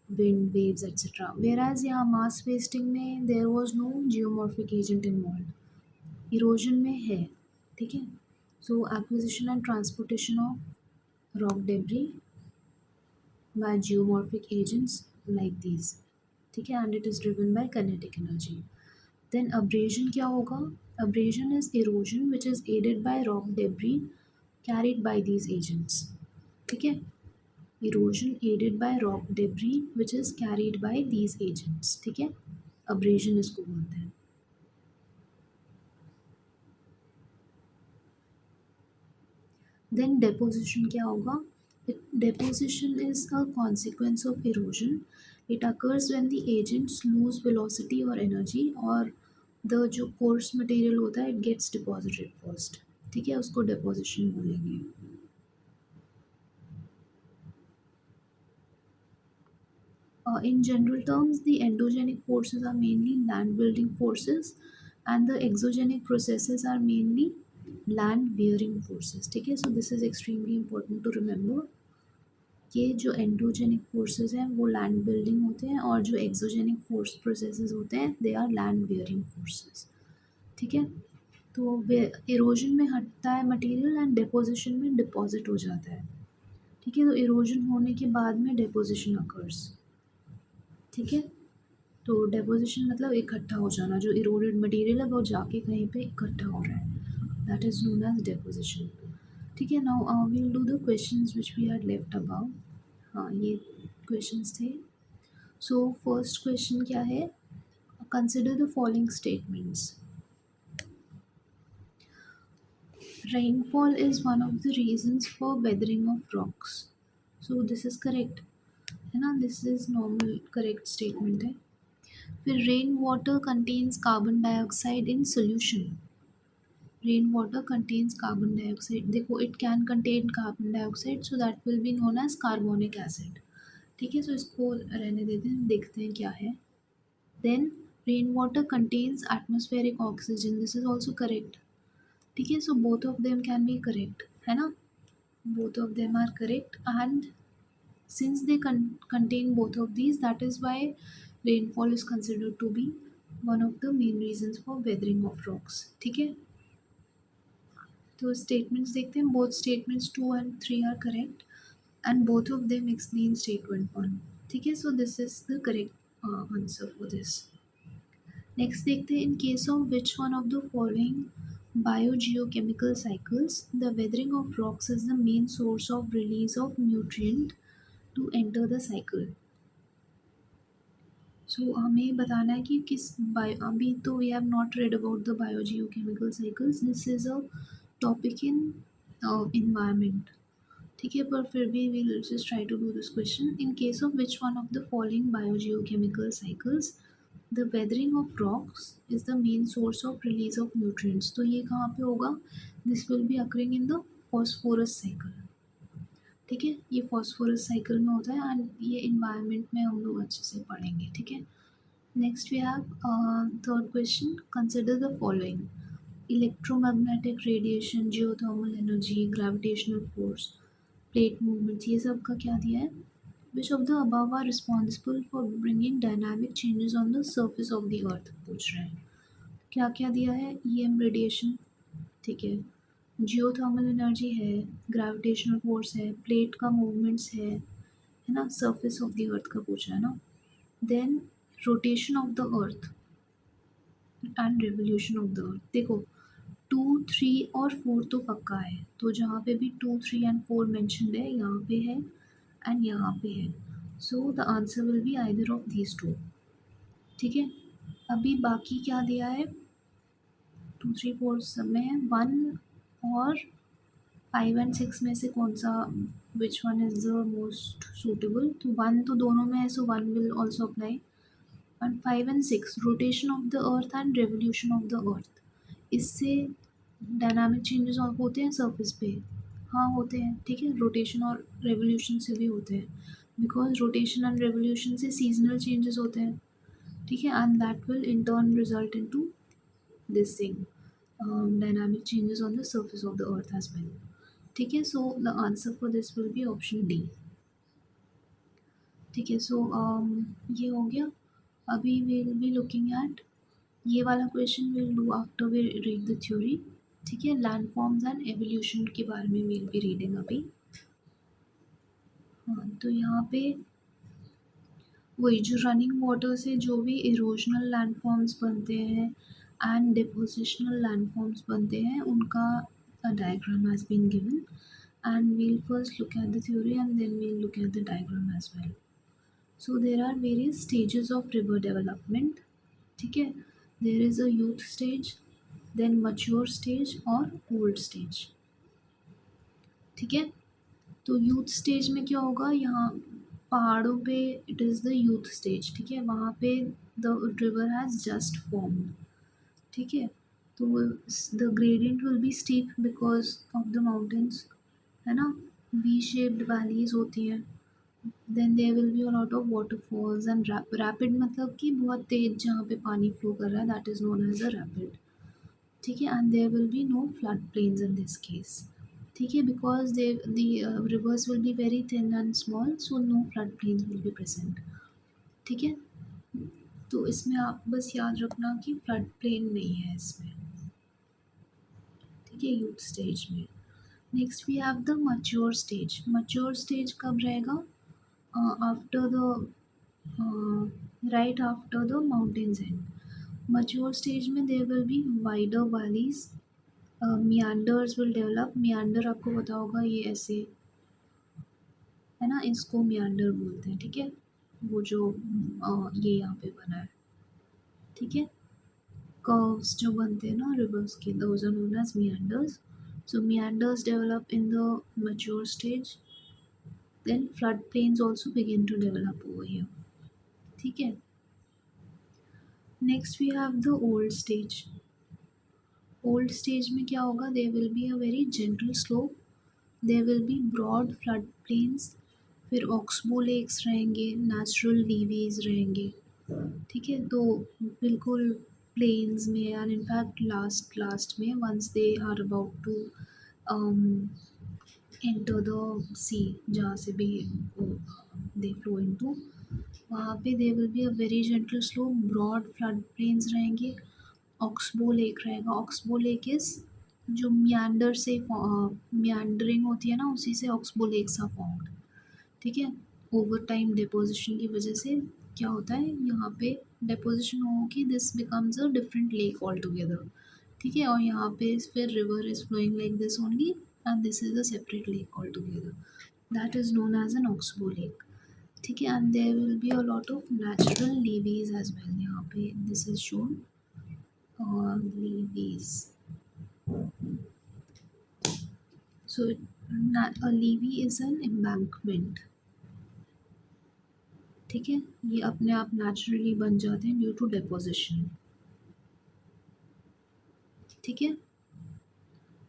wind, waves, etc. Whereas यहाँ mass wasting में there was no geomorphic agent involved. Erosion में है. ठीक है, so acquisition and transportation of rock debris by geomorphic agents like these. ठीक है, and it is driven by kinetic energy. Then abrasion क्या होगा, abrasion is erosion which is aided by rock debris carried by these agents. ठीक है, erosion aided by rock debris which is carried by these agents. ठीक है, abrasion इसको बोलते हैं. Then deposition क्या होगा, deposition is a consequence of erosion. It occurs when the agents lose velocity or energy और the जो coarse material होता है it gets deposited first. ठीक है, उसको deposition बोलेंगे. In general terms, the endogenic forces are mainly land building forces and the exogenic processes are mainly land wearing forces. ठीक है, so this is extremely important to remember. ये जो endogenic forces हैं वो लैंड बिल्डिंग होते हैं और जो एक्सोजेनिक फोर्स प्रोसेसेस होते हैं they are land wearing forces. ठीक है, तो इरोजन में हटता है मटेरियल एंड डिपोजिशन में डिपॉजिट हो जाता है. ठीक है, तो इरोजन होने के बाद में डिपोजिशन अकर्स. ठीक है, तो डिपोजिशन मतलब इकट्ठा हो जाना, जो इरोडेड मटेरियल है वो जाके कहीं पे इकट्ठा हो रहा है, that is known as deposition. ठीक है, now we'll do the questions which we had left about. हाँ, ये क्वेश्चंस थे. सो फर्स्ट क्वेश्चन क्या है, consider the following statements. Rainfall is one of the reasons for weathering of rocks. So this is correct है ना, this is normal correct statement है. फिर rain water contains carbon dioxide in solution. Rain water contains carbon dioxide. देखो, it can contain carbon dioxide so that will be known as carbonic acid. ठीक है, सो इसको रहने देते हैं, देखते हैं क्या है. Then rain water contains atmospheric oxygen. This is also correct. ठीक है, so both of them can be correct है ना, both of them are correct and since they contain both of these, that is why rainfall is considered to be one of the main reasons for weathering of rocks. ठीक है, तो statements देखते हैं. Both statements 2 and 3 are correct and both of them explain statement 1. ठीक है, so this is the correct answer for this. Next देखते हैं, in case of which one of the following biogeochemical cycles the weathering of rocks is the main source of release of nutrient to enter the cycle. सो हमें बताना है कि किस bio, अभी तो we have not read about the biogeochemical cycles, this is a topic in environment. ठीक है, पर फिर भी we'll just try to do this question. In case of which one of the following biogeochemical cycles the weathering of rocks is the main source of release of nutrients? तो ये कहाँ पे होगा? This will be occurring in the phosphorus cycle। ठीक है, ये phosphorus cycle में होता है एंड ये environment में हम लोग अच्छे से पढ़ेंगे। ठीक है, next we have third question, consider the following: electromagnetic radiation, geothermal energy, gravitational force, plate movements, ये सब का क्या दिया है? Which of the above are responsible for bringing dynamic changes on the surface of the earth, पूछ रहे हैं। क्या क्या दिया है? ईएम रेडिएशन, ठीक है, जियोथर्मल एनर्जी है, ग्रेविटेशनल फोर्स है, प्लेट का मूवमेंट्स है ना, सर्फेस ऑफ द अर्थ का पूछा है ना। Then rotation of the earth and revolution of the earth. देखो, 2, 3 और 4 तो पक्का है, तो जहाँ पे भी 2, 3 एंड 4 मैंशनड है, यहाँ पे है एंड यहाँ पे है। So the answer will be either of these two. ठीक है, अभी बाकी क्या दिया है? 2, 3, 4 सब में है, 1 और 5 एंड 6 में से कौन सा, which one is the most suitable? तो 1 तो दोनों में है, सो 1 will also apply. And 5 and 6, rotation of the earth and revolution of the अर्थ, इससे डायनामिक चेंजेस और होते हैं सरफेस पे? हाँ होते हैं। ठीक है, रोटेशन और रेवोल्यूशन से भी होते हैं, बिकॉज रोटेशन एंड रेवोल्यूशन से सीजनल चेंजेस होते हैं। ठीक है, and that will in turn result in to this thing, dynamic changes on the surface of the earth as well. ठीक है, so the answer for this will be option D. ठीक है, so ये हो गया। अभी विल बी लुकिंग एट ये वाला question, will do after we read the theory. ठीक है, लैंड फॉर्म्स एंड एवोल्यूशन के बारे में विल बी रीडिंग अभी। हाँ, तो यहाँ पे वही जो रनिंग वाटर से जो भी इरोजनल लैंडफॉर्म्स बनते हैं एंड डिपोजिशनल लैंडफॉर्म्स बनते हैं, उनका diagram has been given and we'll first look at the theory and then we'll look at the diagram as well. So there are various stages of river development. ठीक है, there is a youth stage, then mature stage और old stage। ठीक है, तो youth stage में क्या होगा? यहाँ पहाड़ों पे it is the youth stage. ठीक है, वहाँ पे the river has just formed. ठीक है, तो the gradient will be steep because of the mountains, है ना, वी शेप्ड वैलीज होती हैं। Then there will be a lot of waterfalls and rapid, मतलब कि बहुत तेज जहाँ पे पानी फ्लो कर रहा है, that is known as a rapid. ठीक है, and there will be no flood plains in this case. ठीक है, because they the rivers will be very thin and small, so no flood plains will be present. ठीक है, तो इसमें आप बस याद रखना कि फ्लड प्लेन नहीं है इसमें। ठीक है, यूथ स्टेज में। Next we have the mature stage. Mature stage कब रहेगा? After the right after the mountains end. Mature stage में there will be wider valleys, meanders will develop. Meander आपको पता होगा, ये ऐसे है ना, इसको मियांडर बोलते हैं। ठीक है, वो जो ये यहाँ पे बना है। ठीक है, कर्व्स जो बनते हैं ना रिवर्स के, those are known as meanders. So meanders develop in the mature stage, then floodplains also begin to develop over here। ठीक है, next we have the old stage. Old stage में क्या होगा? There will be a very gentle slope, there will be broad flood plains, फिर oxbow lakes रहेंगे, natural levees रहेंगे। ठीक है, तो बिल्कुल प्लेन्स में एंड इनफैक्ट लास्ट लास्ट में once they are about to enter the sea, जहाँ से भी दे फ्लो इनटू, वहाँ पे they will be a very gentle slope, broad flood planes रहेंगे, ऑक्सबो लेक रहेगा। ऑक्सबो लेक इज जो मियांडर से मियांडरिंग होती है ना, उसी से ऑक्सबो लेक्स आर फॉर्म्ड। ठीक है, ओवर टाइम डिपोजिशन की वजह से क्या होता है, यहाँ पे डिपोजिशन होगी, this becomes a different lake all together. ठीक है, और यहाँ पे फिर river is flowing like this only and this is a separate lake all together, that is known as an oxbow lake. ठीक है, and there will be a lot of natural levees as well. यहाँ पे this is shown levees. सो a levee is an embankment। ठीक है, ये अपने आप नेचुरली बन जाते हैं ड्यू टू डिपोजिशन। ठीक है,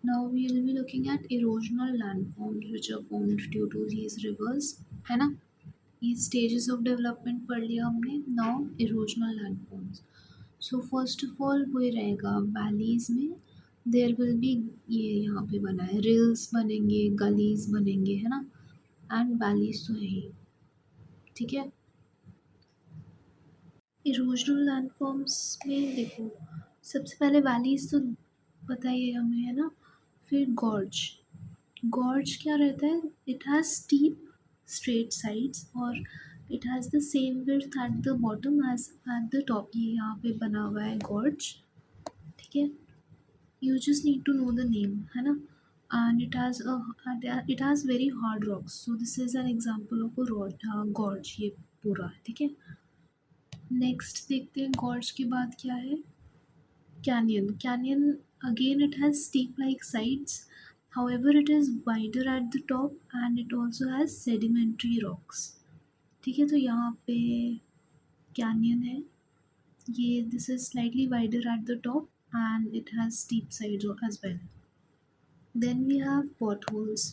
now we will be looking at erosional landforms which are formed due to these rivers, है ना। ये स्टेजेस ऑफ डेवलपमेंट पढ़ लिया हमने। Now erosional landforms. So first of all वही रहेगा, वैलीज में देयर विल बी, ये यहाँ पे बना है, रिल्स बनेंगे, गलीज बनेंगे, है ना, एंड वैलीज तो है ही। ठीक है, इरोजनल लैंडफॉर्म्स में देखो, सबसे पहले वैलीज तो पता ही है हमें, है ना। फिर गॉर्ज। गॉर्ज क्या रहता है, it has steep straight sides और it has the same width at the bottom as at the top. ये यहाँ पे बना हुआ है गॉर्ज। ठीक है, you just need to know the name, है ना। and it has very hard rocks, so this is an example of a gorge, ये पूरा। ठीक है, नेक्स्ट देखते हैं गॉर्ज के बाद क्या है, canyon. Canyon again it has steep like sides, however it is wider at the top and it also has sedimentary rocks। ठीक है, तो यहाँ पे कैनियन है, ये this is slightly wider at the top and it has steep sides as well। Then we have potholes।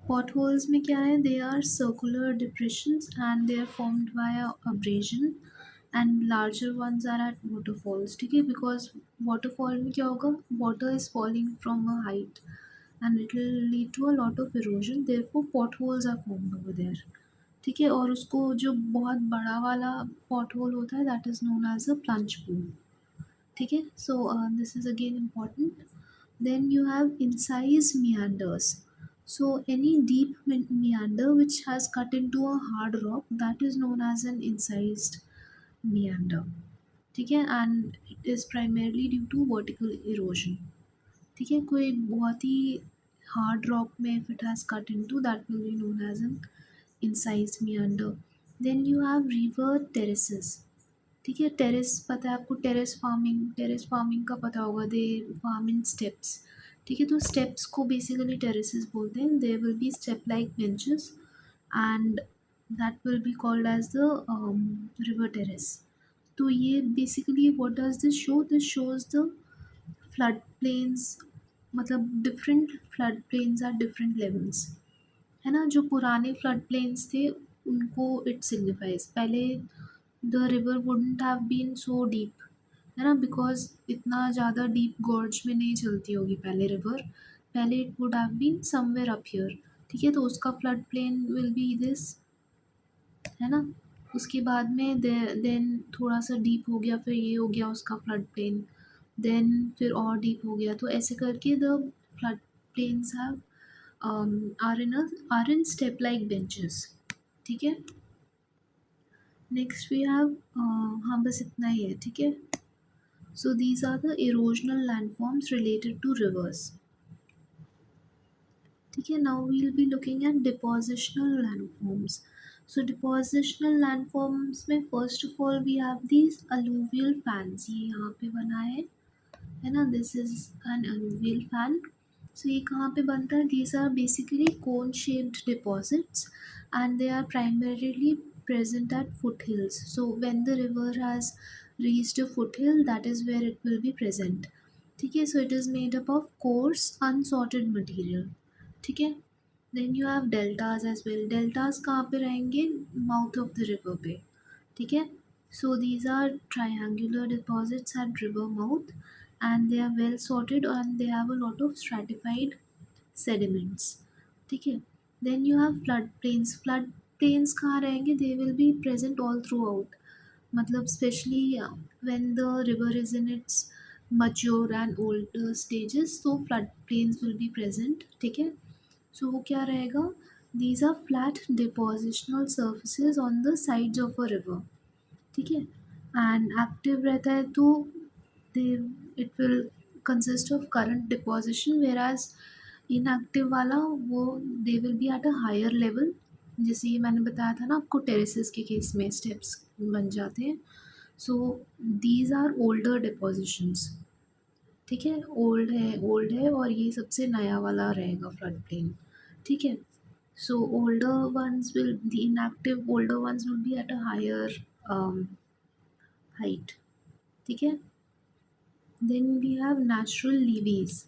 Potholes में क्या है, they are circular depressions and they are formed via abrasion and larger ones are at waterfalls। ठीक है, because waterfall में क्या होगा, water is falling from a height and it will lead to a lot of erosion, therefore potholes are formed over there। ठीक है, और उसको जो बहुत बड़ा वाला pothole होता है that is known as a plunge pool। ठीक है, so this is again important। Then you have incised meanders। So any deep meander which has cut into a hard rock, that is known as an incised meander। ठीक है, and it is primarily due to vertical erosion। ठीक है, कोई बहुत ही hard rock में if it has cut into, that will be known as an incised meander। Then you have river terraces। ठीक है, terrace पता है आपको, टेरेस फार्मिंग का पता होगा, दे फार्म इन स्टेप्स। ठीक है, तो स्टेप्स को बेसिकली टेरेसेस बोलते हैं। There will be step like benches and that will be called as the river terrace. तो ये basically what does this show, this shows the flood plains, मतलब different flood plains are different levels, है ना। जो पुराने flood plains थे उनको it signifies. पहले the river wouldn't have been so deep, है ना, बिकॉज इतना ज़्यादा डीप गॉर्ज में नहीं चलती होगी पहले रिवर। पहले it would have been somewhere up here. ठीक है, तो उसका flood plain will be this, है ना। उसके बाद में देन थोड़ा सा डीप हो गया, फिर ये हो गया उसका फ्लड प्लेन, देन फिर और डीप हो गया, तो ऐसे करके the flood planes have are in step like benches। ठीक है, नेक्स्ट वी हैव, हाँ बस इतना ही है। ठीक है, so these are the erosional landforms related to rivers. ठीक है, now we will be looking at depositional landforms. So depositional landforms में first of all we have these alluvial fans. ये यहाँ पे बना है ना, this is an alluvial fan. So ये कहाँ पे बनता है, these are basically cone shaped deposits and they are primarily present at foothills। So when the river has reached a foothill, that is where it will be present। ठीक है, so it is made up of coarse unsorted material। ठीक है, then you have deltas as well। deltas कहाँ पे रहेंगे, mouth of the river पे। ठीक है, so these are triangular deposits at river mouth and they are well sorted and they have a lot of stratified sediments। ठीक है, then you have flood plains। flood plains कहाँ रहेंगे, they will be present all throughout, मतलब specially when the river is in its mature and older stages, so flood plains will be present। ठीक है, so वो क्या रहेगा, these are flat depositional surfaces on the sides of a river। ठीक है, and active रहता है तो they it will consist of current deposition, where as inactive वाला वो they will be at a higher level जैसे ये मैंने बताया था ना आपको, टेरेसेस के केस में स्टेप्स बन जाते हैं। So these are older depositions, ठीक है, ओल्ड है और ये सबसे नया वाला रहेगा फ्लड प्लेन, ठीक है। So the inactive older ones will be at a higher height, ठीक है। Then we have natural levees.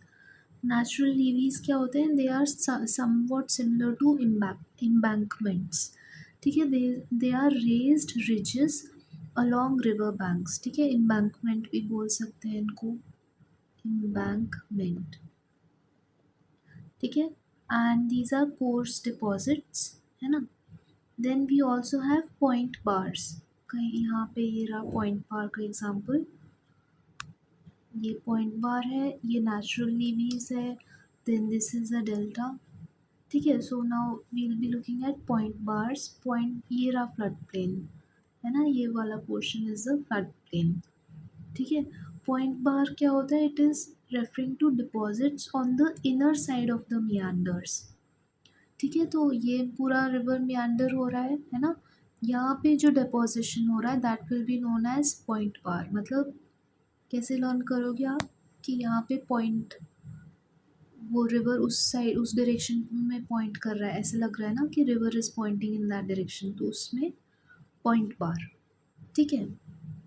Natural levees क्या होते हैं? They are somewhat similar to embankments, ठीक है। They are raised ridges along river banks, ठीक है। embankment भी बोल सकते हैं इनको, embankment, ठीक है। And these are coarse deposits, है ना। Then we also have point bars. कहीं यहाँ पे ये रहा पॉइंट बार का एग्जाम्पल, ये पॉइंट बार है, ये नेचुरल लीवीज है, then this is a delta, ठीक है। So now we will be looking at point bars. Point, ये रहा फ्लड प्लेन, है ना, ये वाला portion is the flood plain, ठीक है। पॉइंट बार क्या होता है? It is referring to deposits on the inner side of the meanders, ठीक है। तो ये पूरा रिवर मियांडर हो रहा है ना। यहाँ पे जो डिपोजिशन हो रहा है that will be known as point bar. मतलब कैसे लर्न करोगे आप कि यहाँ पे पॉइंट, वो रिवर उस साइड उस डायरेक्शन में पॉइंट कर रहा है, ऐसे लग रहा है ना कि river is pointing in that direction, तो उसमें पॉइंट बार, ठीक है।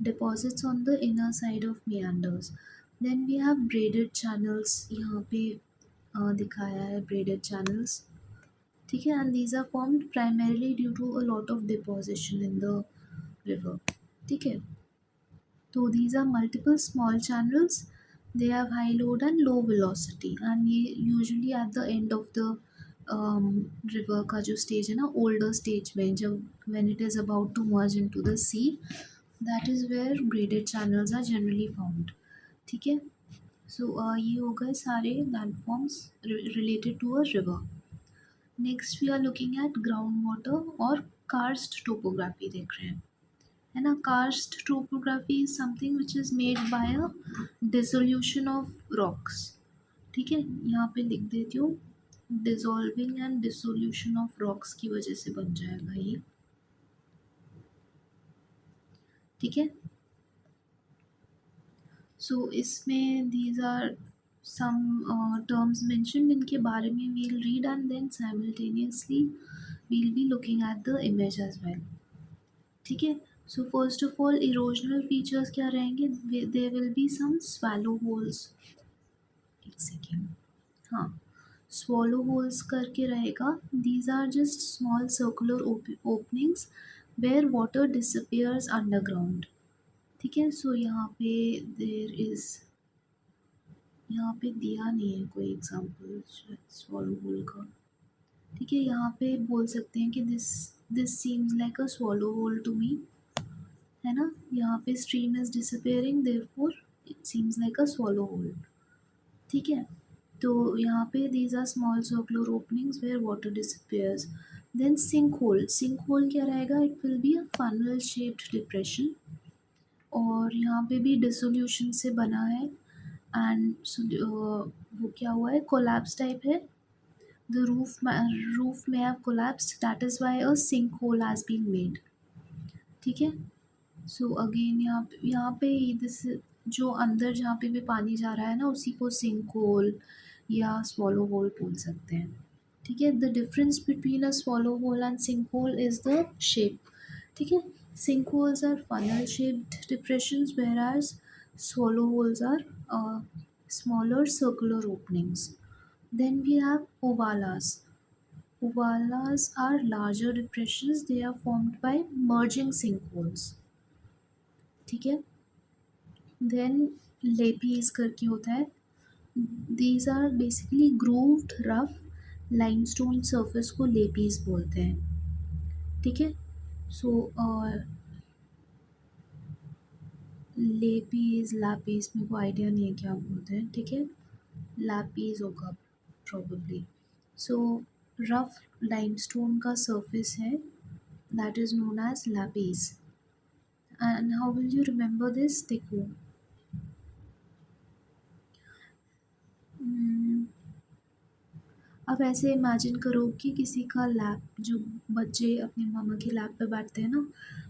Deposits on the inner side of meanders. Then we have braided channels, यहाँ पे दिखाया है ब्रेडेड चैनल्स, ठीक है। And these are formed primarily due to a lot of deposition in the river, ठीक है। तो these are multiple small channels, they have high load and low velocity, and ये usually at the end of the river का जो stage है ना, older stage में, जब when it is about to merge into the sea, that is where graded channels are generally found, ठीक है। So ये हो गए सारे landforms related to a river. Next we are looking at groundwater और karst topography देख रहे हैं, है ना। Karst topography is something which is made by a dissolution of rocks, ठीक है। यहाँ पे लिख देती हूँ, dissolving and dissolution of rocks की वजह से बन जाएगा ये, ठीक है। सो इसमें these are some terms mentioned, इनके बारे में we'll read and then simultaneously we'll be looking at the image as well, ठीक है। So first of all erosional features क्या रहेंगे? There will be some swallow holes, एक second, हाँ, swallow holes करके रहेगा। These are just small circular openings where water disappears underground, ठीक है। सो यहाँ पे there is, यहाँ पे दिया नहीं है कोई एग्जांपल swallow hole का, ठीक है। यहाँ पे बोल सकते हैं कि this seems like a swallow hole to me, है ना। यहाँ पे stream is disappearing therefore it seems like a swallow hole, ठीक है। तो यहाँ पे these are small circular openings where water disappears. Then sinkhole, sinkhole क्या रहेगा? It will be a funnel shaped depression, और यहाँ पे भी dissolution से बना है, and वो क्या हुआ है? collapse type है। The roof may have collapsed, that is why a sinkhole has been made, ठीक है। सो अगेन यहाँ पे दिस, जो अंदर जहाँ पे भी पानी जा रहा है ना, उसी को सिंक होल या स्वॉलो होल बोल सकते हैं, ठीक है। The difference between a swallow hole and sink hole is the shape, ठीक है। Sink holes are funnel shaped depressions whereas swallow holes are smaller circular openings. Then we have ovalas. Ovalas are larger depressions, they are formed by merging sinkholes, ठीक है। Then lapies करके होता है। These are basically grooved rough limestone surface को lapies बोलते हैं, ठीक है। सो लेपीज लैपीज मेरे को आइडिया नहीं है क्या बोलते हैं, ठीक है। लैपीज होगा प्रॉबेबली। सो रफ लाइमस्टोन का सरफेस है, that is known as lapies. And how will you remember this? देखो, अब ऐसे इमेजिन करो कि किसी का लैप, जो बच्चे अपने मामा के लैप पे बैठते हैं ना,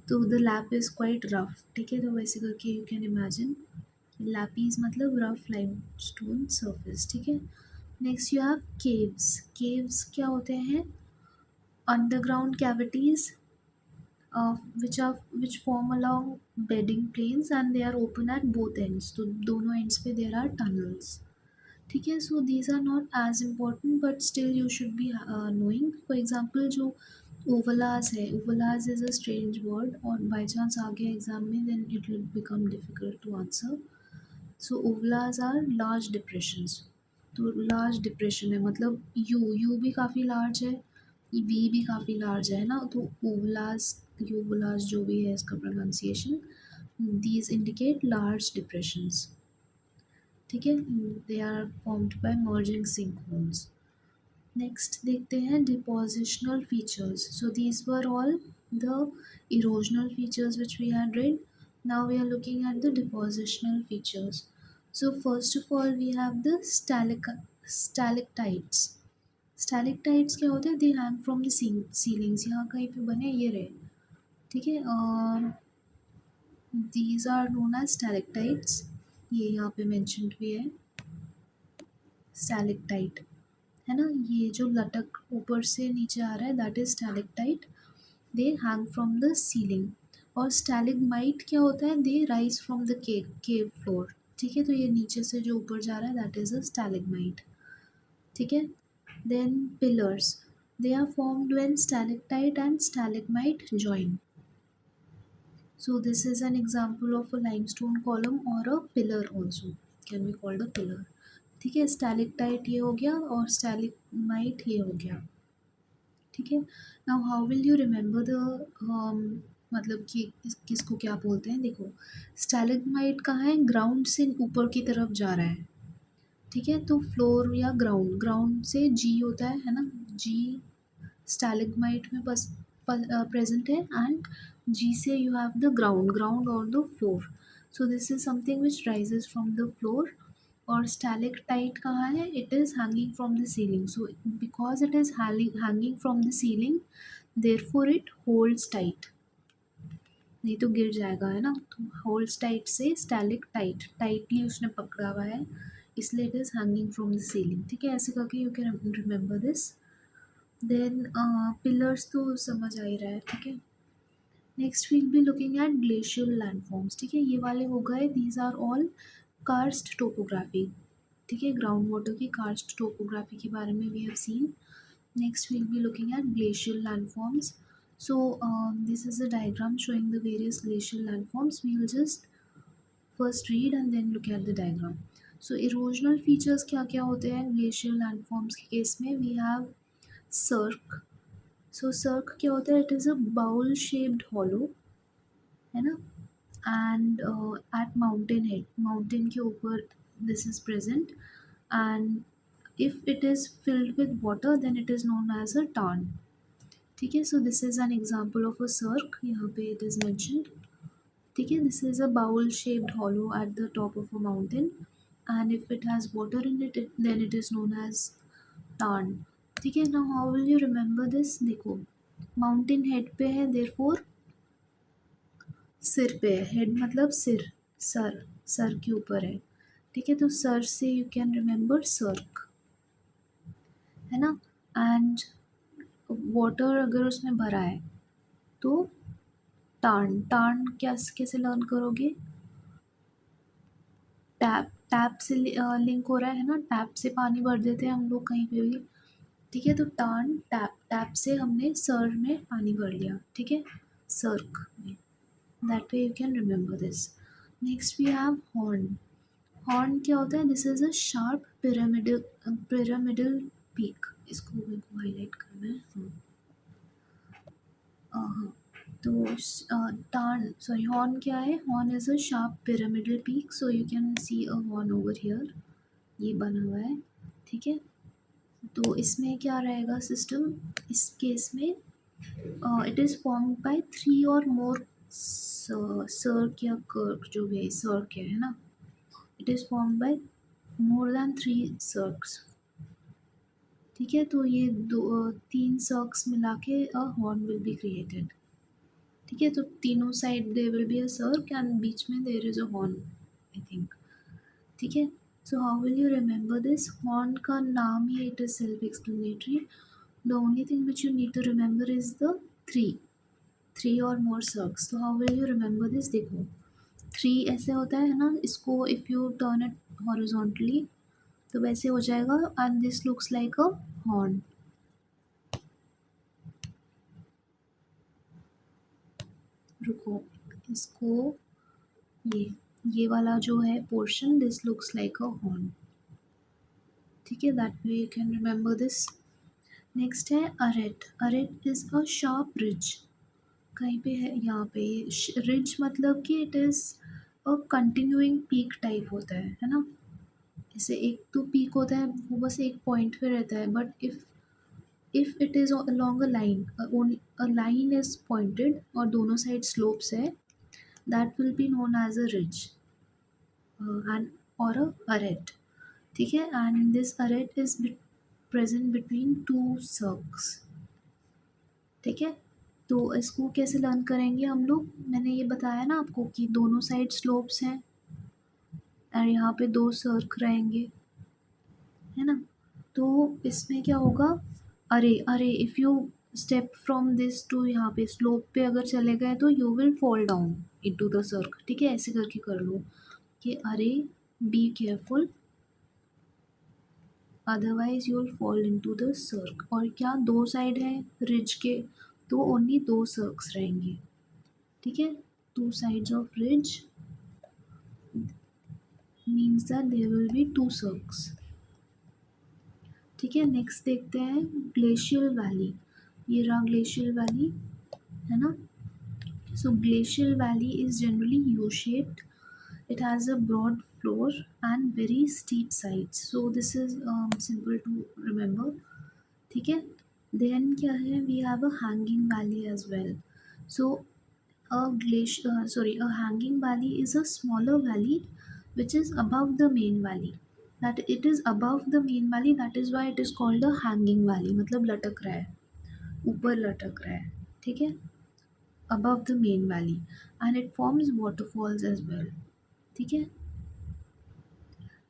तो the lap is quite rough, ठीक है। तो वैसे करके यू कैन इमेजिन लैपीज मतलब रफ लाइम स्टोन सर्फेस, ठीक है। Next you have caves. Caves क्या होते हैं? Underground cavities which form along bedding planes and they are open at both ends, तो दोनों ends पे there are tunnels, ठीक है। So these are not as important but still you should be knowing. For example जो uvalas है, uvalas is a strange word और by chance आ गया एग्जाम में then it will become difficult to answer. So uvalas are large depressions. तो large depression है मतलब you भी काफ़ी लार्ज है, वी भी काफ़ी लार्ज है ना, तो ओवलास यूवलास जो भी है इसका pronunciation, these indicate large depressions, ठीक है। They are formed by merging sink holes. Next देखते हैं depositional features. So these were all the erosional features which we had read. Now we are looking at the depositional features. So first of all we have the stalactites. Stalactites क्या होते हैं? They hang from the ceilings. यहाँ कहीं पे बने ये रहे, ठीक है। these are known as stalactites. ये यहाँ पे mentioned भी है stalactite, है ना। ये जो लटक ऊपर से नीचे आ रहा है that is stalactite. They hang from the ceiling. और स्टैलिग्माइट क्या होता है? They rise from the cave floor, ठीक है। तो ये नीचे से जो ऊपर जा रहा है दैट इज अ स्टैलिग्माइट, ठीक है। Then pillars, they are formed when stalactite and stalagmite join. So this is an example of a limestone column or a pillar also can be called a pillar, ठीक है। स्टैलिक्टाइट ये हो गया और स्टैलिग्माइट ये हो गया, ठीक है। Now how will you remember the मतलब कि किसको क्या बोलते हैं? देखो स्टैलिग्माइट कहाँ है? ग्राउंड से ऊपर की तरफ जा रहा है, ठीक है। तो फ्लोर या ग्राउंड, ग्राउंड से जी होता है ना, जी स्टैलिग्माइट में बस प्रेजेंट है एंड जी से you have the ground, ground और the floor. So this is something which rises from the floor. और स्टैलेक्टाइट कहाँ है? It is hanging from the ceiling. So because it is hanging from the ceiling therefore it holds tight, नहीं तो गिर जाएगा, है ना। तो होल्ड्स टाइट से स्टैलेक्टाइट, टाइटली उसने पकड़ा हुआ है इसलिए it is hanging from the ceiling, ठीक है। ऐसे करके you can remember this. Then pillars तो समझ आ ही रहा है, ठीक है। Next we'll be looking at glacial landforms, ठीक है। ये वाले हो गए, these are all karst topography, ठीक है। ग्राउंड वाटर की कार्स्ट टोपोग्राफी के बारे में we have seen. Next we'll be looking at glacial landforms. So this is a diagram showing the various glacial landforms. We will just first read and then look at the diagram. So erosional features क्या क्या होते हैं glacial landforms के case में? We have cirque. So cirque क्या होता है? It is a bowl shaped hollow, है ना। And at mountain head, mountain के ऊपर this is present and if it is filled with water then it is known as a tarn, ठीक है। So this is an example of a cirque, यहाँ पे it is mentioned, ठीक है। This is a bowl shaped hollow at the top of a mountain and if it has water in it then it is known as tarn, ठीक है। Now how will you remember this? देखो mountain head पे है therefore सिर पे है, head मतलब सिर, सर, सर के ऊपर है, ठीक है। तो सर से यू कैन रिमेंबर सर्क, है ना। एंड वाटर अगर उसमें भरा है तो टार्न, टार्न क्या कैसे लर्न करोगे? टैप, टैप से लिंक हो रहा है ना, टैप से पानी भर देते हैं हम लोग कहीं पे भी, ठीक है। तो टार्न टैप, टैप से हमने सर में पानी भर लिया, ठीक है, सर्क में। That way you can remember this. Next we have horn. Horn क्या होता है? This is a sharp pyramidal peak. इसको मेरे को हाईलाइट करना है, हाँ। तो टार्न सॉरी हॉर्न क्या है? Horn is a sharp pyramidal peak. So you can C a horn over here, ये बना हुआ है, ठीक है। तो इसमें क्या रहेगा सिस्टम इस केस में? इट इज़ फॉर्म्ड बाय 3 और मोर सर्क या कर्क, जो भी है सर्क है ना। It is formed bye more than 3 cirques, ठीक है, तो ये तीन सर्क्स मिला के a horn will be created. ठीक है, तो तीनों side there will be a cirque and बीच में there is a horn, I think. ठीक है, so how will you remember this? Horn का नाम ही it is self explanatory. The only thing which you need to remember is the three three और more cirques. तो how will you remember this? देखो, three ऐसे होता है ना, इसको if U turn it horizontally तो वैसे हो जाएगा, and this looks like a horn. रुको, इसको ये ये वाला जो है portion, this looks like a horn. ठीक है, that way you can remember this. Next है अरेट। अरेट इज अ शार्प रिज। कहीं पे है यहाँ पे, रिज मतलब कि it is a continuing peak type होता है ना। जैसे एक तो पीक होता है वो बस एक पॉइंट पे रहता है, but if it is along a line, a line is pointed और दोनों साइड स्लोप्स है, that will be known as a ridge and or a arête। ठीक है, and this arête is present between two cirques। ठीक है, तो इसको कैसे लर्न करेंगे हम लोग? मैंने ये बताया ना आपको कि दोनों साइड स्लोप्स हैं और यहाँ पे दो सर्क रहेंगे, है ना। तो इसमें क्या होगा? अरे अरे, if you step from this to यहाँ पे स्लोप पे अगर चले गए तो you will fall down into the cirque. ठीक है, ऐसे करके कर लो कि अरे be careful, otherwise you will fall into the cirque. और क्या दो साइड है रिज के, तो ओनली दो सर्क्स रहेंगे। ठीक है, two sides of ridge means that there will be two cirques. ठीक है, नेक्स्ट देखते हैं ग्लेशियल वैली। ये रहा ग्लेशियल वैली, है ना। So glacial valley is generally U-shaped. It has a broad floor and very steep sides. So this is simple to remember. ठीक है, then क्या है? We have a hanging valley as well. So a hanging valley is a smaller valley which is above the main valley. That it is above the main valley, that is why it is called a hanging valley। मतलब लटक रहा है, ऊपर लटक रहा है। ठीक है, above the main valley and it forms waterfalls as well। ठीक है,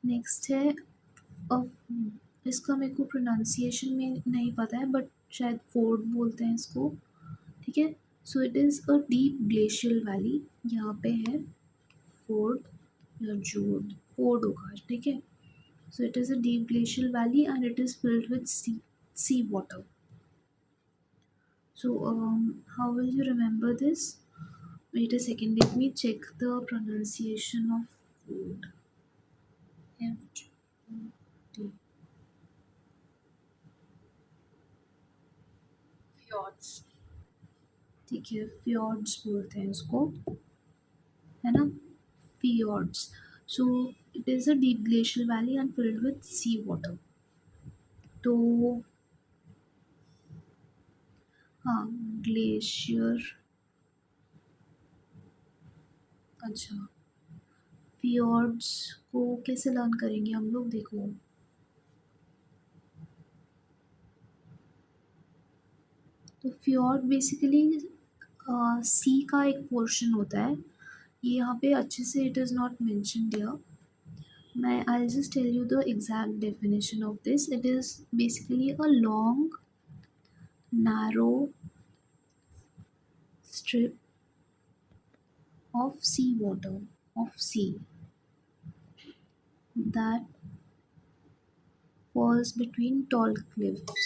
नेक्स्ट है इसका मेरे को प्रोनाउंसिएशन में नहीं पता है, बट शायद फोर्ड बोलते हैं इसको। ठीक है, so it is a deep glacial valley. यहाँ पे है फोर्ड या जूड, फोर्ड होगा। ठीक है, so it is a deep glacial valley and it is filled with sea water. So, how will you remember this? Wait a second, let me check the pronunciation of food. F-O-D. Fjords। ठीक है, fjords बोलते हैं इसको, है ना। Fjords। So it is a deep glacial valley and filled with sea water। तो हाँ, glacier, अच्छा, fjords को कैसे लर्न करेंगे हम लोग? देखो, तो fjord बेसिकली सी का एक पोर्शन होता है। ये यहाँ पे अच्छे से it is not mentioned here. मैं I'll just tell you the exact definition of this। It is basically a long, narrow strip of sea water, of sea, that falls between tall cliffs.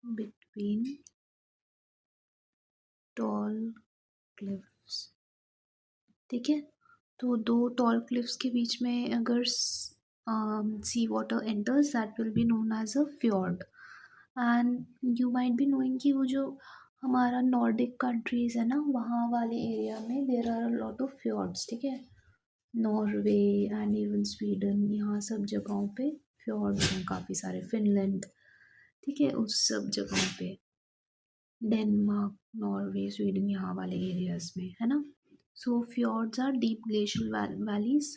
Between tall cliffs। ठीक है, तो दो toll cliffs के बीच में अगर sea water enters, that will be known as a fjord। And you might be knowing कि वो जो हमारा नॉर्डिक कंट्रीज़ है ना, वहाँ वाले एरिया में there are a lot of fjords। ठीक है, नॉर्वे एंड इवन स्वीडन, यहाँ सब जगहों पे fjords हैं काफ़ी सारे, फिनलैंड। ठीक है, उस सब जगहों पे, डेनमार्क, नॉर्वे, स्वीडन, यहाँ वाले एरियाज़ में, है ना। So fjords are deep glacial valleys.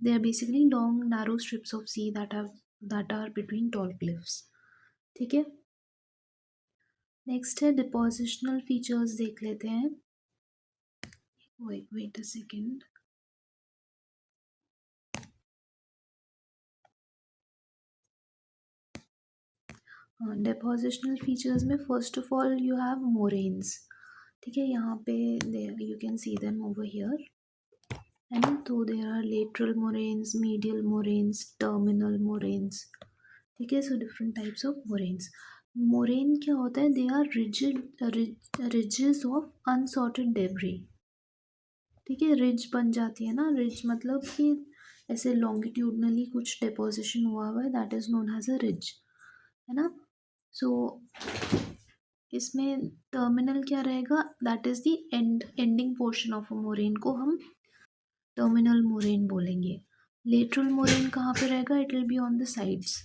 They are basically long narrow strips of sea that are between tall cliffs. ठीक है. नेक्स्ट है डिपोजिशनल फीचर्स देख लेते हैं. Wait a second. Depositional features में first of all you have moraines. ठीक है, यहाँ पे you can see them over here, है ना. तो there are lateral moraines, medial moraines, terminal moraines. ठीक है, so different types of moraines. Moraine क्या होता है? They are ridges of unsorted debris. ठीक है, रिज बन जाती है ना. रिज मतलब कि ऐसे लॉन्गिट्यूडनली कुछ डिपोजिशन हुआ है, that is known as a ridge, है ना. सो इसमें टर्मिनल क्या रहेगा? That is the ending portion of a moraine को हम टर्मिनल मोरेन बोलेंगे. लेटरल मोरेन कहाँ पे रहेगा? It will be on the sides.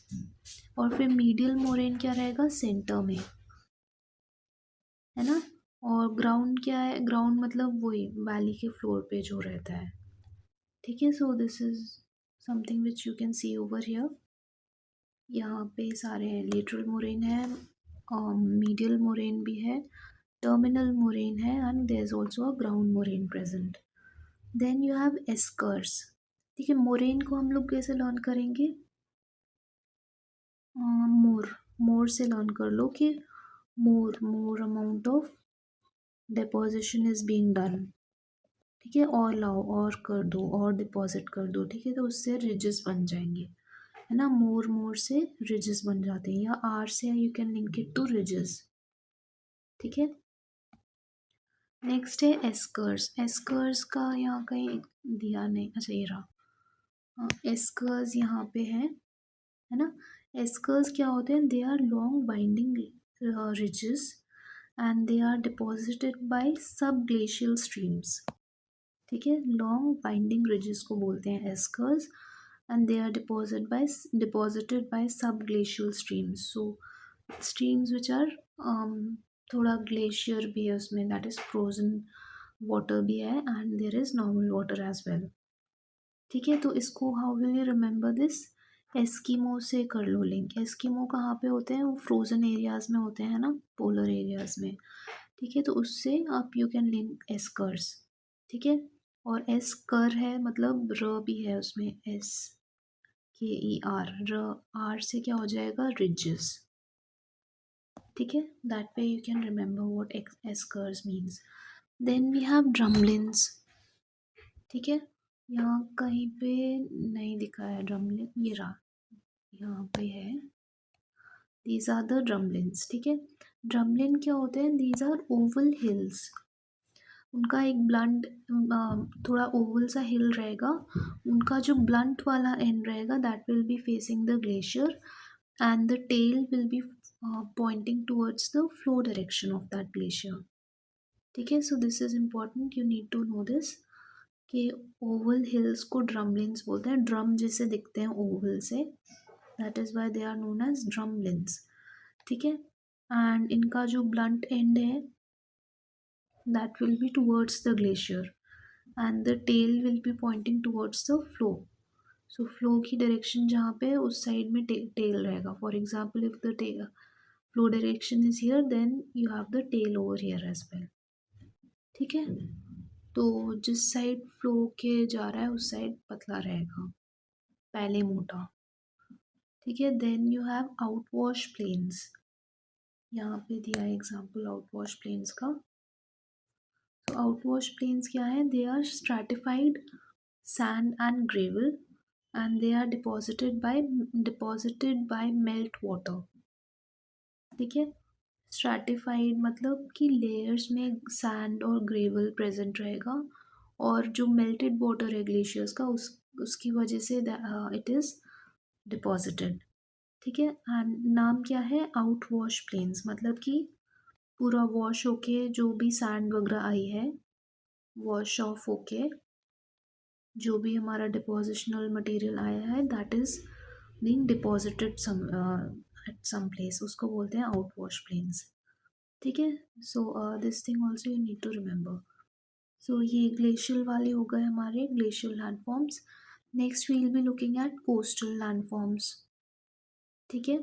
और फिर मीडियल मोरेन क्या रहेगा? सेंटर में, है ना. और ग्राउंड क्या है? ग्राउंड मतलब वही वैली के फ्लोर पे जो रहता है. ठीक है, so this is something which you can see over here. यहाँ पे सारे हैं. लेटरल मोरेन है, मीडियल मोरेन भी है, टर्मिनल मोरेन है, and there is also a ground moraine present. Then you have eskers. ठीक है, मोरेन को हम लोग कैसे लर्न करेंगे? मोर मोर से लर्न कर लो कि more amount of deposition is being done. ठीक है, और लाओ, और कर दो, और डिपॉजिट कर दो. ठीक है, तो उससे रिजेस बन जाएंगे, है ना. मोर मोर से रिजेस बन जाते हैं, या आर से you can link it to ridges. ठीक है. नेक्स्ट है एस्कर्स. एस्कर्स का यहाँ कहीं दिया नहीं. अच्छा, ये रहा. हाँ, एस्कर्स यहाँ पे है ना. एस्कर्स क्या होते हैं? They are long winding ridges and they are deposited by subglacial streams. ठीक है, लॉन्ग वाइंडिंग रिजेस को बोलते हैं eskers, and they are deposited by subglacial streams. So streams which are थोड़ा ग्लेशियर भी है उसमें, दैट इज फ्रोजन वाटर भी है, and there is normal water as well. ठीक है, तो इसको how will you remember this? Eskimo से कर लो लिंक. एस्किमो कहाँ पे होते हैं? वो फ्रोजन एरियाज में होते हैं ना, पोलर एरियाज में. ठीक है, तो उससे आप यू कैन लिंक एस्कर्स. ठीक है, और एस कर है मतलब र भी है उसमें, एस के ई आर. र आर से क्या हो जाएगा? रिजेस. ठीक है, that way you can remember what eskers means. Then we have drumlins. ठीक है, यहाँ कहीं पे नहीं दिखा है ड्रमलिन, ये रहा, यहाँ पे है. These are the drumlins. ठीक है, ड्रमलिन क्या होते हैं? These are oval hills. उनका एक ब्लंट थोड़ा ओवल सा हिल रहेगा. उनका जो ब्लंट वाला एंड रहेगा that will be facing the glacier, and the tail will be pointing towards the flow direction of that glacier. ठीक है, so this is important, you need to know this कि oval hills को drumlins बोलते हैं. Drum जैसे दिखते हैं oval से, that is why they are known as drumlins. ठीक है, एंड इनका जो ब्लंट एंड है that will be towards the glacier, and the tail will be pointing towards the flow. So flow की direction जहाँ पे है उस side में tail रहेगा. For example, if the flow direction is here, then you have the tail over here as well. ठीक है, तो जिस साइड फ्लो के जा रहा है उस साइड पतला रहेगा, पहले मोटा. ठीक है, then you have outwash plains. यहाँ पे दिया है एग्जाम्पल आउटवॉश प्लेन्स का. तो आउटवॉश प्लेन्स क्या है? They are stratified sand and gravel, and they are deposited by melt water. ठीक है, स्ट्रैटिफाइड मतलब कि लेयर्स में सैंड और ग्रेवल प्रेजेंट रहेगा, और जो मेल्टेड वाटर है ग्लेशियर्स का उसकी वजह से इट इज़ डिपॉजिटेड. ठीक है, एंड नाम क्या है? Outwash plains. मतलब कि पूरा वॉश होके जो भी सैंड वगैरह आई है, वॉश ऑफ होके जो भी हमारा डिपोजिशनल मटेरियल आया है that is being deposited some at some place, उसको बोलते हैं आउट वॉश प्लेन्स. ठीक है, so this thing also you need to remember. So ये ग्लेशियल वाले हो गए हमारे glacial landforms. Next we will be looking at coastal landforms. ठीक है,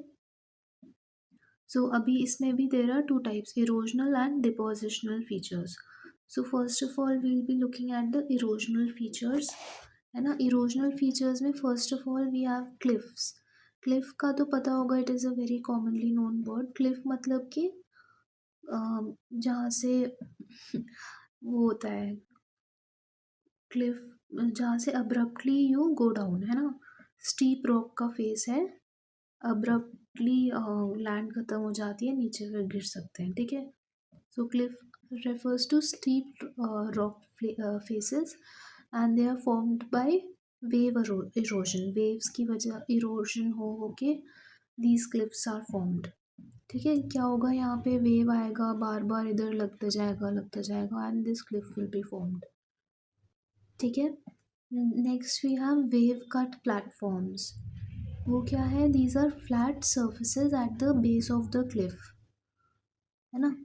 सो अभी इसमें भी there are two types, erosional and depositional features. So first of all we will be looking at the erosional features, है ना। Erosional features में first of all we have cliffs. Cliff का तो पता होगा, it is a very commonly known word. Cliff मतलब कि जहाँ से वो होता है क्लिफ, जहाँ से अब्रप्टली यू गो डाउन, है ना। स्टीप रॉक का फेस है, अब्रप्टली लैंड खत्म हो जाती है, नीचे फिर गिर सकते हैं, ठीक है। सो Cliff refers to steep rock faces and they are formed by wave erosion, waves की वजह erosion हो के these cliffs are formed। ठीक है, क्या होगा यहाँ पे, वेव आएगा, बार बार इधर लगता जाएगा and this cliff will be formed. ठीक है, next we have wave cut platforms. वो क्या है, these are flat surfaces at the base of the cliff, है ना।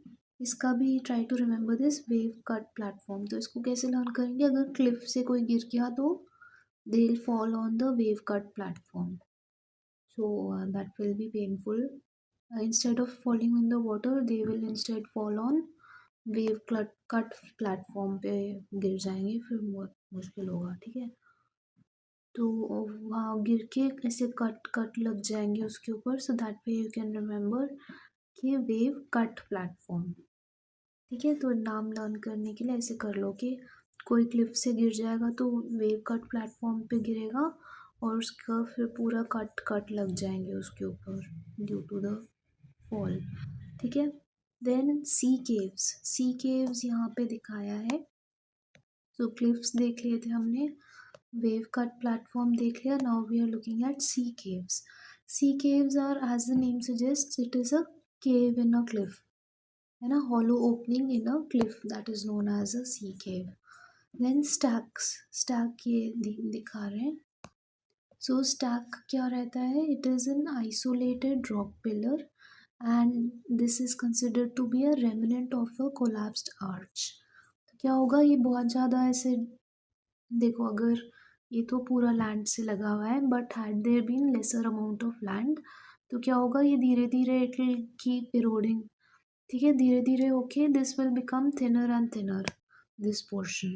इसका भी try to remember this wave cut platform. तो इसको कैसे लर्न करेंगे, अगर क्लिफ से कोई गिर गया तो they will fall on the wave cut platform, so that will B painful. Instead of falling in the water they will instead fall on wave cut platform पे गिर जाएंगे, फिर बहुत मुश्किल होगा, ठीक है। तो वहाँ गिर के ऐसे कट कट लग जाएंगे उसके ऊपर, सो that way you can remember कि वेव कट प्लेटफॉर्म। ठीक है, तो नाम लर्न करने के लिए ऐसे कर लो कि कोई क्लिफ से गिर जाएगा तो वेव कट प्लेटफॉर्म पे गिरेगा और उसका फिर पूरा कट कट लग जाएंगे उसके ऊपर ड्यू टू द फॉल। ठीक है, देन सी केव्स यहाँ पे दिखाया है। तो क्लिफ्स देख लिए थे हमने, वेव कट प्लेटफॉर्म देख लिया, now we are looking at sea caves. Sea caves are, as the name suggest, it is a cave in a cliff, है ना, hollow opening in a cliff that is known as a sea cave. Then stack ये दिखा रहे हैं। So stack क्या रहता है, it is an isolated rock pillar and this is considered to be a remnant of a collapsed arch। तो क्या होगा, ये बहुत ज़्यादा ऐसे, देखो अगर ये तो पूरा लैंड से लगा हुआ है, but had there been lesser amount of land तो क्या होगा, ये धीरे धीरे इट विल कीप इरोडिंग। ठीक है, धीरे धीरे okay this will become thinner and thinner, this portion.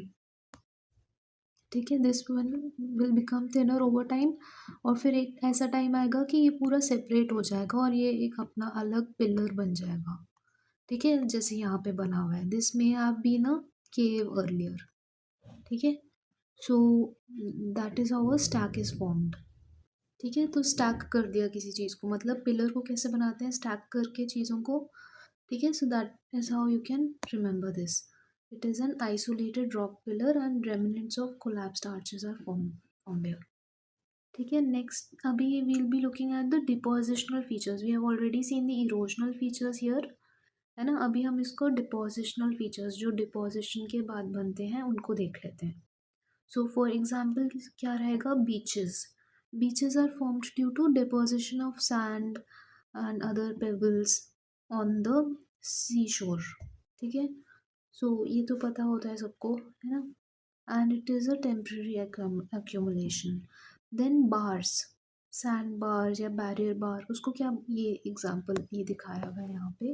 ठीक है, this will become thinner over time और फिर एक ऐसा टाइम आएगा कि ये पूरा सेपरेट हो जाएगा और ये एक अपना अलग पिलर बन जाएगा। ठीक है, जैसे यहाँ पे बना हुआ है, this may have been a cave earlier. ठीक है, so that is how a stack is formed. ठीक है, तो स्टैक कर दिया किसी चीज़ को, मतलब पिलर को कैसे बनाते हैं, स्टैक करके चीज़ों को। ठीक है, so that is how you can remember this. It is an isolated rock pillar and remnants of collapsed arches are formed here. ठीक है, नेक्स्ट अभी we'll be looking at the depositional features. We have already seen the erosional features here, है ना। अभी हम इसको depositional features जो deposition के बाद बनते हैं उनको देख लेते हैं। So for example क्या रहेगा, beaches. Beaches are formed due to deposition of sand and other pebbles on the seashore। ठीक है, सो ये तो पता होता है सबको, है ना, and it is a temporary accumulation। Then bars, sand bars या बैरियर बार, उसको क्या, ये एग्जांपल ये दिखाया हुआ है यहाँ पे,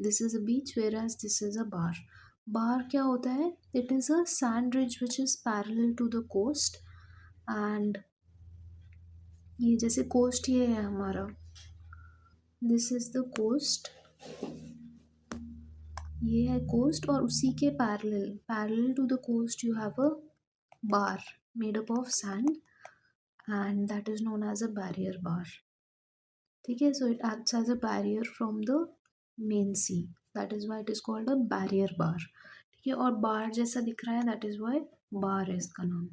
this is a beach whereas this is a bar. Bar क्या होता है, it is a sand ridge which is parallel to the coast and ये जैसे कोस्ट ये है हमारा, दिस इज द कोस्ट, ये है कोस्ट और उसी के parallel to the coast you have a bar made up of sand and that is known as a barrier bar. ठीक है, so it acts as a barrier from the main sea, that is why it is called a barrier bar. ठीक है, और बार जैसा दिख रहा है, that is Y बार है इसका नाम,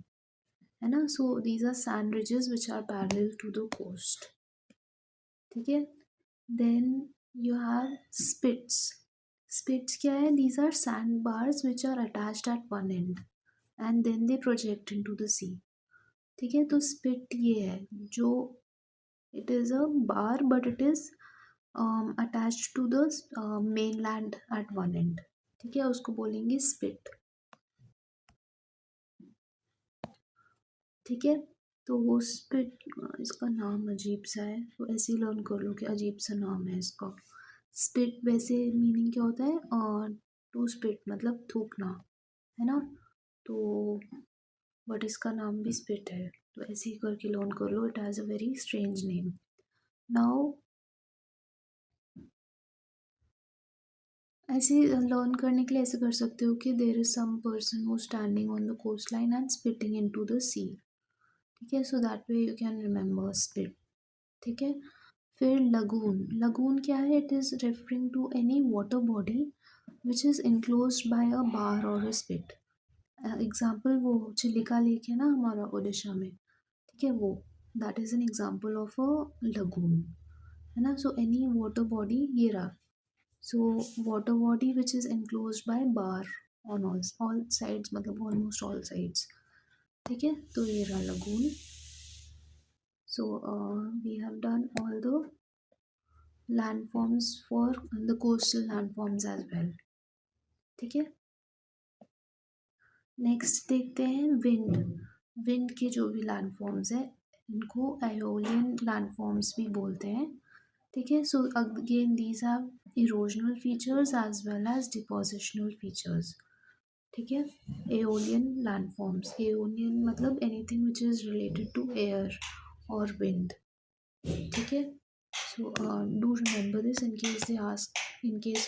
है ना। So these are sand ridges which are parallel to the coast. ठीक है, then you have spits. Spits क्या है, these are sand bars which are attached at one end and then they project into the sea. ठीक है, तो spit ये है जो, it is a bar but it is attached to the mainland at one end. ठीक है, उसको बोलेंगे स्पिट। ठीक है। तो वो स्पिट, इसका नाम अजीब सा है, तो ऐसे ही लर्न कर लो कि अजीब सा नाम है इसका। स्पिट वैसे मीनिंग क्या होता है, टू स्पिट मतलब थूकना, है ना। तो बट इसका नाम भी स्पिट है, तो ऐसे ही करके लर्न कर लो। It has a very strange name. Now ऐसे लर्न करने के लिए ऐसे कर सकते हो कि there is some person who standing on the coastline and spitting into the sea. ठीक है, so that way you can remember spit. ठीक है। फिर लगून, लगून क्या है, it is referring to any water body which is enclose by a bar और a spit. Example वो Chilika lake है ना हमारा उड़ीसा में, ठीक है, वो that is an example of a lagoon, है ना। सो एनी वाटर बॉडी, ये रहा। So water body which is enclosed by bar on all sides, मतलब ऑलमोस्ट ऑल साइड्स। ठीक है, तो ये रहा lagoon. So we have done all the landforms for the coastal landforms as well। ठीक है। नेक्स्ट देखते हैं विंड। विंड के जो भी लैंडफॉर्म्स है इनको एओलियन लैंडफॉर्म्स भी बोलते हैं। ठीक है, so again these have erosional features as well as depositional features. ठीक है। एओलियन लैंडफॉर्म्स, एओलियन मतलब anything which is related to air और विंड। ठीक है। So do remember this in case they ask, in case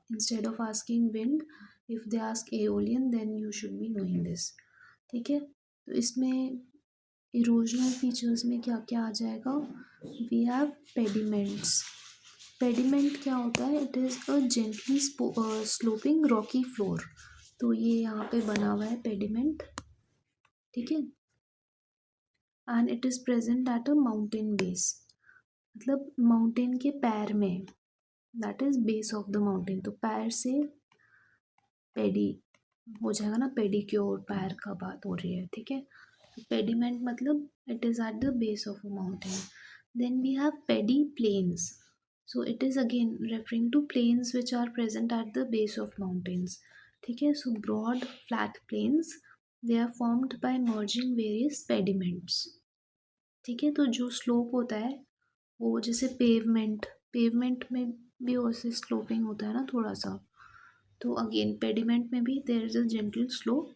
instead of asking wind, if they ask aeolian, then you should be knowing this। ठीक है, तो इसमें erosional features में क्या क्या आ जाएगा। We have pediments. पेडिमेंट क्या होता है, it is a gently sloping Rocky floor. तो ये यहाँ पे बना हुआ है पेडिमेंट। ठीक है, and it is present at a mountain base, मतलब माउंटेन के पैर में, that is base of the mountain. तो पैर से पेडी हो जाएगा ना, पेडिक्योर, पैर का बात हो रही है। ठीक है, पेडिमेंट मतलब it is at the base of a mountain. Then we have pediplains. So it is again referring to plains which are present at the base of mountains. ठीक है, so broad flat plains, they are formed by merging various pediments. ठीक है, तो जो slope होता है वो जैसे पेवमेंट, पेवमेंट में भी वैसे स्लोपिंग होता है ना थोड़ा सा। तो अगेन पेडिमेंट में भी there is a gentle slope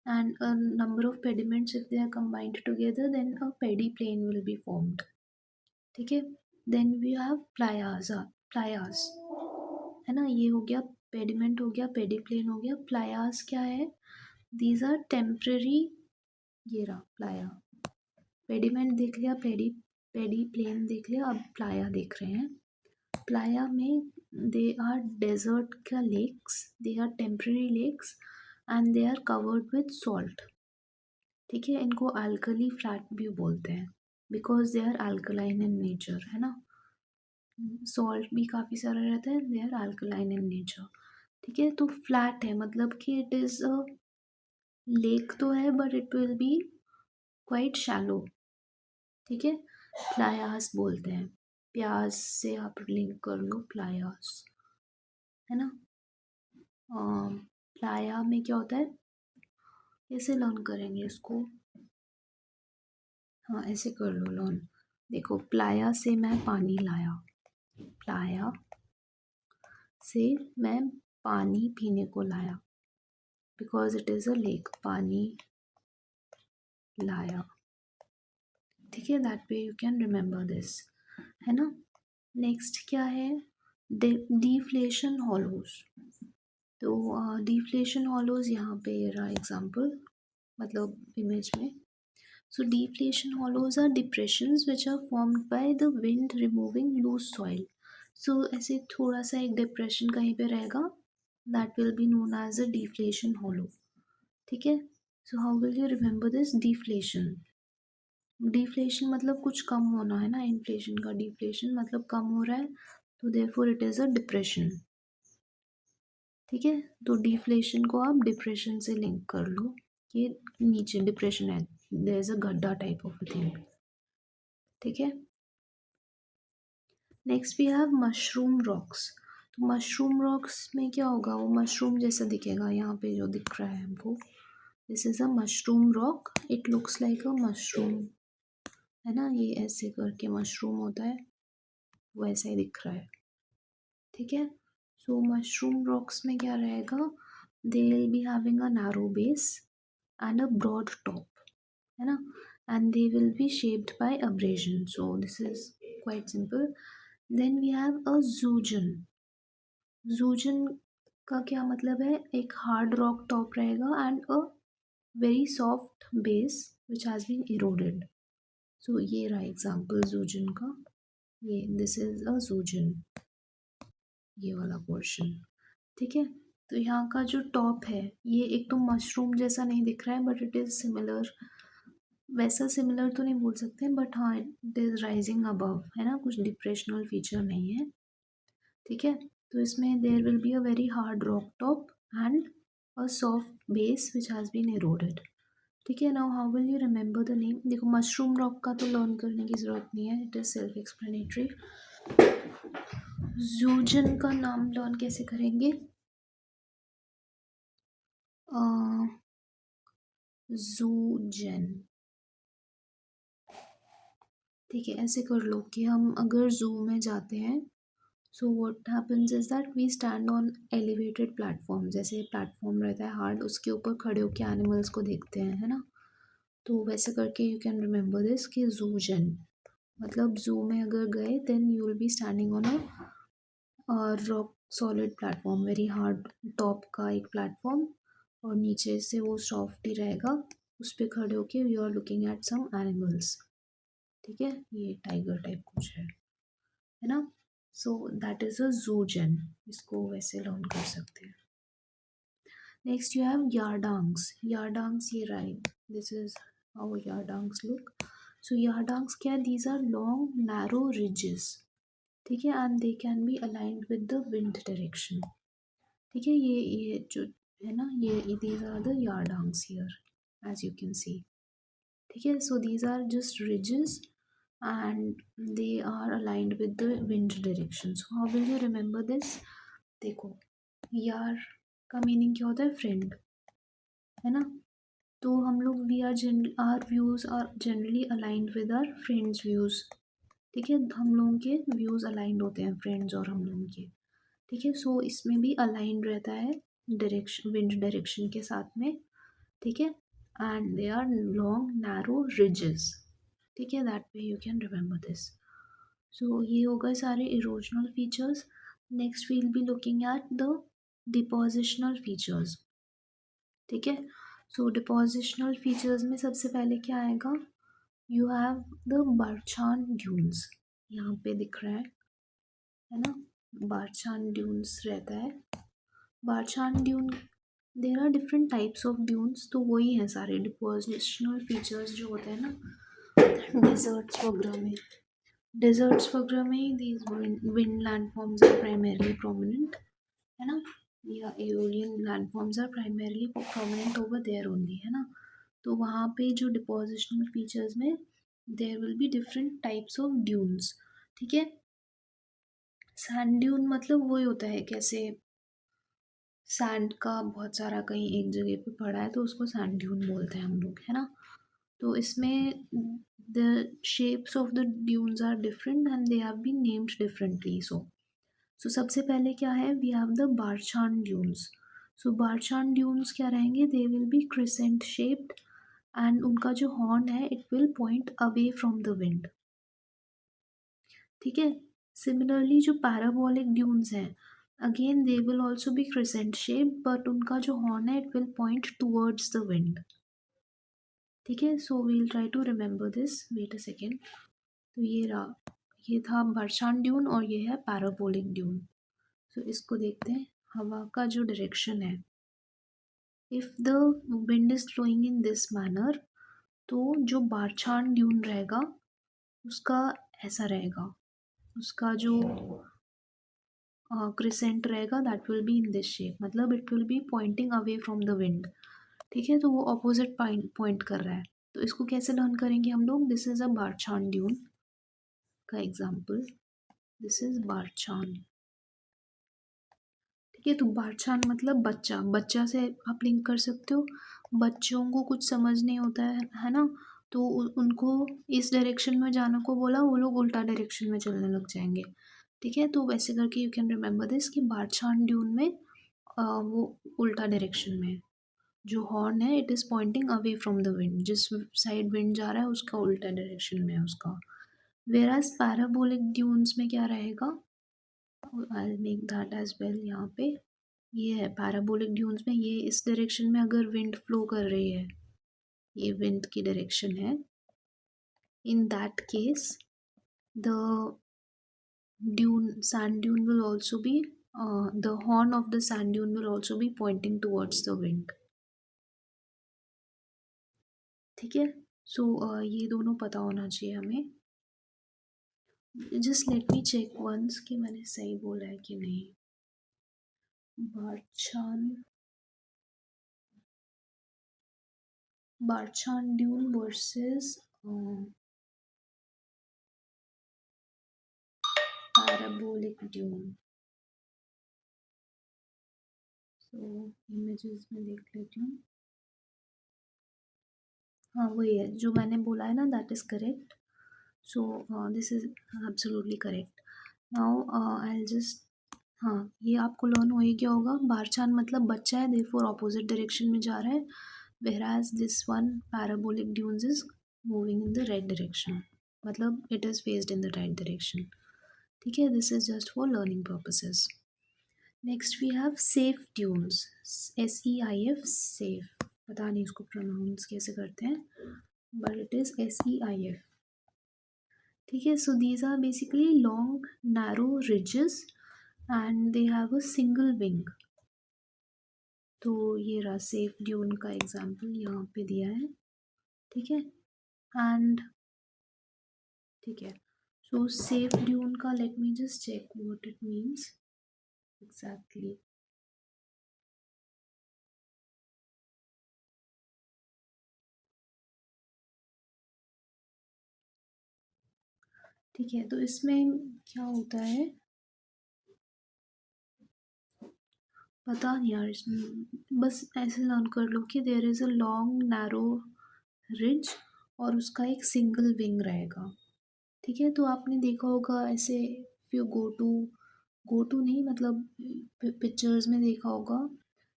and a number of pediments if they are combined together then a pediplain will be formed. ठीक है, then we have playas, playas, है ना। ये हो गया पेडिमेंट, हो गया पेडी प्लेन, हो गया प्लायास। क्या है, दीज आर टेम्पररी, ये रहा प्लाया। पेडिमेंट देख लिया, पेडी पेडी प्लेन देख लिया, अब प्लाया देख रहे हैं। प्लाया में दे आर डेजर्ट का lakes, they are temporary lakes and they are covered with salt. ठीक है, इनको अल्कली फ्लैट भी बोलते हैं because they are alkaline in nature, है ना। सॉल्ट भी काफ़ी सारा रहता है, they are alkaline in nature. ठीक है, तो फ्लैट है मतलब कि इट इज़ अ लेक तो है but it will B quite shallow. ठीक है, प्लायास बोलते हैं, प्याज से आप लिंक कर लो प्लायास, है ना। प्लाया में क्या होता है, कैसे लर्न करेंगे इसको, हाँ ऐसे कर लो लर्न। देखो, प्लाया से मैं पानी लाया, प्लाया से मैं पानी पीने को लाया, because it is a lake, पानी लाया। ठीक है, that way you can remember this, है ना। नेक्स्ट क्या है, डिफ्लेशन हॉलोज। तो डिफ्लेशन हॉलोज यहाँ पे रहा एग्जाम्पल, मतलब इमेज में। So deflation hollows are depressions which are formed by the wind removing loose soil. So ऐसे थोड़ा सा एक डिप्रेशन कहीं पे रहेगा, that will be known as a deflation hollow. ठीक है, so how will you remember this deflation. Deflation मतलब कुछ कम होना, है ना। इन्फ्लेशन का डिफ्लेशन मतलब कम हो रहा है, तो therefore it is a depression. ठीक है, तो डिफ्लेशन को आप डिप्रेशन से लिंक कर लो कि नीचे डिप्रेशन है, देयर इज अ गड्ढा टाइप ऑफ अ थिंग। ठीक है, next we have mushroom rocks. तो मशरूम रॉक्स में क्या होगा, वो मशरूम जैसा दिखेगा, यहाँ पे जो दिख रहा है हमको, this is a mushroom rock, it looks like a mushroom, है ना, ये ऐसे करके मशरूम होता है, वो ऐसा ही दिख रहा है, ठीक है। सो मशरूम रॉक्स में क्या रहेगा, they will be having a narrow base and a broad top, है ना, and they will be shaped by abrasion. So this is quite simple. Then we have a zoogen. Zoogen का क्या मतलब है, एक हार्ड रॉक टॉप रहेगा and a very soft base which has been eroded. So ये रहा example जूजन का, ये दिस इज अ जूजन, ये वाला पोर्शन, ठीक है। तो यहाँ का जो टॉप है ये एक तो मशरूम जैसा नहीं दिख रहा है बट इट इज़ सिमिलर, वैसा सिमिलर तो नहीं बोल सकते बट हाँ इट इज़ राइजिंग अबव, है ना, कुछ डिप्रेशनल फीचर नहीं है, ठीक है। तो इसमें there will be a very hard rock top and a soft base which has been eroded, ठीक है। Now how will you remember the name, देखो मशरूम रॉक का तो लर्न करने की ज़रूरत नहीं है, it is self explanatory. Zeugen का नाम लर्न कैसे करेंगे, जूजन, ठीक है, ऐसे कर लो कि हम अगर जू में जाते हैं, so what happens is that we stand on elevated platform, जैसे प्लेटफॉर्म रहता है हार्ड, उसके ऊपर खड़े होकर एनिमल्स को देखते हैं, है ना, तो वैसे करके यू कैन रिमेंबर दिस कि जूजन मतलब जू में अगर गए then you will be standing on a rock solid platform, very hard top का एक प्लेटफॉर्म और नीचे से वो सॉफ्ट ही रहेगा, उस पर खड़े होके you are looking at some animals, ठीक है, ये टाइगर टाइप कुछ है ना। सो दैट इज अ जूजन, इसको वैसे लर्न कर सकते हैं। Next you have yardangs, yardangs ये right, this is how yardangs look. So yardangs क्या है, these are long narrow ridges, ठीक है, and they can be aligned with the wind direction, ठीक है, ये जो है ना, ये these are the yardangs here as you can see, ठीक है। So these are just ridges and they are aligned with the wind direction. So how will you remember this, देखो यार का मीनिंग क्या होता है, फ्रेंड, है ना, तो हम लोग we are views are generally aligned with our friends views, ठीक है, हम लोगों के व्यूज अलाइंड होते हैं फ्रेंड्स और हम लोगों के, ठीक है। सो इसमें भी अलाइंड रहता है डायरेक्शन, विंड डायरेक्शन के साथ में, ठीक है, and they are long narrow ridges, ठीक है, that way you can remember this. So ये हो गए सारे erosional features. Next we'll be looking at the depositional features, ठीक है। सो डिपोजिशनल फीचर्स में सबसे पहले क्या आएगा, you have the barchan dunes, यहाँ पे दिख रहा है ना, बारछान ड्यून्स रहता है, barchan dune, there are different types of dunes, तो वही है सारे डिपोजिशनल फीचर्स जो होते हैं ना डेजर्ट्स वगैरह में, डेजर्ट्स वगैरह में these wind landforms are primarily prominent, है ना, या aeolian landforms are primarily prominent over there only, है ना, तो वहाँ पे जो डिपोजिशनल फीचर्स में there will be different types of dunes, ठीक है। सैंड ड्यून मतलब वही होता है, कैसे सैंड का बहुत सारा कहीं एक जगह पे पड़ा है तो उसको सैंड ड्यून बोलते हैं हम लोग, है ना, तो इसमें the shapes of the dunes are different and they have been named differently. So सबसे पहले क्या है, we have the barchan dunes. So barchan dunes क्या रहेंगे, they will be crescent shaped and उनका जो हॉर्न है it will point away from the wind, ठीक है। सिमिलरली जो पैराबोलिक ड्यून्स हैं again they will also be crescent shape but उनका जो हॉर्न है it will point towards the wind, ठीक है। So we'll try to remember this, wait a second. तो ये रहा, ये था बरछान ड्यून और ये है पैराबोलिक ड्यून। सो इसको देखते हैं, हवा का जो डायरेक्शन है, if the wind is flowing in this manner, तो जो बारछान ड्यून रहेगा उसका ऐसा रहेगा, उसका जो क्रिसेंट रहेगा that will be in this shape, मतलब it will be pointing away from the wind, ठीक है, तो वो ऑपोजिट पॉइंट कर रहा है, तो इसको कैसे लर्न करेंगे हम लोग, दिस इज अ बारछान ड्यून का एग्जाम्पल, दिस इज बारछान, ठीक है। तो बारछान मतलब बच्चा, बच्चा से आप लिंक कर सकते हो, बच्चों को कुछ समझ नहीं होता है ना, तो उनको इस डायरेक्शन में जाने को बोला, वो लोग उल्टा डायरेक्शन में चलने लग जाएंगे। ठीक है, तो वैसे करके यू कैन रिमेम्बर दिस कि बारछान ड्यून में वो उल्टा डायरेक्शन में है। जो हॉर्न है it is Poynting away from the wind, जिस साइड विंड जा रहा है उसका उल्टा डायरेक्शन में है उसका। वेराज पैराबोलिक ड्यून्स में क्या रहेगा, I will make that as well. यहाँ पे ये है पैराबोलिक ड्यून्स में, ये इस डायरेक्शन में अगर विंड फ्लो कर रही है, ये विंड की डायरेक्शन है, in that case the sand dune will also be the horn of the sand dune will also be pointing towards the wind। ठीक है, सो ये दोनों पता होना चाहिए हमें। Just let me check once कि मैंने सही बोला है कि नहीं। Barchan barchan dune versus parabolic dune. So images में देख लेती हूँ। हाँ वही है जो मैंने बोला है ना, that is correct. So this is absolutely correct. Now I just, हाँ ये आपको लर्न हो ही गया होगा। बारचान मतलब बच्चा है, देयरफॉर ऑपोजिट डायरेक्शन में जा रहा है, whereas this one parabolic dunes is moving in the right direction, मतलब it is faced in the right direction। ठीक है, this is just for learning purposes। next we have safe dunes, SEIF, safe, पता नहीं इसको pronounce कैसे करते हैं, but it is SEIF। ठीक है, so these are basically long narrow ridges and they have a single wing। तो ये रहा सेफ ड्यून का एग्जाम्पल यहाँ पे दिया है। ठीक है, एंड ठीक है, सो सेफ ड्यून का let me just check what it means exactly. ठीक है, तो इसमें क्या होता है पता नहीं यार, इसमें बस ऐसे लर्न कर लो कि there is a long narrow ridge और उसका एक सिंगल विंग रहेगा। ठीक है, तो आपने देखा होगा ऐसे, यू गो टू नहीं मतलब पिक्चर्स में देखा होगा,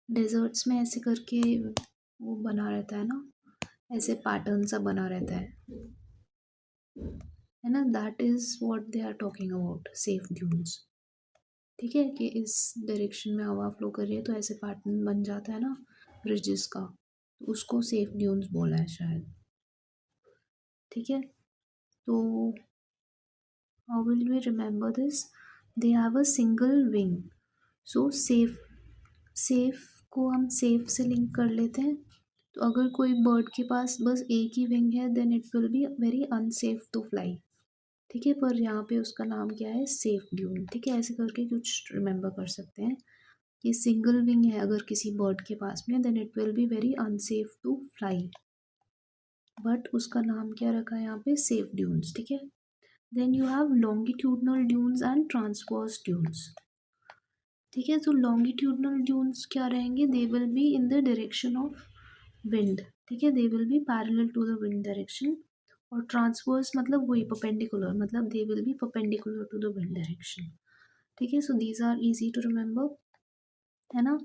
डेजर्ट्स में ऐसे करके वो बना रहता है ना, ऐसे पैटर्न सा बना रहता है ना, that is what they are talking about seif dunes. ठीक है, कि इस डायरेक्शन में हवा फ्लो कर रही है तो ऐसे पैटर्न बन जाता है ना ब्रिजेस का, तो उसको सेफ ड्यून्स बोला है शायद। ठीक है, तो how will we remember this, they have a single wing. So seif, seif को हम सेफ से लिंक कर लेते हैं, तो अगर कोई बर्ड के पास बस एक ही विंग है then it will be very unsafe to fly. ठीक है, पर यहाँ पे उसका नाम क्या है, सेफ ड्यून। ठीक है, ऐसे करके कुछ रिमेंबर कर सकते हैं कि सिंगल विंग है अगर किसी बर्ड के पास में then it will be very unsafe to fly, but उसका नाम क्या रखा है यहाँ पे, सेफ ड्यून्स। ठीक है, then you have longitudinal dunes and transverse dunes. ठीक है, तो लॉन्गिट्यूडनल ड्यून्स क्या रहेंगे, they will be in the direction of wind. ठीक है, they will be parallel to the wind direction. और ट्रांसवर्स मतलब वही परपेंडिकुलर, मतलब they will be perpendicular to the wind direction. ठीक है, so these are easy to remember, है ना।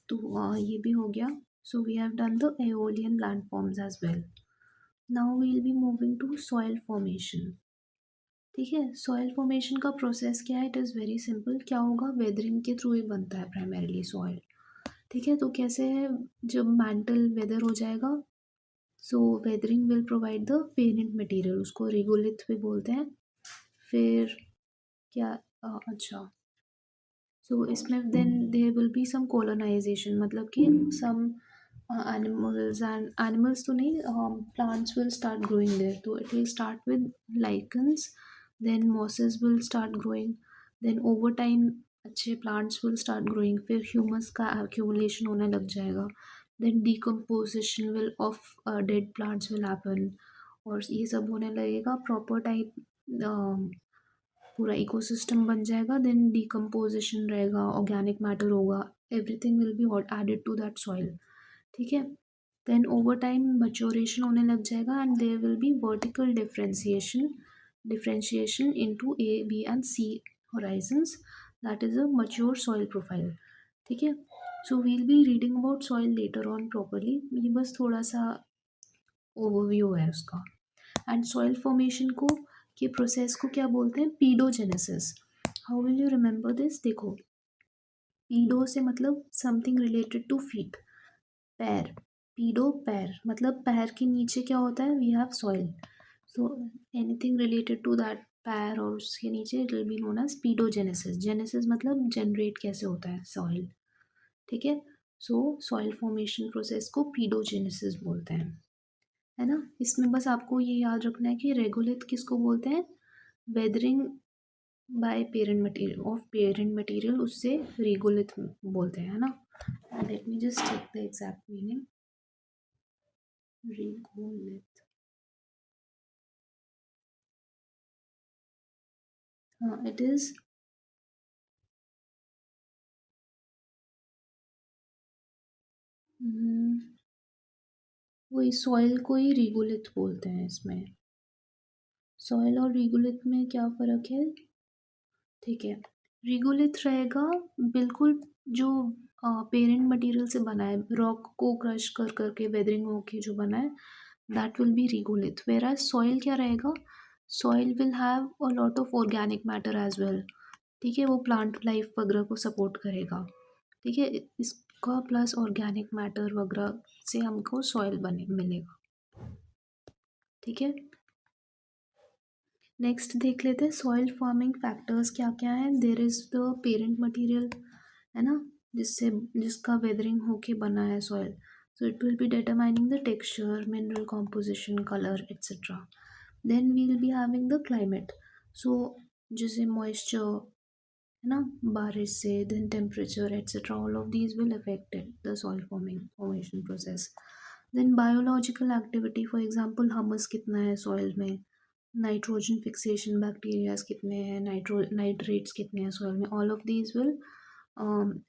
तो ये भी हो गया। So we have done the aeolian landforms as well. Now we will be moving to soil formation. ठीक है, सॉइल फॉर्मेशन का प्रोसेस क्या है, इट इज़ वेरी सिंपल। क्या होगा, वेदरिंग के थ्रू ही बनता है प्राइमरीली सॉइल। ठीक है, तो कैसे है, जब मैंटल वेदर हो जाएगा, so weathering will provide the parent material, उसको रिगोलिथ भी बोलते हैं। फिर क्या, अच्छा, सो इसमें then there will be some colonization, मतलब कि सम एनिमल्स, एंड एनिमल्स तो नहीं, plants will start growing there. तो it will start with lichens, then mosses will start growing, then over time अच्छे प्लांट्स विल स्टार्ट ग्रोइंग, फिर humus का accumulation होने लग जाएगा, then decomposition will of dead plants will happen, और ये सब होने लगेगा प्रॉपर टाइप, पूरा इकोसिस्टम बन जाएगा, देन डिकम्पोजिशन रहेगा, ऑर्गेनिक मैटर होगा, everything will be added to that soil. ठीक है, देन ओवर टाइम मच्योरेशन होने लग जाएगा and there will be vertical differentiation into A B and C horizons, that is a mature soil profile. ठीक है, so we'll be reading about soil later on properly, ये बस थोड़ा सा overview है उसका। एंड सॉइल फॉर्मेशन को के प्रोसेस को क्या बोलते हैं, paedogenesis. How will you remember this, देखो पीडो से मतलब समथिंग रिलेटेड टू फीट, पैर, पीडो पैर, मतलब पैर के नीचे क्या होता है, we have soil, so anything related to that पैर और उसके नीचे it will be known as pedogenesis. Genesis मतलब जनरेट कैसे होता है सॉइल। ठीक है, सो सॉइल फॉर्मेशन प्रोसेस को पीडोजेनेसिस बोलते हैं, है ना। इसमें बस आपको ये याद रखना है कि रेगोलिथ किसको बोलते हैं, weathering by parent material of parent material, उससे रेगोलिथ बोलते हैं, है ना। Let me just check the exact meaning, regolith, हाँ इट इज, वही सॉइल को ही रेगोलिथ बोलते हैं इसमें। सॉइल और रेगोलिथ में क्या फ़र्क है, ठीक है, रिगोलिथ रहेगा बिल्कुल जो पेरेंट मटेरियल से बना है, रॉक को क्रश कर करके वेदरिंग होके जो बना है, that will be regolith. Where soil क्या रहेगा, soil will have a lot of organic matter as well. ठीक है, वो प्लांट लाइफ वगैरह को सपोर्ट करेगा। ठीक है, इसका प्लस ऑर्गेनिक मैटर वगैरह से हमको सॉइल बने मिलेगा। ठीक है, नेक्स्ट देख लेते हैं सॉइल फॉर्मिंग फैक्टर्स क्या क्या है। There is the parent material, है ना, जिससे जिसका वेदरिंग होके बना है soil, so it will be determining the texture, mineral composition, colour etcetera. Then we will be having the climate, so जैसे मॉइस्चर, है ना, बारिश से, then temperature etcetera, all of these will affected the soil formation process. Then biological activity, for example humus कितना है soil में, nitrogen fixation bacterias कितने हैं, नाइट्रेट्स कितने हैं सॉइल में, all of these will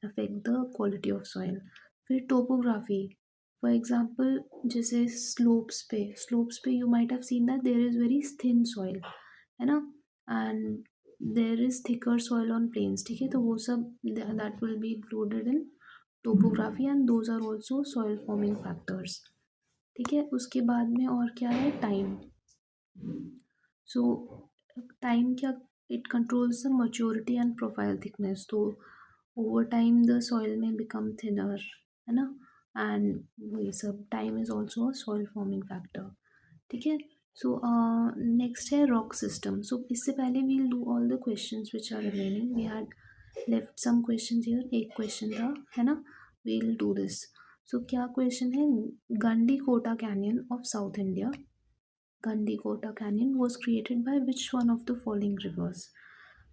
affect the quality of soil. फिर topography, for example जैसे स्लोप्स पे you might have seen that there is very thin soil, है ना, and there is thicker soil on plains. ठीक है, तो वो सब that will be included in topography and those are also soil forming factors. ठीक है, उसके बाद में और क्या है, टाइम। सो टाइम क्या, it controls the maturity and profile thickness, तो ओवर टाइम द सॉइल में बिकम थिनर, है ना, एंड वही सब, time is also a soil forming factor. ठीक है, सो नेक्स्ट है रॉक सिस्टम। सो इससे पहले we'll do all the questions which are remaining, we had left some questions here, एक क्वेश्चन था, है ना, वील डू दिस। सो क्या क्वेश्चन है, Gandikota canyon of South India, Gandikota canyon was created by which one of the following rivers.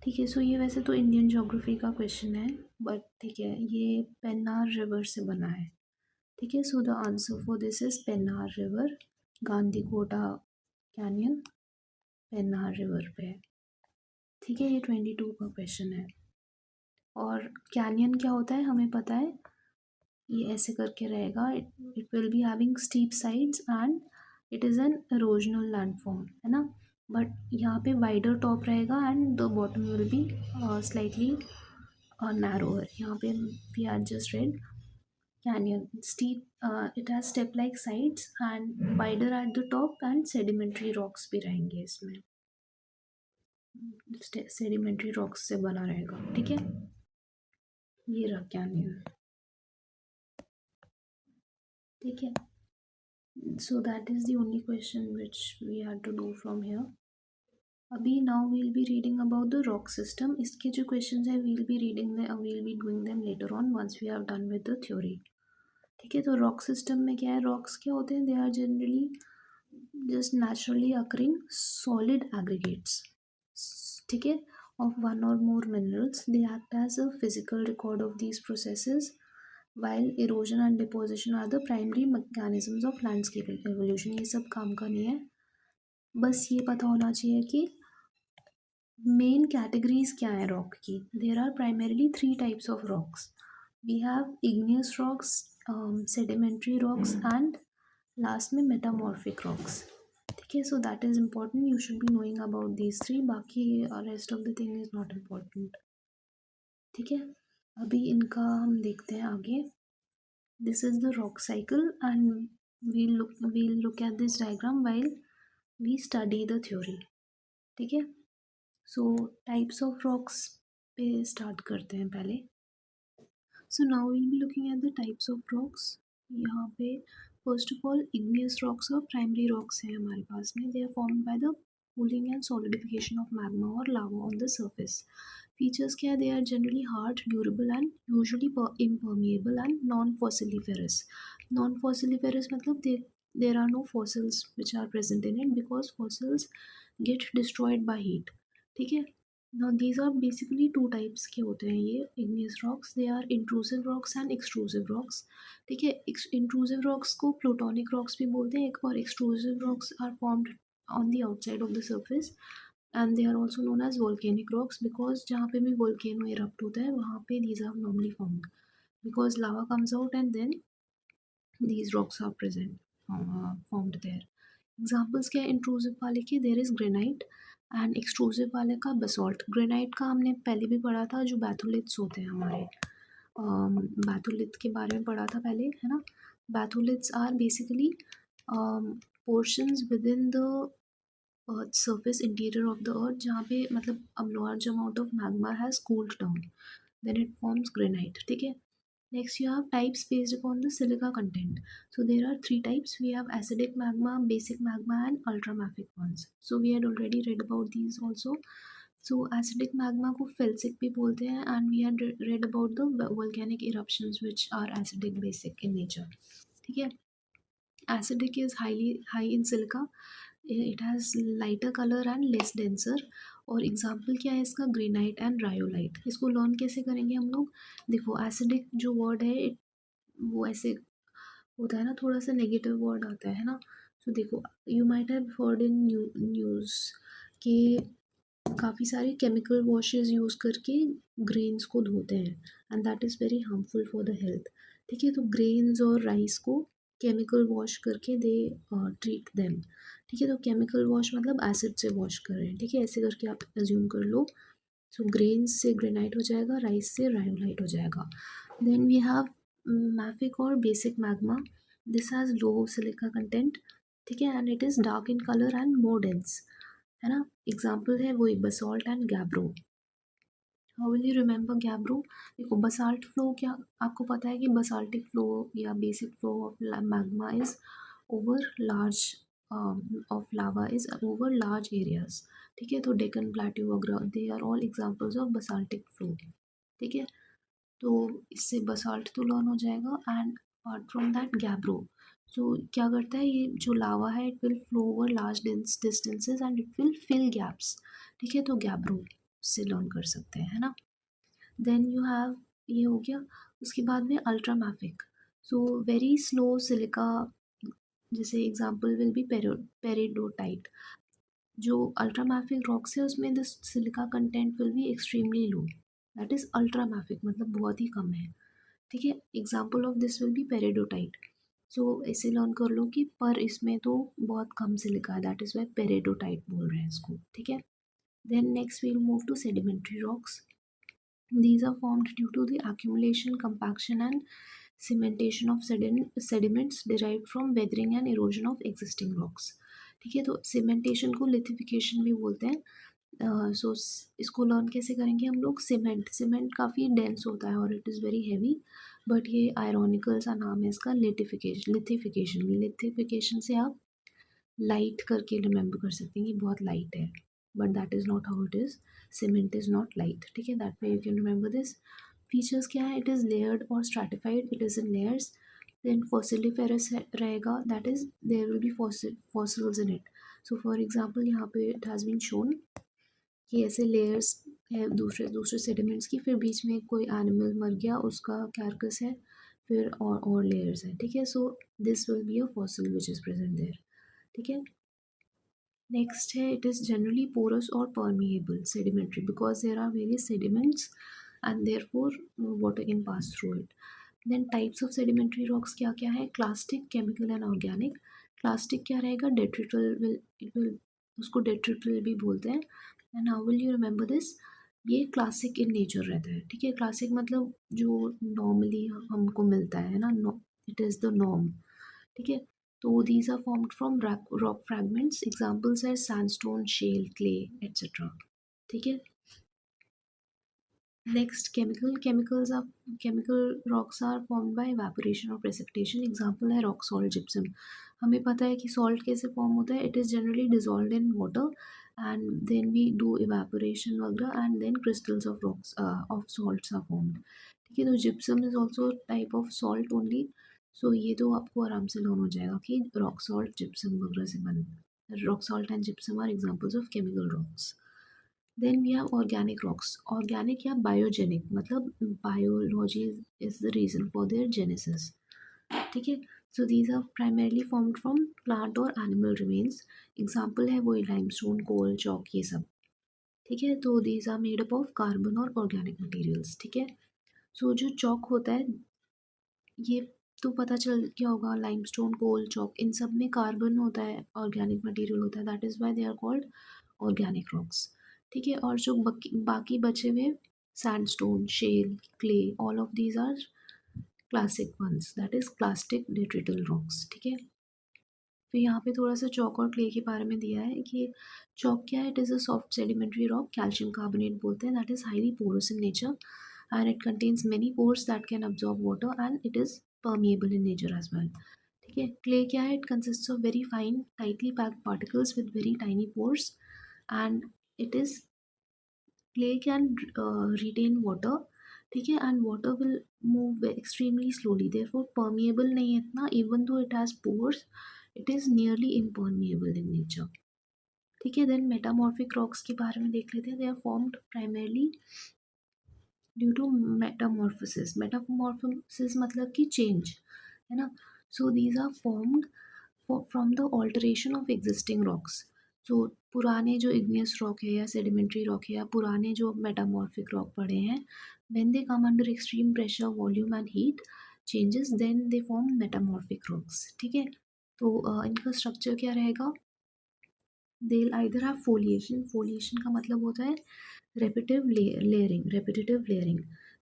ठीक है, so ये वैसे तो इंडियन ज्योग्राफी का क्वेश्चन है, बट ठीक है, ये पेन्नार रिवर से बना है। ठीक है, so the answer for this is Pennar river, Gandhikota canyon Pennar river पे है। ठीक है, ये 22 का क्वेश्चन है। और कैनियन क्या होता है हमें पता है, ये ऐसे करके रहेगा, it will be having steep sides and it is an erosional landform, है ना, बट यहाँ पे वाइडर टॉप रहेगा and the bottom will be slightly narrower. यहाँ पे we are just red canyon steep, it has step like sides and wider at the top and sedimentary rocks भी रहेंगे इसमें, सेडिमेंट्री रॉक्स से बना रहेगा। ठीक है, ये रहा कैनियन। ठीक है, so that is the only question which we had to do from here. अभी now we'll be reading about the rock system. इसके जो questions है we'll be reading them, we'll be doing them later on once we have done with the theory. ठीक है, तो rock system में क्या है, rocks क्या होते हैं, they are generally just naturally occurring solid aggregates, ठीक है, of one or more minerals. They act as a physical record of these processes while erosion and deposition are the primary mechanisms of landscape evolution. ये सब काम का नहीं है, बस ये पता होना चाहिए कि मेन कैटेगरीज क्या है रॉक की। There are primarily 3 types of rocks, we have igneous rocks, sedimentary rocks and last में मेटामॉर्फिक रॉक्स। ठीक है, so that is important, you should be knowing about these three, बाकी rest of the thing is not important. ठीक है, अभी इनका हम देखते हैं आगे। This is the rock cycle and we'll look at this diagram while we study the theory। ठीक है, सो टाइप्स ऑफ रॉक्स पे स्टार्ट करते हैं पहले। So now we'll be looking at the types of rocks। यहाँ पे first of all igneous rocks और primary rocks हैं हमारे पास में। they are formed by the cooling and solidification of magma or lava on the surface। Features क्या है? they are generally hard, durable and usually impermeable and non-fossiliferous। non-fossiliferous मतलब there are no fossils which are present in it because fossils get destroyed by heat। ठीक है, now these are basically two types के होते हैं ये igneous rocks। they are intrusive rocks and extrusive rocks। ठीक है, intrusive rocks को plutonic rocks भी बोलते हैं, एक और extrusive rocks are formed on the outside of the surface and they are also known as volcanic rocks because जहाँ पे भी volcano erupt होता है वहाँ पे these are normally formed because lava comes out and then these rocks are present formed there। Examples क्या है intrusive वाले की? There is granite and extrusive वाले का बसॉल्ट। ग्रेनाइट का हमने पहले भी पढ़ा था, जो बैथोलिथ्स होते हैं हमारे, बैथोलिथ के बारे में पढ़ा था पहले, है ना। Batholiths are basically portions within the earth surface, interior of the earth, जहाँ पे मतलब a large amount of magma has cooled down, then it forms granite. ठीक है, next you have types based upon the silica content। So there are three types, we have acidic magma, basic magma and ultramafic ones। So we had already read about these also। So acidic magma को felsic भी बोलते हैं and we had read about the volcanic eruptions which are acidic basic in nature। ठीक है, acidic is highly high in silica, it has lighter color and less denser। और example क्या है इसका? Granite and rhyolite. इसको learn कैसे करेंगे हम लोग? देखो एसिडिक जो वर्ड है वो ऐसे होता है ना, थोड़ा सा नेगेटिव वर्ड आता है ना। तो देखो, you might have heard in news कि काफ़ी सारे केमिकल वॉशेस यूज़ करके ग्रेन्स को धोते हैं and that is very harmful for the health. ठीक है, तो ग्रेन्स और राइस को केमिकल वॉश करके दे ट्रीट देम। ठीक है, तो केमिकल वॉश मतलब एसिड से वॉश कर रहे हैं। ठीक है, ऐसे करके आप एज्यूम कर लो। सो ग्रेन्स से ग्रेनाइट हो जाएगा, राइस से रायोलाइट हो जाएगा। देन वी हैव मैफिक और basic magma. This has low silica content. ठीक है, and it is dark in colour and more dense, है ना। एग्जाम्पल है वही basalt and gabbro. How will you remember gabbro? देखो बसाल्ट फ्लो, क्या आपको पता है कि बसाल्टिक फ्लो या basic flow of magma is over large of lava is over large areas. ठीक है, तो डेक्कन प्लेट्यू वगैरह they are all examples of basaltic flow. ठीक है, तो इससे बसाल्ट तो लर्न हो जाएगा and apart from that gabbro जो क्या करता है, ये जो लावा है it will flow over large distances and it will fill gaps. ठीक है, तो गैब्रो से लर्न कर सकते हैं, है ना। देन यू हैव, ये हो गया। उसके बाद में ultramafic, so very slow silica, जैसे एग्जांपल विल बी पेरिडोटाइट। जो अल्ट्रामैफिक रॉक्स है उसमें the silica content will be extremely low, that is ultramafic मतलब बहुत ही कम है। ठीक है, example of this will be peridotite. So ऐसे लर्न कर लो कि पर इसमें तो बहुत कम सिलिका है, दैट इज वाई पेरिडोटाइट बोल रहे हैं इसको। ठीक है, then next we'll move to sedimentary rocks. These are formed due to the accumulation, compaction, and cementation of sediments derived from weathering and erosion of existing rocks। ठीक है, तो cementation को लिथिफिकेशन भी बोलते हैं। सो इसको लर्न कैसे करेंगे हम लोग? सीमेंट काफ़ी डेंस होता है और it is very heavy, but ये आयरॉनिकल सा नाम है इसका, लिथिफिकेशन से आप लाइट करके रिमेंबर कर सकते हैं कि बहुत लाइट है, but that is not how it is. Cement is not light. ठीक है, that way you can remember this. Features क्या है? इट इज़ लेयर्ड और stratified, it is in layers. Then fossiliferous रहेगा, that is there will be fossils in it. So for example यहाँ पे it has been shown कि ऐसे layers है दूसरे दूसरे सेडिमेंट्स की, फिर बीच में कोई एनिमल मर गया, उसका कैरकस है, फिर और लेयर्स है। ठीक है, so this will be a fossil which is present there. ठीक है, नेक्स्ट है इट इज़ जनरली पोरस और permeable sedimentary because there are various sediments and therefore water can pass through it. Then types of sedimentary rocks क्या क्या है, clastic, chemical and organic. Clastic क्या रहेगा, डेट्रिटल will it will उसको डेट्रिटल भी बोलते हैं। And how will you remember this, ये क्लासिक इन नेचर रहता है, ठीक है। क्लासिक मतलब जो नॉर्मली हमको मिलता है ना, इट इज़ द नॉर्म, ठीक है। तो these are formed from rock fragments, examples है सैंडस्टोन, शेल, क्ले एट्सेट्रा, ठीक है। Next, chemical rocks are formed by evaporation or precipitation. Example है rock salt, gypsum. हमें पता है कि salt कैसे form होता है. It is generally dissolved in water and then we do evaporation वगैरह and then crystals of rocks of salts are formed. ठीक है, तो gypsum is also a type of salt only. So ये तो आपको आराम से लर्न हो जाएगा कि rock salt, gypsum वगैरह से बन. Rock salt and gypsum are examples of chemical rocks. Then we have organic rocks. Organic या biogenic मतलब biology is the reason for their genesis. ठीक है, so these are primarily formed from plant और animal remains. Example है वही limestone, coal, chalk ये सब, ठीक है। तो these are made up of carbon और organic materials, ठीक है। so जो chalk होता है ये तो पता चल क्या होगा, लाइमस्टोन, कोल, चॉक इन सब में कार्बन होता है, ऑर्गेनिक मटेरियल होता है, that is why they are called organic rocks, ठीक है। और जो बाकी बचे हुए sandstone, shale, clay, all of these are classic ones, that is clastic detrital rocks, ठीक है। फिर यहाँ पे थोड़ा सा चॉक और क्ले के बारे में दिया है कि चॉक क्या है, it is a soft sedimentary rock, calcium carbonate बोलते हैं, that is highly porous in nature and it contains many pores that can absorb water and it is permeable in nature as well, ठीक है। clay क्या है, it consists of very fine tightly packed particles with very tiny pores and it is clay can retain water, ठीक है, and water will move extremely slowly, therefore permeable नहीं है इतना, even though it has pores it is nearly impermeable in nature, ठीक है। then metamorphic rocks के बारे में देख लेते हैं, they are formed primarily due to metamorphosis. Metamorphosis मतलब कि चेंज, है ना। So these are formed from the alteration of existing rocks. So पुराने जो इग्नियस रॉक है या सेडिमेंट्री रॉक है या पुराने जो मेटामॉर्फिक रॉक पड़े हैं, when they come under extreme pressure, volume and heat changes, then they form metamorphic rocks, ठीक है। तो इनका स्ट्रक्चर क्या रहेगा, they either have foliation, foliation का मतलब होता है रेपिटेटिव लेयरिंग।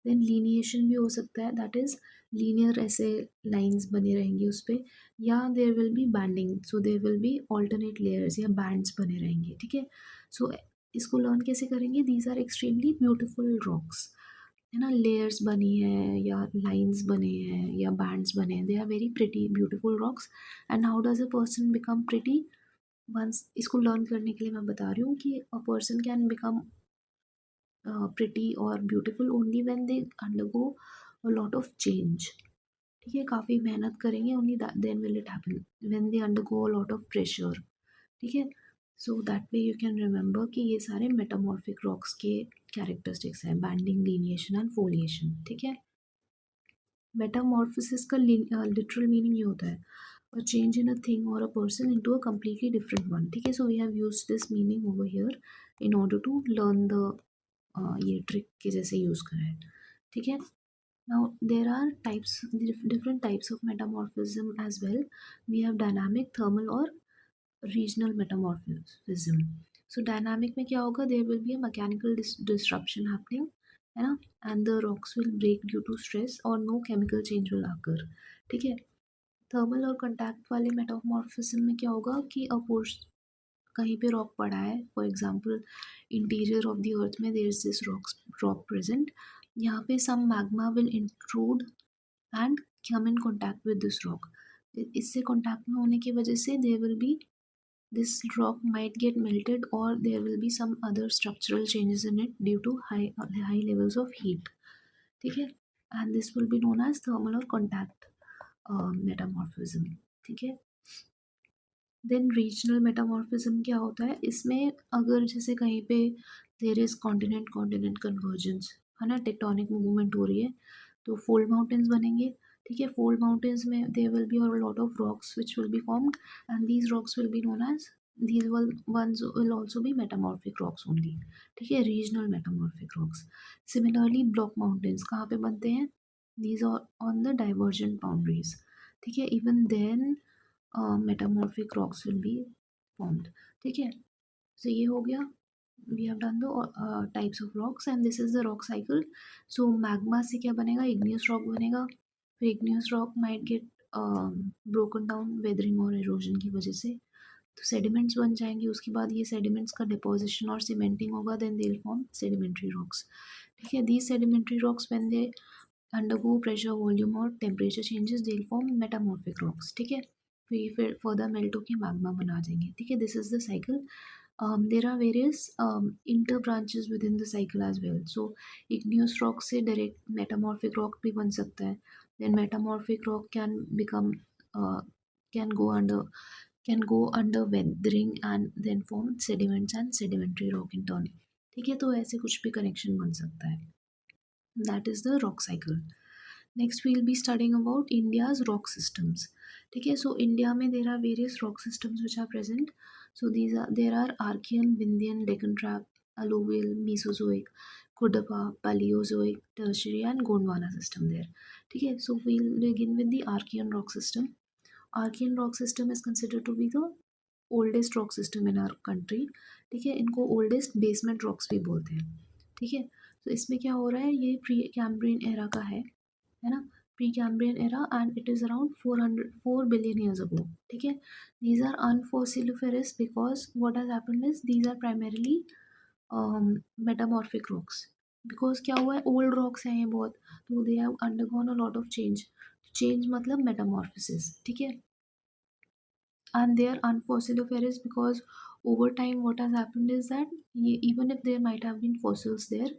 देन लीनिएशन भी हो सकता है, दैट इज लीनियर ऐसे लाइंस बने रहेंगे उस पर, या there will be banding, so there will be alternate layers या बैंड्स बने रहेंगे, ठीक है। सो इसको लर्न कैसे करेंगे, these are extremely beautiful rocks, है ना, लेयर्स बनी है या लाइंस बने हैं या बैंड्स बने हैं, they are very pretty beautiful rocks. And how does a person become pretty, once इसको लर्न करने के लिए मैं बता रही हूँ कि a person can become pretty or beautiful only when they undergo a lot of change, ठीक है। काफ़ी मेहनत करेंगे, only that then will it happen when they undergo a lot of pressure, ठीक है। So that way you can remember कि ये सारे मेटामॉर्फिक रॉक्स के कैरेक्टरिस्टिक्स हैं, बैंडिंग, लीनिएशन एंड फोलिएशन, ठीक है। मेटामॉर्फोसिस का लिटरल मीनिंग ये होता है a change in a thing or a person into a completely different one, ठीक है। So we have used this meaning over here in order to learn the ये trick के जैसे यूज़ करा है, ठीक है। Now there are types, different types of metamorphism as well, we have dynamic, thermal और रीजनल मेटामॉर्फिज्म। सो डायनामिक में क्या होगा, there will be a mechanical disruption happening, है ना, and the rocks will break due to stress और no chemical change will occur, ठीक है। Thermal और कॉन्टैक्ट वाले मेटामॉर्फिज्म में क्या होगा कि कहीं पे रॉक पड़ा है, for example interior of the earth में there is this rock present, यहाँ पे some magma will intrude and come in contact with this rock, इससे कॉन्टैक्ट में होने की वजह से there will be this rock might get melted और there will be some other structural changes in it due to high levels of heat, ठीक है। And this will be known as thermal और contact metamorphism, ठीक है। Then regional metamorphism क्या होता है, इसमें अगर जैसे कहीं पे there is continent continent convergence, है ना, टेक्टोनिक मूवमेंट हो रही है, तो फोल्ड माउंटेन्स बनेंगे, ठीक है। फोल्ड माउंटेन्स में there will be a lot of rocks which will be formed and these rocks will be known as, these ones will also be metamorphic rocks only, ठीक है, regional metamorphic rocks. Similarly block mountains कहाँ पे बनते हैं, these are on the divergent boundaries. ठीक है, even then metamorphic rocks will be formed. ठीक है, so ये हो गया, we have done the types of rocks and this is the rock cycle. So magma से क्या बनेगा, igneous rock बनेगा, फिर igneous rock might get broken down weathering और erosion की वजह से, तो सेडिमेंट्स बन जाएंगे, उसके बाद ये सेडिमेंट्स का डिपोजिशन और सीमेंटिंग होगा, then they will form sedimentary rocks. ठीक है, these sedimentary rocks when they undergo pressure, volume और temperature changes they will form metamorphic rocks. ठीक है, फिर further melt होके magma बना जाएंगे. ठीक है, this is the cycle. There are various inter branches within the cycle as well. So igneous rock से direct metamorphic rock भी बन सकता है. Then metamorphic rock uh, can go under weathering and then form sediments and sedimentary rock in turn. ठीक है, तो ऐसे कुछ भी कनेक्शन बन सकता है. That is the rock cycle. Next we will be studying about India's rock systems. ठीक है, so India में there are various rock systems which are present. So there are Archean, Vindhyan, Deccan Trap, Alluvial, Mesozoic, Kudapa, Paleozoic, Tertiary and Gondwana system there. ठीक है, so we'll begin with the Archean rock system. Archean rock system is considered to be the oldest rock system in our country. ठीक है, इनको oldest basement rocks भी बोलते हैं. ठीक है, तो इसमें क्या हो रहा है, ये प्री कैम्ब्रियन एरा का है ना, pre Cambrian era and it is around 4 billion years ago. ठीक है, these are unfossiliferous because what has happened is these are primarily metamorphic rocks. Because क्या हुआ है, ओल्ड रॉक्स हैं ये बहुत, तो they have undergone a lot of change मतलब मेटामॉर्फिसिस. ठीक है, and they are unfossiliferous because over time what has happened is that even if there might have been fossils there,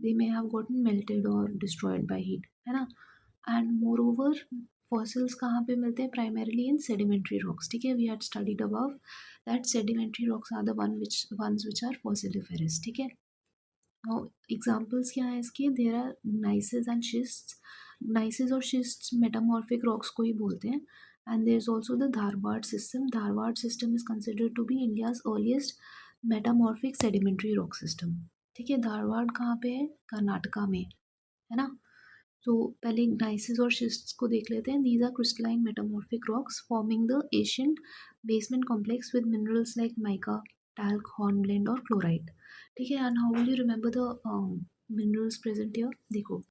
they may have gotten melted or destroyed by heat, है ना. and moreover fossils कहाँ पे मिलते हैं, primarily in sedimentary rocks. ठीक है, we had studied above that sedimentary rocks are the ones which are fossiliferous. ठीक है, now examples क्या है इसके, there are gneisses and schists. gneisses और schists metamorphic rocks को ही बोलते हैं. And there's also the Dharwad system. Dharwad system is considered to be India's earliest metamorphic sedimentary rock system. ठीक है, धारवाड़ कहाँ पे है, कर्नाटका में, है ना. तो पहले gneiss और schists को देख लेते हैं. These are crystalline metamorphic rocks forming the ancient basement complex with minerals like mica, talc, hornblende और chlorite. ठीक है, and how will you remember the minerals present here? देखो,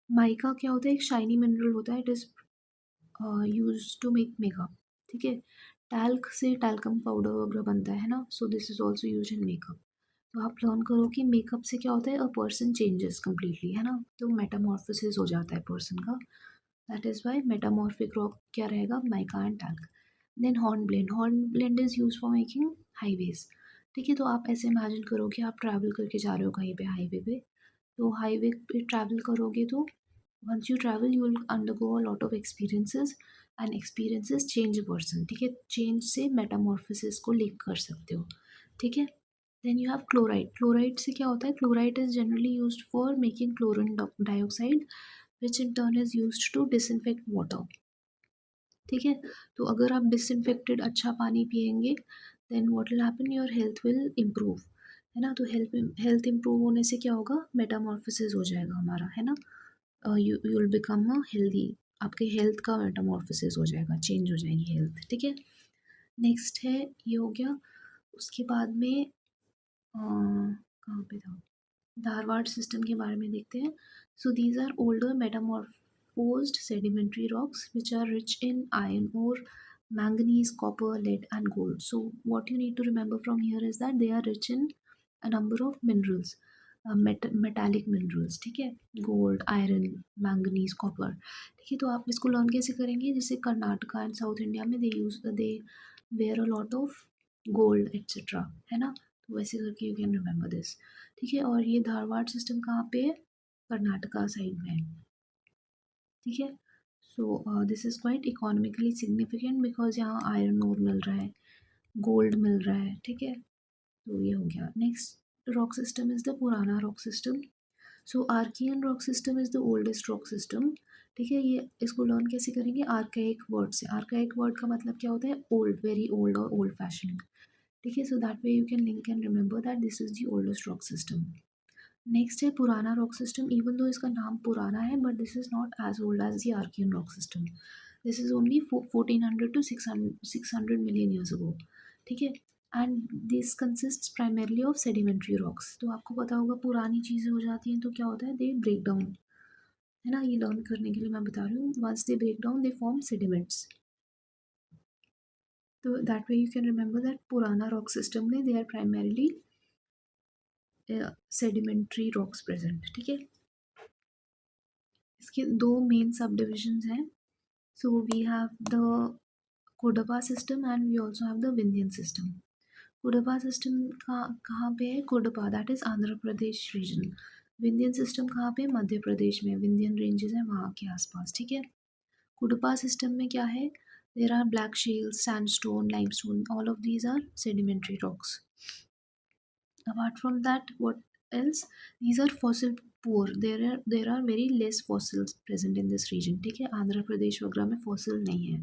माइका क्या होता है, एक शाइनी मिनरल होता है, it is use to make makeup. ठीक है, टैल्क से टैल्कम पाउडर वगैरह बनता है ना, सो this is also use in makeup. तो आप लर्न करो कि मेकअप से क्या होता है, अ पर्सन चेंजेस कम्प्लीटली, है ना, तो मेटामॉर्फोसिस हो जाता है पर्सन का. That is why metamorphic rock क्या रहेगा, mica and talc. Then hornblende is use for making highways. ठीक है, तो आप ऐसे इमेजिन करो कि आप ट्रैवल करके जा रहे हो कहीं पे हाईवे पे, तो हाईवे पे ट्रैवल करोगे तो once you travel you will undergo a lot of experiences and experiences change a person. ठीक है, चेंज से मेटामॉर्फोसिस को लिंक कर सकते हो. ठीक है, then you have chloride. Chloride से क्या होता है, chloride is generally used for making chlorine dioxide which in turn is used to disinfect water. ठीक है, तो अगर आप डिसइंफेक्टेड अच्छा पानी पियेंगे then what will happen, your health will improve, है ना. तो हेल्थ इम्प्रूव होने से क्या होगा, मेटामॉर्फोसिस हो जाएगा हमारा, है ना. You will become a healthy, आपके हेल्थ का मेटामॉर्फोसिस हो जाएगा, चेंज हो जाएगी हेल्थ. ठीक है, नेक्स्ट है, ये हो गया. उसके बाद में कहाँ पे था, धारवाड़ सिस्टम के बारे में देखते हैं. So these are older metamorphosed sedimentary rocks which are rich in iron ore, manganese, copper, lead and gold. So what you need to remember from here is that they are rich in a number of minerals, metallic minerals. ठीक है, gold, iron, manganese, copper. ठीक है, तो आप इसको learn कैसे करेंगे, जैसे कर्नाटका एंड साउथ इंडिया में they were a lot of gold etcetera, है ना. तो वैसे करके यू कैन रिमेंबर दिस. ठीक है, और ये धारवाड़ सिस्टम कहाँ पे है, कर्नाटका साइड में है. ठीक है, so this is quite economically significant because यहाँ आयरन ओर मिल रहा है, गोल्ड मिल रहा है. ठीक है, तो ये हो गया. Next rock system is the Purana rock system. So Archean rock system is the oldest rock system. ठीक है, ये इसको लर्न कैसे करेंगे, आर्काइक वर्ड से. आर्काइक वर्ड का मतलब क्या होता है, ओल्ड, वेरी ओल्ड और ओल्ड फैशन. ठीक है, so that way you can link and remember that this is the oldest rock system. Next है Purana rock system. Even though इसका नाम पुराना है but this is not as old as the archean rock system. This is only 1400 to 600 million years ago. ठीक है। And this consist primarily of sedimentary rocks. तो आपको पता होगा पुरानी चीज़ें हो जाती हैं तो क्या होता है, दे ब्रेक डाउन, है ना। ये लर्न करने के लिए मैं बता रही हूँ। Once they break down they form sediments. तो that way you can remember that Purana rock system में they are primarily sedimentary rocks present. ठीक है। इसके दो मेन सब डिविजन्स हैं। So we have the Cuddapah system and we also have the Vindhyan system. Cuddapah system का कहाँ पे है? Cuddapah that is Andhra Pradesh region. Vindhyan system कहाँ पे? मध्य प्रदेश में विंध्यन रेंजेस है वहाँ के आसपास। ठीक है। कुडपा सिस्टम में क्या है? There are black shales, sandstone, limestone, all of these are sedimentary rocks. Apart from that, what else? These are fossil poor. There are very less fossils present in this region. ठीक है। आंध्र प्रदेश वगैरह में fossil नहीं है।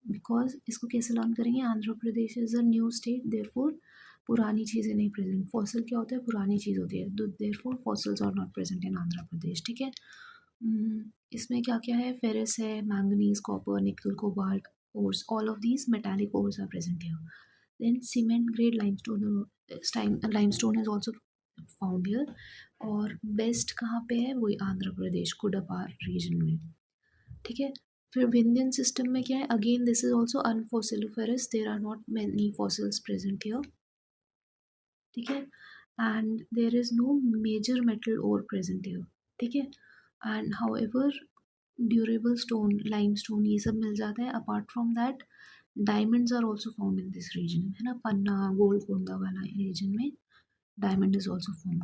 Because इसको कैसे learn करेंगे? Andhra Pradesh is a new state, therefore पुरानी चीज़ें नहीं प्रेजेंट। फॉसिल क्या होता है? पुरानी चीज़ होती है। Therefore fossils are not present in Andhra Pradesh. ठीक है। इसमें क्या क्या है? फेरस है, manganese, copper, nickel, cobalt ores, all of these metallic ores are present here. Then cement grade limestone is also found here. और बेस्ट कहाँ पे है? वही आंध्र प्रदेश कुडपा रीजन में। ठीक है। फिर विंध्यन सिस्टम में क्या है? Again this is also unfossiliferous, there are not many fossils present here. ठीक है। And there is no major metal ore present here. ठीक है। And however durable stone, limestone, ये सब मिल जाता है। Apart from that diamonds are also found in this region, है ना। पन्ना, गोलकोंडा वाला रीजन में diamond is also formed.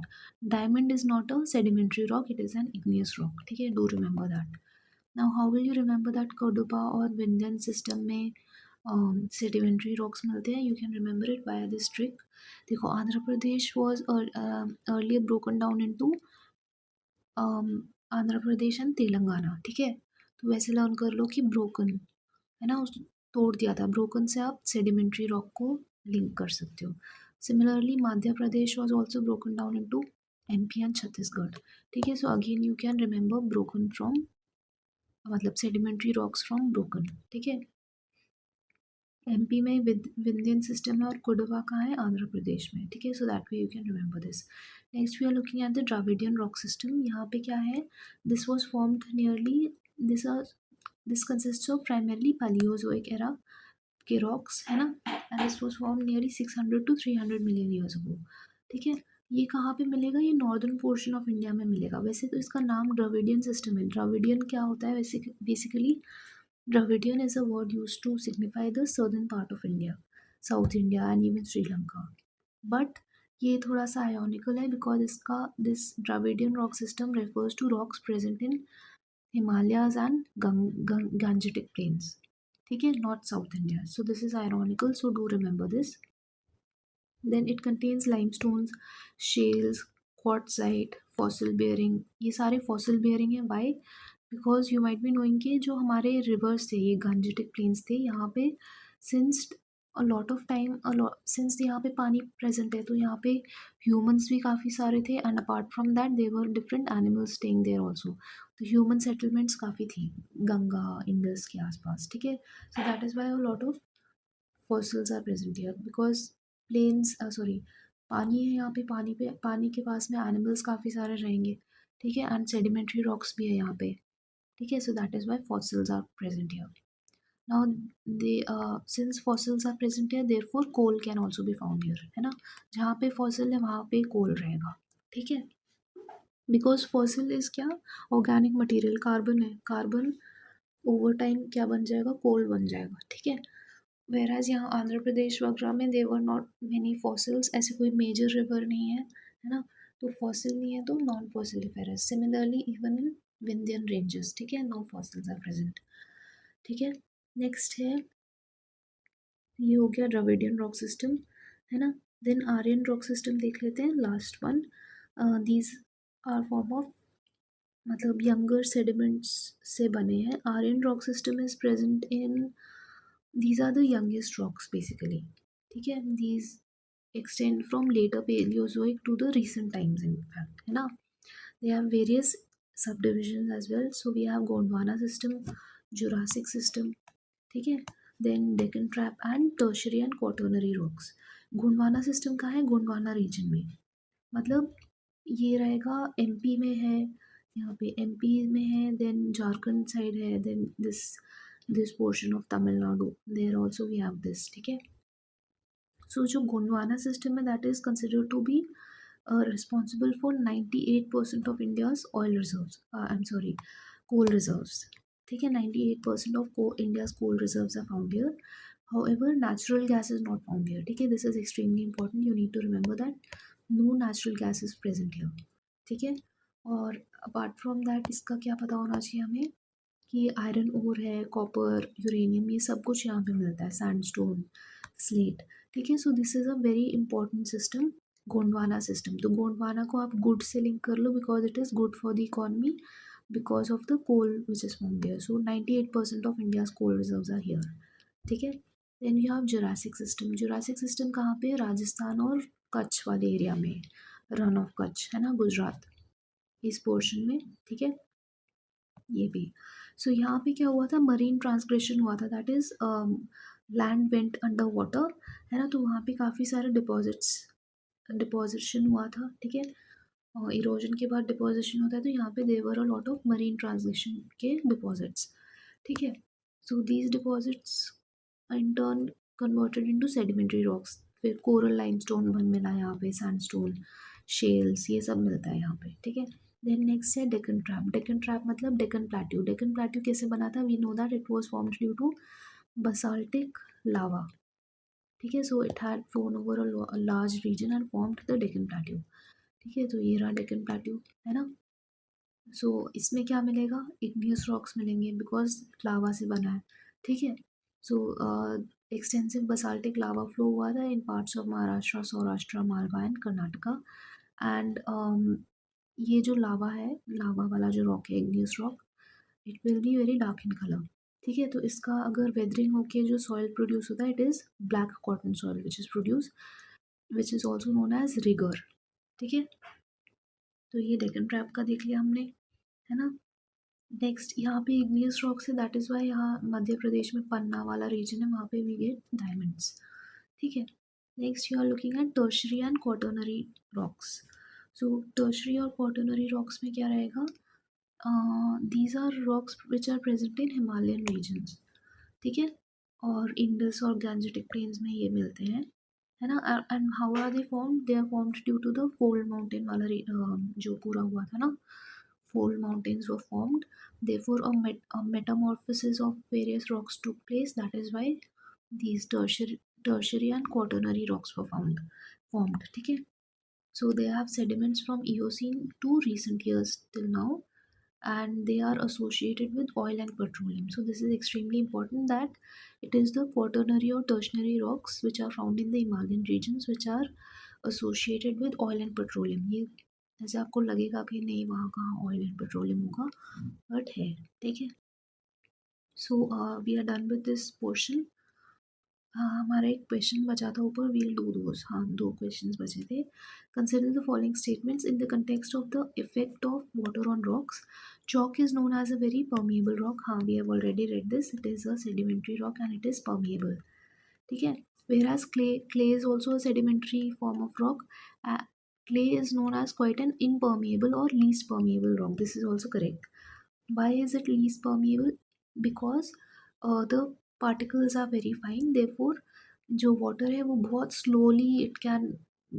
Diamond is not a sedimentary rock, it is an igneous rock. ठीक है। Do remember that. Now how will you remember that Cordoba और Vindhyan system में sedimentary rocks मिलते हैं? You can remember it via this trick. देखो Andhra Pradesh was earlier broken down into Andhra Pradesh and Telangana. ठीक है। तो वैसे लर्न कर लो कि ब्रोकन, है ना, उस तोड़ दिया था। ब्रोकन से आप सेडिमेंट्री रॉक को लिंक कर सकते हो। Similarly Madhya Pradesh was also broken down into MP and Chhattisgarh. ठीक है। So again you can remember broken from, मतलब सेडिमेंट्री रॉक्स फ्रॉम ब्रोकन। ठीक है। एमपी में विंध्यन सिस्टम है और कोडवा कहाँ है? आंध्र प्रदेश में। ठीक है। So that way you can remember this. Next we are looking at the Dravidian rock system. यहाँ पे क्या है? This was formed nearly, this consist of primarily paleozoic era के रॉक्स, है ना। And this was form nearly 600 to 300 million years ago. ठीक है। ये कहाँ पे मिलेगा? ये नॉर्दर्न पोर्शन ऑफ इंडिया में मिलेगा। वैसे तो इसका नाम द्रविडियन सिस्टम है। द्रविडियन क्या होता है? वैसे basically Dravidian is a word used to signify the southern part of India, South India and even Sri Lanka. But ये थोड़ा सा ionical है because इसका this Dravidian rock system refers to rocks present in Himalayas and Gangetic plains. ठीक है, not South India. So this is ironical. So do remember this. Then it contains limestones, shales, quartzite, fossil bearing. ये सारे fossil bearing है. Why? Because you might be knowing कि जो हमारे reverse थे, ये गांजेटिक प्लेन्स थे, यहाँ पे since a lot of time since यहाँ पे पानी प्रेजेंट है तो यहाँ पे ह्यूमंस भी काफ़ी सारे थे। And apart from that there were different animals staying there also. तो ह्यूमन सेटलमेंट्स काफ़ी थी गंगा इंडस के आसपास। ठीक है। So that is why a lot of fossils are present here because plains sorry पानी है यहाँ पे, पानी के पास में एनिमल्स काफ़ी सारे रहेंगे। ठीक है। एंड सेडिमेंट्री रॉक्स भी है यहाँ पे। ठीक है। So that is why fossils are present here. Now they since fossils are present here therefore coal can also be found here, है ना। जहाँ पे फॉसिल है वहाँ पे कोल रहेगा। ठीक है। बिकॉज फॉसिल इज क्या? ऑर्गेनिक मटेरियल, कार्बन है। कार्बन ओवर टाइम क्या बन जाएगा? कोल बन जाएगा। ठीक है। वेराज यहाँ आंध्र प्रदेश वगैरह में देवर नॉट मेनी फॉसिल्स, ऐसे कोई मेजर रिवर नहीं है ना। तो फॉसिल नहीं है तो non fossiliferous. Similarly even in Vindhyan ranges. ठीक है। No fossils are present. ठीक है। नेक्स्ट है, ये हो गया द्रविडियन रॉक सिस्टम, है ना। देन आर्यन रॉक सिस्टम देख लेते हैं, last one. These are form of, मतलब यंगर सेडिमेंट्स से बने हैं। Aryan rock system is present in, these are the youngest rocks basically. ठीक है। these extend from later Paleozoic to the recent times, in fact, है ना. They have various subdivisions as well. So we have Gondwana system, Jurassic system, ठीक है. Then Deccan Trap and Tertiary and Quaternary rocks. Gondwana system कहाँ है? Gondwana region में, मतलब ये रहेगा एमपी में है, यहाँ पे एमपी में है, देन झारखंड साइड है, then this portion of Tamil Nadu, there also we have this, ठीक है. सो जो गोंडवाना सिस्टम है that is considered to be responsible for 98% of India's oil reserves. I'm sorry, coal reserves. ठीक है, 98% of India's coal reserves are found here. However, natural gas is not found here. ठीक है, this is extremely important. You need to remember that no natural gas is present here. ठीक है, और apart from that इसका क्या पता होना चाहिए हमें कि आयरन ओर है, कॉपर, यूरेनियम, ये सब कुछ यहाँ पे मिलता है, सैंडस्टोन, स्लेट. ठीक है, so this is a very important system, Gondwana system. तो गोंडवाना को आप गुड से लिंक कर लो because it is good for the economy because of the coal which is found there. So 98% of India's coal reserves are here. ठीक है, then you have Jurassic system. Jurassic system कहाँ पे? राजस्थान और कच्छ वाले area में, run of Kutch है ना, गुजरात, इस पोर्शन में. ठीक है, ये भी. सो यहाँ पे क्या हुआ था? मरीन ट्रांसग्रेशन हुआ था, that is land went under water, है ना. तो वहाँ पे काफ़ी सारे डिपोजिशन हुआ था. ठीक है, इरोजन के बाद डिपोजिशन होता है, तो यहाँ पे there were a lot of marine transgression के डिपॉजिट्स. ठीक है, so these deposits in turn converted into sedimentary rocks. फिर कोरल लाइमस्टोन बन मिला यहाँ पे, सैंडस्टोन, शेल्स, ये सब मिलता है यहाँ पे. ठीक है, देन नेक्स्ट है डेक्कन ट्रैप. डेक्कन ट्रैप मतलब डेक्कन प्लेट्यू. डेक्कन प्लेट्यू कैसे बना था? We know that it was formed due to basaltic lava. ठीक है, so it had flown over a large region and formed the Deccan plateau. ठीक है, तो ये रहा डेक्कन प्लेट्यू, है ना. सो इसमें क्या मिलेगा? इग्नियस रॉक्स मिलेंगे बिकॉज लावा से बना है. ठीक है, so extensive basaltic lava flow हुआ था in parts of Maharashtra, Saurashtra, Malwa and Karnataka. एंड ये जो लावा है, लावा वाला जो रॉक है, igneous rock, it will be very dark in colour. ठीक है, तो इसका अगर वेदरिंग होके जो सॉइल प्रोड्यूस होता है, it is black cotton soil which is produce, which is also known as regur. ठीक है, तो ये डेक्कन ट्रैप का देख लिया हमने, है ना. नेक्स्ट यहाँ पे इग्नियस रॉक्स है, दैट इज़ वाई यहाँ मध्य प्रदेश में पन्ना वाला रीजन है, वहाँ पे वी गेट डायमंड्स. ठीक है, next you are looking at tertiary and quaternary rocks. So tertiary और क्वाटर्नरी रॉक्स में क्या रहेगा? These are rocks which are present in Himalayan regions. ठीक है, और इंडस और गैंजेटिक प्लेन्स में ये मिलते हैं, है ना. And how are they formed? They are formed due to the fold mountain वाला जो पूरा हुआ था ना, fold mountains were formed. Therefore, a metamorphosis of various rocks took place. That is why these tertiary and quaternary rocks were formed. ठीक है, so they have sediments from Eocene to recent years till now, and they are associated with oil and petroleum. So this is extremely important that it is the quaternary or tertiary rocks which are found in the Himalayan regions which are associated with oil and petroleum. ये ऐसे आपको लगेगा कि नहीं वहाँ कहाँ oil and petroleum होगा, but है. ठीक है, so we are done with this portion. हाँ, हमारा एक क्वेश्चन बचा था ऊपर, वील डू दोज. हाँ, 2 क्वेश्चंस बचे थे. Consider the following statements in the context of the effect of water on rocks. Chalk is known as a very permeable rock. हाँ, we have already read this. It is a sedimentary rock and it is permeable. ठीक है, whereas clay is also a sedimentary form of rock. Clay is known as quite an impermeable or least permeable rock. This is also correct. Why is it least permeable? Because the particles are very fine, therefore जो water है वो बहुत slowly it can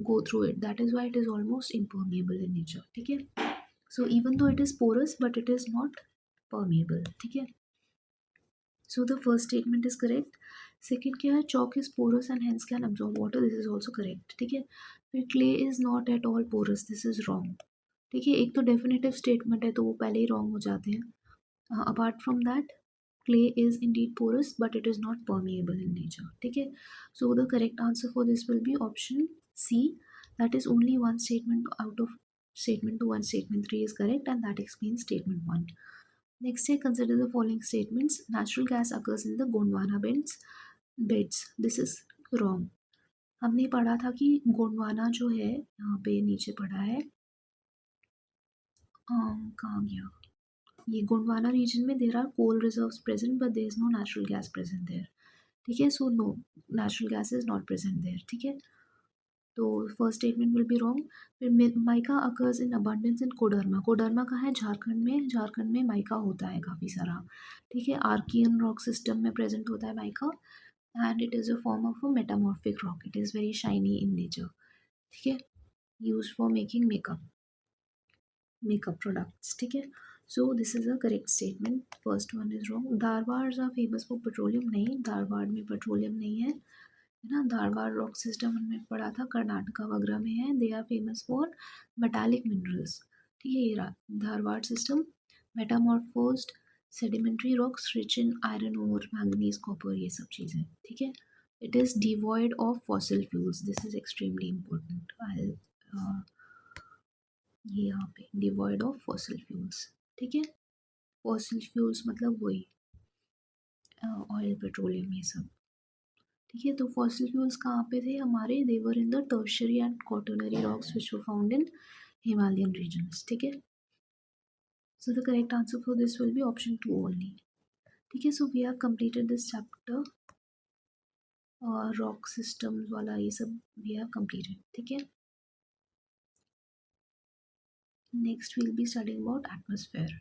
go through it. That is why it is almost impermeable in nature. ठीक है, so even though it is porous but it is not permeable. ठीक है, so the first statement is correct. Second क्या है? Chalk is porous and hence can absorb water. This is also correct. ठीक है, फिर clay is not at all porous. This is wrong. ठीक है, एक तो डेफिनेटिव स्टेटमेंट है तो वो पहले ही रॉन्ग हो जाते हैं. Apart from that, clay is indeed porous but it is not permeable in nature. ठीक है, so the correct answer for this will be option C. That is only one statement out of statement 2 and statement 3 is correct, and that explains statement 1. Next, say consider the following statements. Natural gas occurs in the Gondwana beds. This is wrong. हमने पढ़ा था कि गोंडवाना जो है यहाँ पे नीचे पढ़ा है, कहाँ गया, ये गोंडवाना रीजन में there are coal reserves present but there is no natural gas present there. ठीक है, so no, natural gas is not present there. ठीक है, तो first statement will be wrong. फिर mica occurs in abundance in Koderma. Koderma कहाँ है? झारखंड में। झारखंड में माइका होता है काफ़ी सारा। ठीक है, आर्कियन रॉक सिस्टम में प्रेजेंट होता है mica, and it is a form of a metamorphic rock. It is very shiny in nature. ठीक है, use for making makeup products. ठीक है, so this is a correct statement, first one is wrong. Dharwar are famous for petroleum. नहीं, धारवाड़ में petroleum नहीं है ना। Dharwad rock system हमने पढ़ा था, कर्नाटका वगैरह में है। They are famous for metallic minerals. ठीक है, ये रहा Dharwar system. Metamorphosed sedimentary rocks rich in iron ore, manganese, copper, ये सब चीज़ें। ठीक है, it is devoid of fossil fuels. This is extremely important. आई ये यहाँ पे डिवॉइड ऑफ फॉसिल फ्यूल्स। ठीक है, फॉसिल फ्यूल्स मतलब वही ऑयल, पेट्रोलियम, ये सब। ठीक है, तो फॉसिल फ्यूल्स कहाँ पे थे हमारे? They were in the Tertiary and Quaternary rocks which were found in Himalayan regions. ठीक है, so the correct answer for this will be option 2 only. ठीक है, so we have completed this chapter, और रॉक सिस्टम्स वाला ये सब वी हैव कंप्लीटेड। ठीक है, next will be studying about atmosphere.